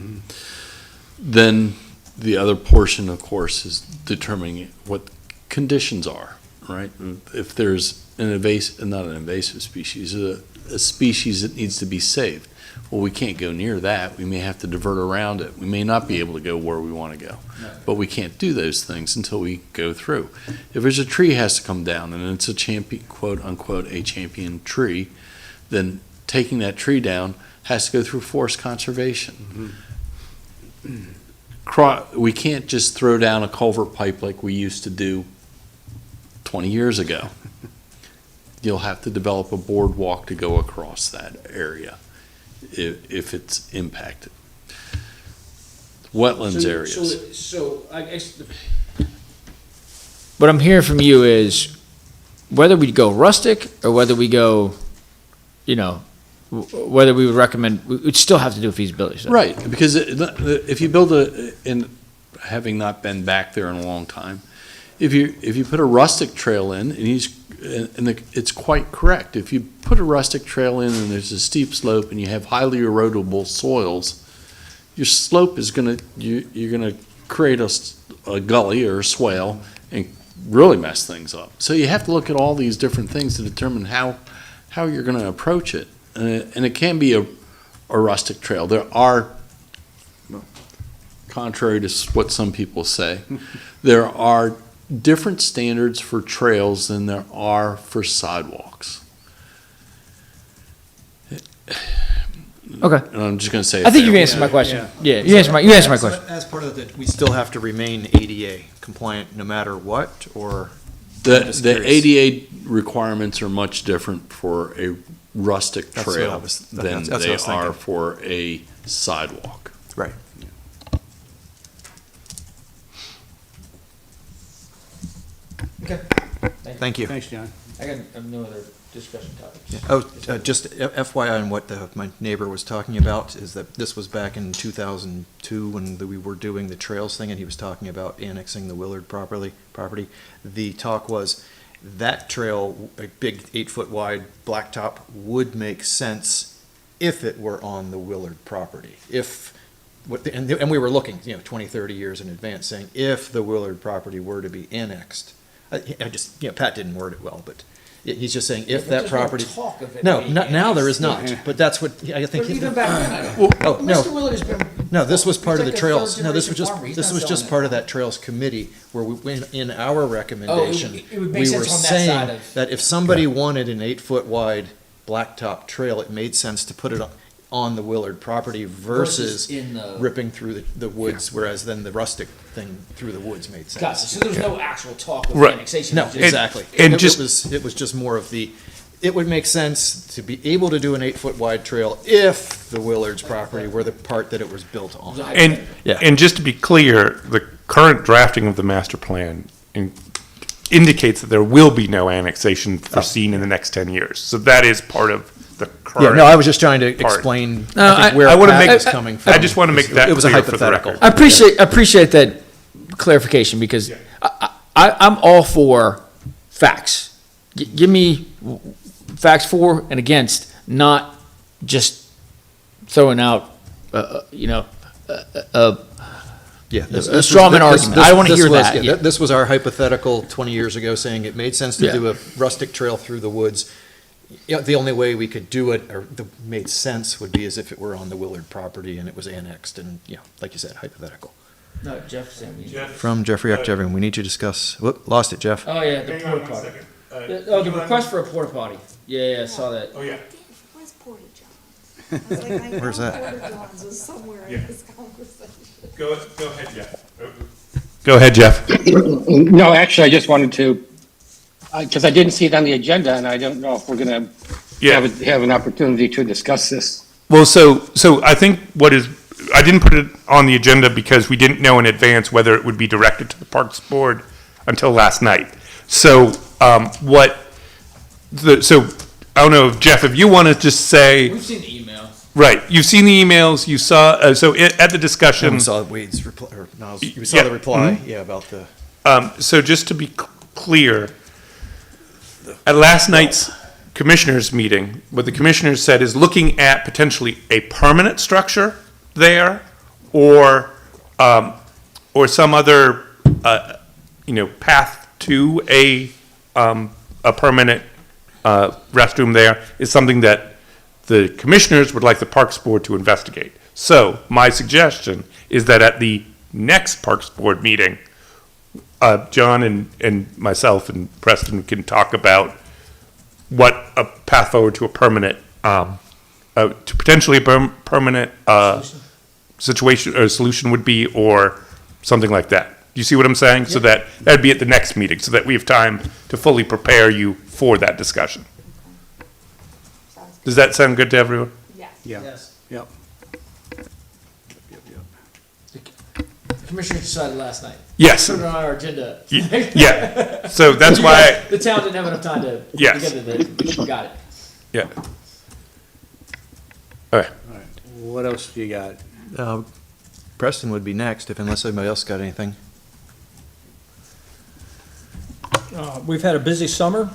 Then the other portion, of course, is determining what conditions are, right? If there's not an invasive species, a species that needs to be saved. Well, we can't go near that. We may have to divert around it. We may not be able to go where we want to go. But we can't do those things until we go through. If there's a tree has to come down and it's a champion, quote unquote, a champion tree, then taking that tree down has to go through forest conservation. We can't just throw down a culvert pipe like we used to do 20 years ago. You'll have to develop a boardwalk to go across that area if it's impacted. Wetlands areas. So I guess what I'm hearing from you is whether we go rustic or whether we go, whether we would recommend, we'd still have to do a feasibility study. Right, because if you build having not been back there in a long time, if you put a rustic trail in, it's quite correct. If you put a rustic trail in and there's a steep slope and you have highly erodible soils, your slope is you're gonna create a gully or a swale and really mess things up. So you have to look at all these different things to determine how you're gonna approach it. And it can be a rustic trail. There are, contrary to what some people say, there are different standards for trails than there are for sidewalks. Okay. And I'm just going to say. I think you've answered my question. Yeah, you answered my question. As part of that, we still have to remain ADA compliant no matter what, or? The ADA requirements are much different for a rustic That's what trail I was- than that's what I they was thinking. are for a sidewalk. Right. Okay. Thank you. Thanks, John. I got no other discussion topics. Just FYI on what my neighbor was talking about, is that this was back in 2002 when we were doing the trails thing, and he was talking about annexing the Willard property. The talk was that trail, a big 8-foot wide blacktop, would make sense if it were on the Willard property. And we were looking, 20, 30 years in advance, saying if the Willard property were to be annexed. I just, Pat didn't word it well, but He's just saying if But that there's no property. talk of it No, being now there is annexed. not, but that's what, I think. But even back then, I don't. Oh, no. Mr. Willard has been. No, this was part of the he's like a trails, third no, this was generation just, farmer. He's this not was just selling part it. of that Trails Committee, where in our recommendation, it would make we sense were on that side saying of- that if somebody wanted an 8-foot wide blacktop trail, it made sense to put it on the Willard property versus in the. ripping through the woods, whereas then the rustic thing through the woods made sense. Gotcha, so there's no actual talk of Right. annexation. No, it's just- exactly. and It just- it was just more of the, it would make sense to be able to do an 8-foot wide trail if the Willards property were the part that it was built on. And, Yeah. and just to be clear, the current drafting of the master plan indicates that there will be no annexation foreseen in the next 10 years. So that is part of the Yeah, current. no, I was just trying to part. explain, No, I think, where I wanna Pat make- was coming from. I just wanna make that It was a clear for the hypothetical. record. I appreciate that clarification, because I'm all for facts. Give me facts for and against, not just throwing out, Yeah, a straw man argument. I want to hear that. Yeah, this was our hypothetical 20 years ago, saying it made sense to Yeah. do a rustic trail through the woods. You know, the only way we could do it, or that made sense, would be as if it were on the Willard property and it was annexed, and, you know, like you said, hypothetical. No, Jeff sent me. From Jeffrey Ekjevin, we need to discuss, whoop, lost it, Jeff. Oh, yeah, the porta potty. The request for a porta potty. Yeah, I saw that. Oh, yeah. Where's Porta John? I was like, I know Where's that? Porta John's was somewhere in this conversation. Go ahead, Jeff. Go ahead, Jeff. No, actually, I just wanted to, because I didn't see it on the agenda, and I don't know if we're going Yeah. to have an opportunity to discuss this. Well, so I think I didn't put it on the agenda because we didn't know in advance whether it would be directed to the Parks Board until last night. So, so I don't know, if Jeff, if you want to just say, We've seen the email. right, you've seen the emails, you saw, at the discussion. And we saw Wade's reply, or, no, we saw the reply, yeah, about the. So just to be clear, at last night's commissioners meeting, what the commissioners said is looking at potentially a permanent structure there, or some other, path to a permanent restroom there is something that the commissioners would like the Parks Board to investigate. So my suggestion is that at the next Parks Board meeting, John and myself and Preston can talk about what a path forward to a permanent, to potentially a permanent situation or solution would be, or something like that. Do you see what I'm saying? So that'd be at the next meeting, so that we have time to fully prepare you for that discussion. Does that sound good to everyone? Yes. Yep. The commissioners decided last night. Yes. Put it on our agenda. Yeah. So that's why. The town didn't have enough time to put Yes. together we got it. Yeah. All right. What else do you got? Preston would be next, unless anybody else got anything. We've had a busy summer.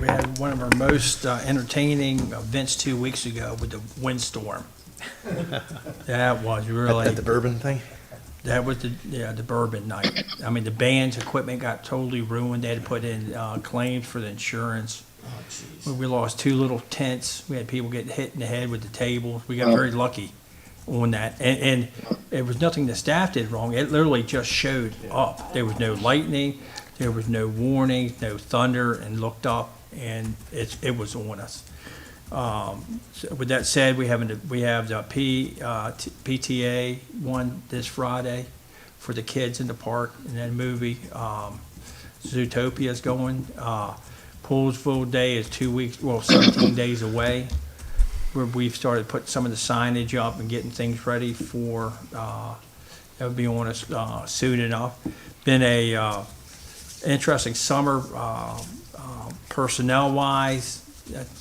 We had one of our most entertaining events 2 weeks ago with the windstorm. That was really. At the bourbon thing? That was the bourbon night. I mean, the band's equipment got totally ruined. They had to put in claims for the insurance. We lost 2 little tents. We had people get hit in the head with the tables. We got very lucky on that. And it was nothing the staff did wrong. It literally just showed up. There was no lightning. There was no warning, no thunder, and looked up, and it was on us. So with that said, we have the PTA one this Friday for the kids in the park, and then movie. Zootopia is going. Poolsville Day is 17 days away, where we've started putting some of the signage up and getting things ready for, that would be on us soon enough. Been a interesting summer personnel-wise.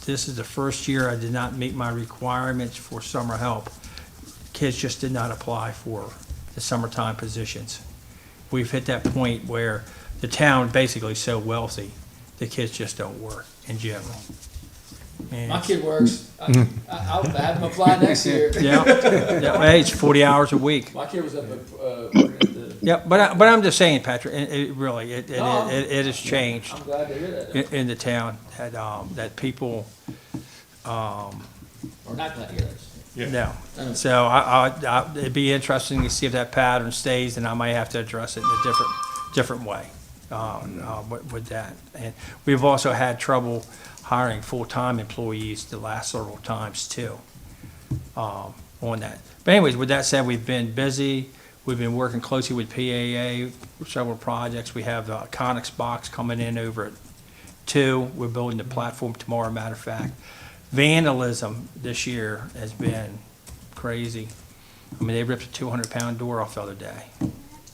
This is the first year I did not meet my requirements for summer help. Kids just did not apply for the summertime positions. We've hit that point where the town basically is so wealthy, the kids just don't work in general. And- My kid works. I'll have him apply next year. Yeah, hey, it's 40 hours a week. My kid was up at the Yeah, but I'm just saying, Patrick, it really, it No. it has changed I'm glad to hear that. in the town, that people, We're not glad to hear this. no. So it'd be interesting to see if that pattern stays, and I might have to address it in a different way with that. And we've also had trouble hiring full-time employees the last several times too, on that. But anyways, with that said, we've been busy. We've been working closely with PAA, several projects. We have the Conex box coming in over at 2. We're building the platform tomorrow, matter of fact. Vandalism this year has been crazy. I mean, they ripped a 200-pound door off the other day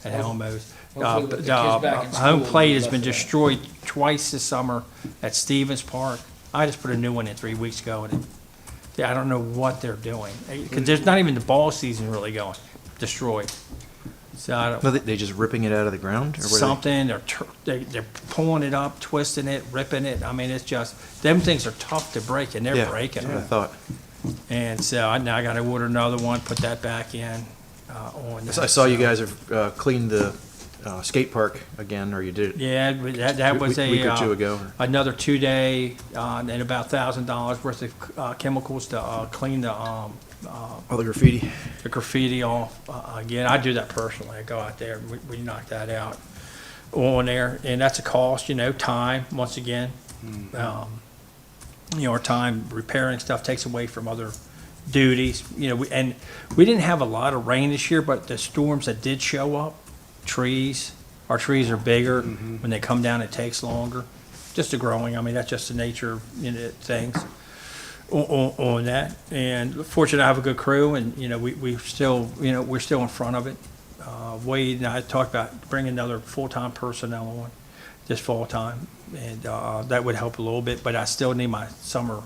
at Elmo's. Hopefully with the kids back in Home school, plate has less been of that. destroyed twice this summer at Stevens Park. I just put a new one in 3 weeks ago, and I don't know what they're doing. Because there's not even the ball season really going, destroyed. So I don't. No, they just ripping it out of the ground? Or what are they- Something, they're pulling it up, twisting it, ripping it. I mean, it's just, them things are tough to break, and they're Yeah, breaking that's what I them. thought. And so now I gotta order another one, put that back in, on. I saw you guys have cleaned the skate park again, or you did it Yeah, but that was a. week or two ago. Another 2-day, and about $1,000 worth of chemicals to clean the All the graffiti. the graffiti off. Again, I do that personally. I go out there, we knock that out on there, and that's a cost, time, once again. Our time repairing stuff takes away from other duties, and we didn't have a lot of rain this year, but the storms that did show up, our trees are bigger. When they come down, it takes longer. Just the growing, I mean, that's just the nature of things on that. And fortunate I have a good crew, and, we still, we're still in front of it. Wade and I talked about bringing another full-time personnel on this fall time, and that would help a little bit, but I still need my summer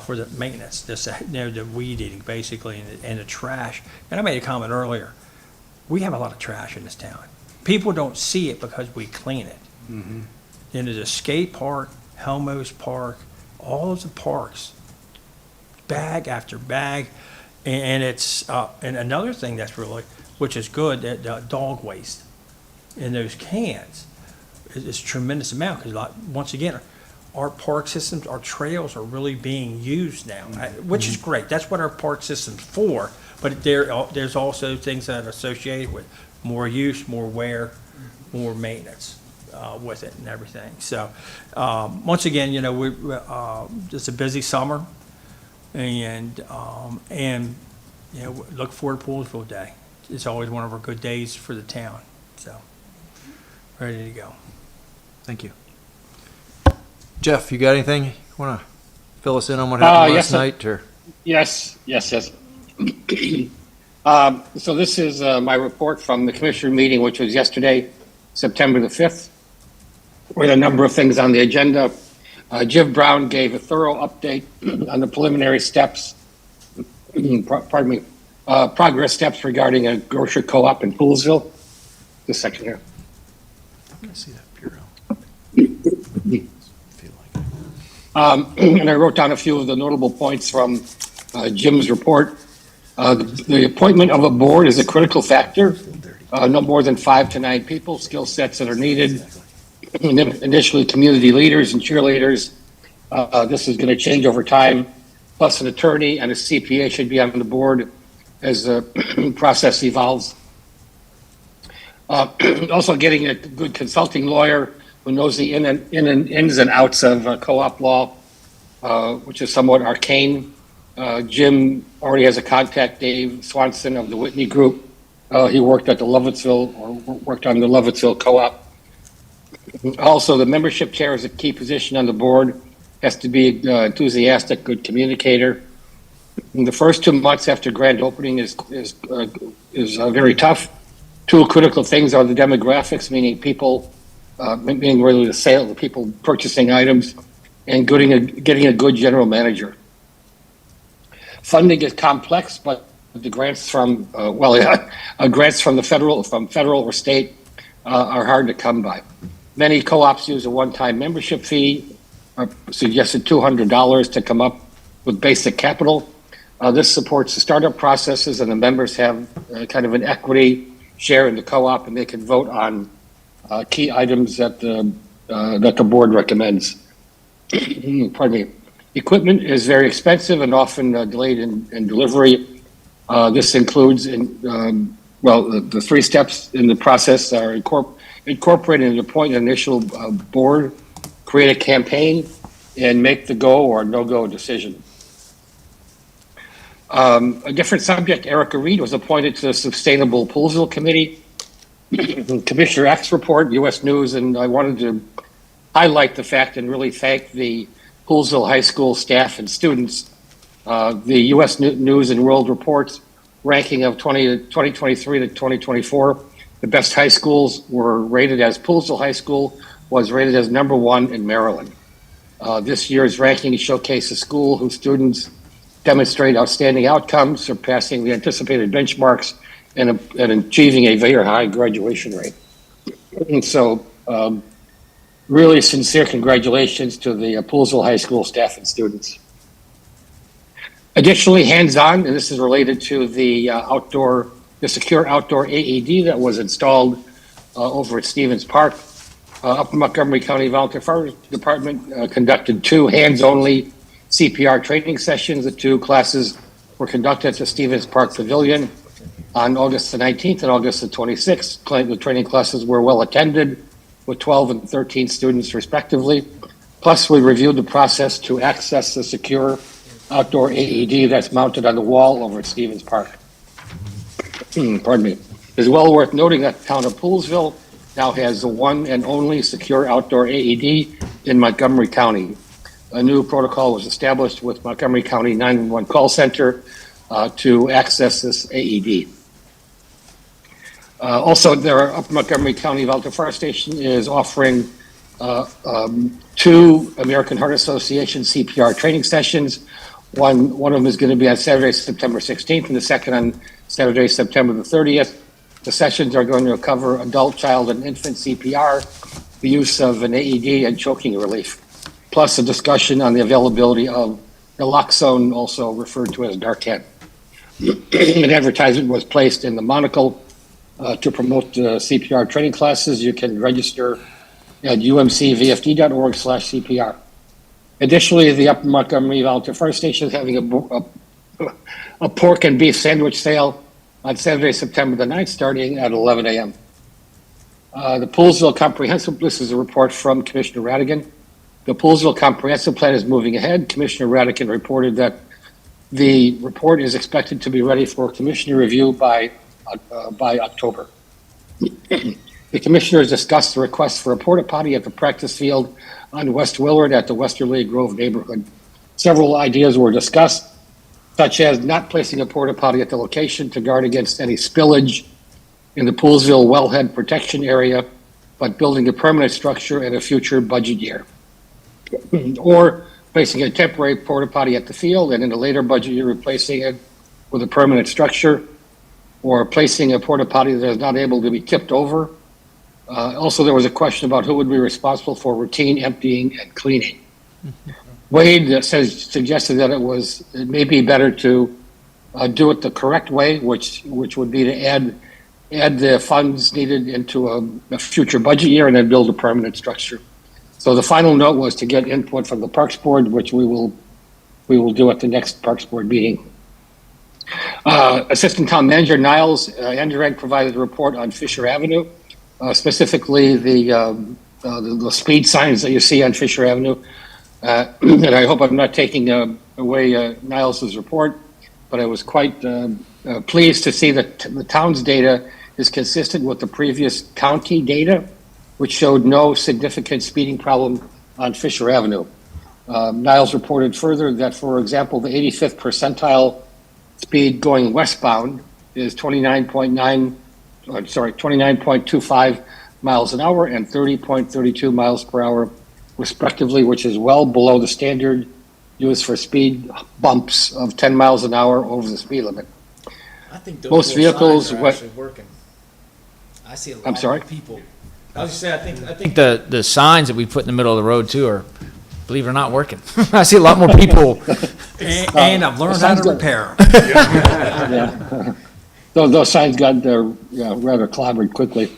for the maintenance, the weed eating, basically, and the trash. And I made a comment earlier. We have a lot of trash in this town. People don't see it because we clean it. There's a skate park, Helmos Park, all of the parks, bag after bag, and it's and another thing that's really, which is good, that dog waste in those cans is a tremendous amount, because once again, our park systems, our trails are really being used now, which is great. That's what our park system's for, but there's also things that are associated with more use, more wear, more maintenance with it and everything. So, once again, it's a busy summer, and look forward to Poolsville Day. It's always one of our good days for the town, so, ready to go. Thank you. Jeff, you got anything? You want to fill us in on what happened last yes, night? Or Yes. So this is my report from the commissioner meeting, which was yesterday, September the 5th, with a number of things on the agenda. Jim Brown gave a thorough update on the preliminary steps, progress steps regarding a grocery co-op in Poolsville. This section here. I'm going to see that bureau. And I wrote down a few of the notable points from Jim's report. The appointment of a board is a critical factor. No more than 5 to 9 people, skill sets that are needed. Initially, community leaders and cheerleaders. This is going to change over time. Plus, an attorney and a CPA should be on the board as the process evolves. Also, getting a good consulting lawyer who knows the ins and outs of co-op law, which is somewhat arcane. Jim already has a contact, Dave Swanson of the Whitney Group. He worked at the Lovettsville, or worked on the Lovettsville Co-op. Also, the membership chair is a key position on the board. Has to be enthusiastic, good communicator. In the first 2 months after grand opening is very tough. 2 critical things are the demographics, meaning people, meaning really the sale, the people purchasing items, and getting a good general manager. Funding is complex, but the grants from grants from federal or state are hard to come by. Many co-ops use a one-time membership fee, or suggested $200 to come up with basic capital. This supports the startup processes, and the members have kind of an equity share in the co-op, and they can vote on key items that the board recommends. Pardon me. Equipment is very expensive and often delayed in delivery. This includes, the three steps in the process are incorporated and appoint an initial board, create a campaign, and make the go or no-go decision. A different subject, Erica Reed was appointed to the Sustainable Poolsville Committee. Commissioner X report, U.S. News, and I wanted to highlight the fact and really thank the Poolsville High School staff and students. The U.S. News and World Report's ranking of 2023 to 2024, the best high schools were rated as Poolsville High School was rated as #1 in Maryland. This year's ranking showcases a school whose students demonstrate outstanding outcomes, surpassing the anticipated benchmarks and achieving a very high graduation rate. And so, really sincere congratulations to the Poolsville High School staff and students. Additionally, hands-on, and this is related to the secure outdoor AED that was installed over at Stevens Park. Upper Montgomery County Volunteer Fire Department conducted 2 hands-only CPR training sessions. The 2 classes were conducted at the Stevens Park Pavilion on August the 19th and August the 26th. The training classes were well attended with 12 and 13 students respectively. Plus, we reviewed the process to access the secure outdoor AED that's mounted on the wall over at Stevens Park. Pardon me. It's well worth noting that the town of Poolsville now has the one and only secure outdoor AED in Montgomery County. A new protocol was established with Montgomery County 911 call center to access this AED. Also, Upper Montgomery County Volunteer Fire Station is offering 2 American Heart Association CPR training sessions. One of them is going to be on Saturday, September 16th, and the second on Saturday, September the 30th. The sessions are going to cover adult, child, and infant CPR, the use of an AED, and choking relief, plus a discussion on the availability of naloxone, also referred to as Narcan. An advertisement was placed in the Monocle to promote CPR training classes. You can register at umcvfd.org/CPR. Additionally, the Upper Montgomery Volunteer Fire Station is having a pork and beef sandwich sale on Saturday, September the 9th, starting at 11 a.m. The Poolsville Comprehensive, this is a report from Commissioner Radigan. The Poolsville Comprehensive Plan is moving ahead. Commissioner Radigan reported that the report is expected to be ready for commissioner review by October. The commissioners discussed the request for a porta potty at the practice field on West Willard at the Westerly Grove neighborhood. Several ideas were discussed, such as not placing a porta potty at the location to guard against any spillage in the Poolsville wellhead protection area, but building a permanent structure in a future budget year. Or placing a temporary porta potty at the field and in a later budget year replacing it with a permanent structure, or placing a porta potty that is not able to be tipped over. Also, there was a question about who would be responsible for routine emptying and cleaning. Wade suggested that it may be better to do it the correct way, which would be to add the funds needed into a future budget year and then build a permanent structure. So the final note was to get input from the Parks Board, which we will do at the next Parks Board meeting. Assistant Town Manager Niles Andrade provided a report on Fisher Avenue, specifically the speed signs that you see on Fisher Avenue. And I hope I'm not taking away Niles's report, but I was quite pleased to see that the town's data is consistent with the previous county data, which showed no significant speeding problem on Fisher Avenue. Niles reported further that, for example, the 85th percentile speed going westbound is 29.25 miles an hour and 30.32 miles per hour, respectively, which is well below the standard used for speed bumps of 10 miles an hour over the speed limit. I think those Most vehicles signs are actually working. I see a lot I'm sorry? of people. I was just saying, I think the signs that we put in the middle of the road too are, believe it or not, working. I see a lot more people. And I've learned how to repair them. those signs got rather clobbered quickly.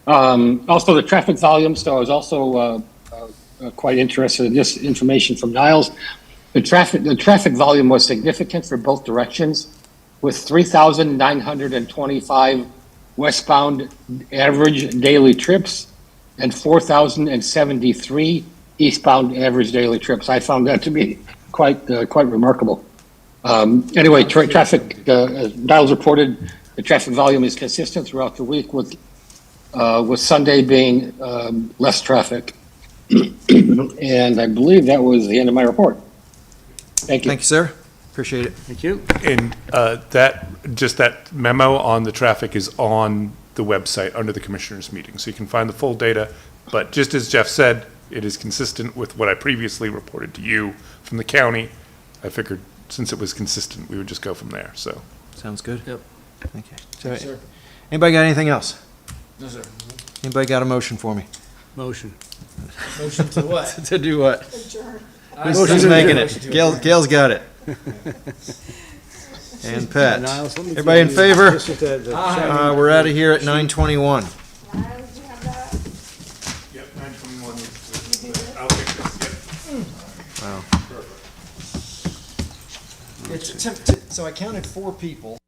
Also, the traffic volume, so I was also quite interested in this information from Niles. The traffic volume was significant for both directions, with 3,925 westbound average daily trips and 4,073 eastbound average daily trips. I found that to be quite remarkable. Anyway, traffic, as Niles reported, the traffic volume is consistent throughout the week, with Sunday being less traffic. And I believe that was the end of my report. Thank you. Thank you, sir. Appreciate it. Thank you. And that memo on the traffic is on the website under the commissioners' meeting, so you can find the full data. But just as Jeff said, it is consistent with what I previously reported to you from the county. I figured since it was consistent, we would just go from there, so. Sounds good. Yep. Thank you. So, anybody got anything else? No, sir. Anybody got a motion for me? Motion. Motion to what? To do what? Adjourn. Who's making it? Gail's got it. And Pat. Everybody in favor? We're out of here at 9:21. Niles, do you have that? Yep, 921. I'll take this, yep. Wow. So I counted 4 people.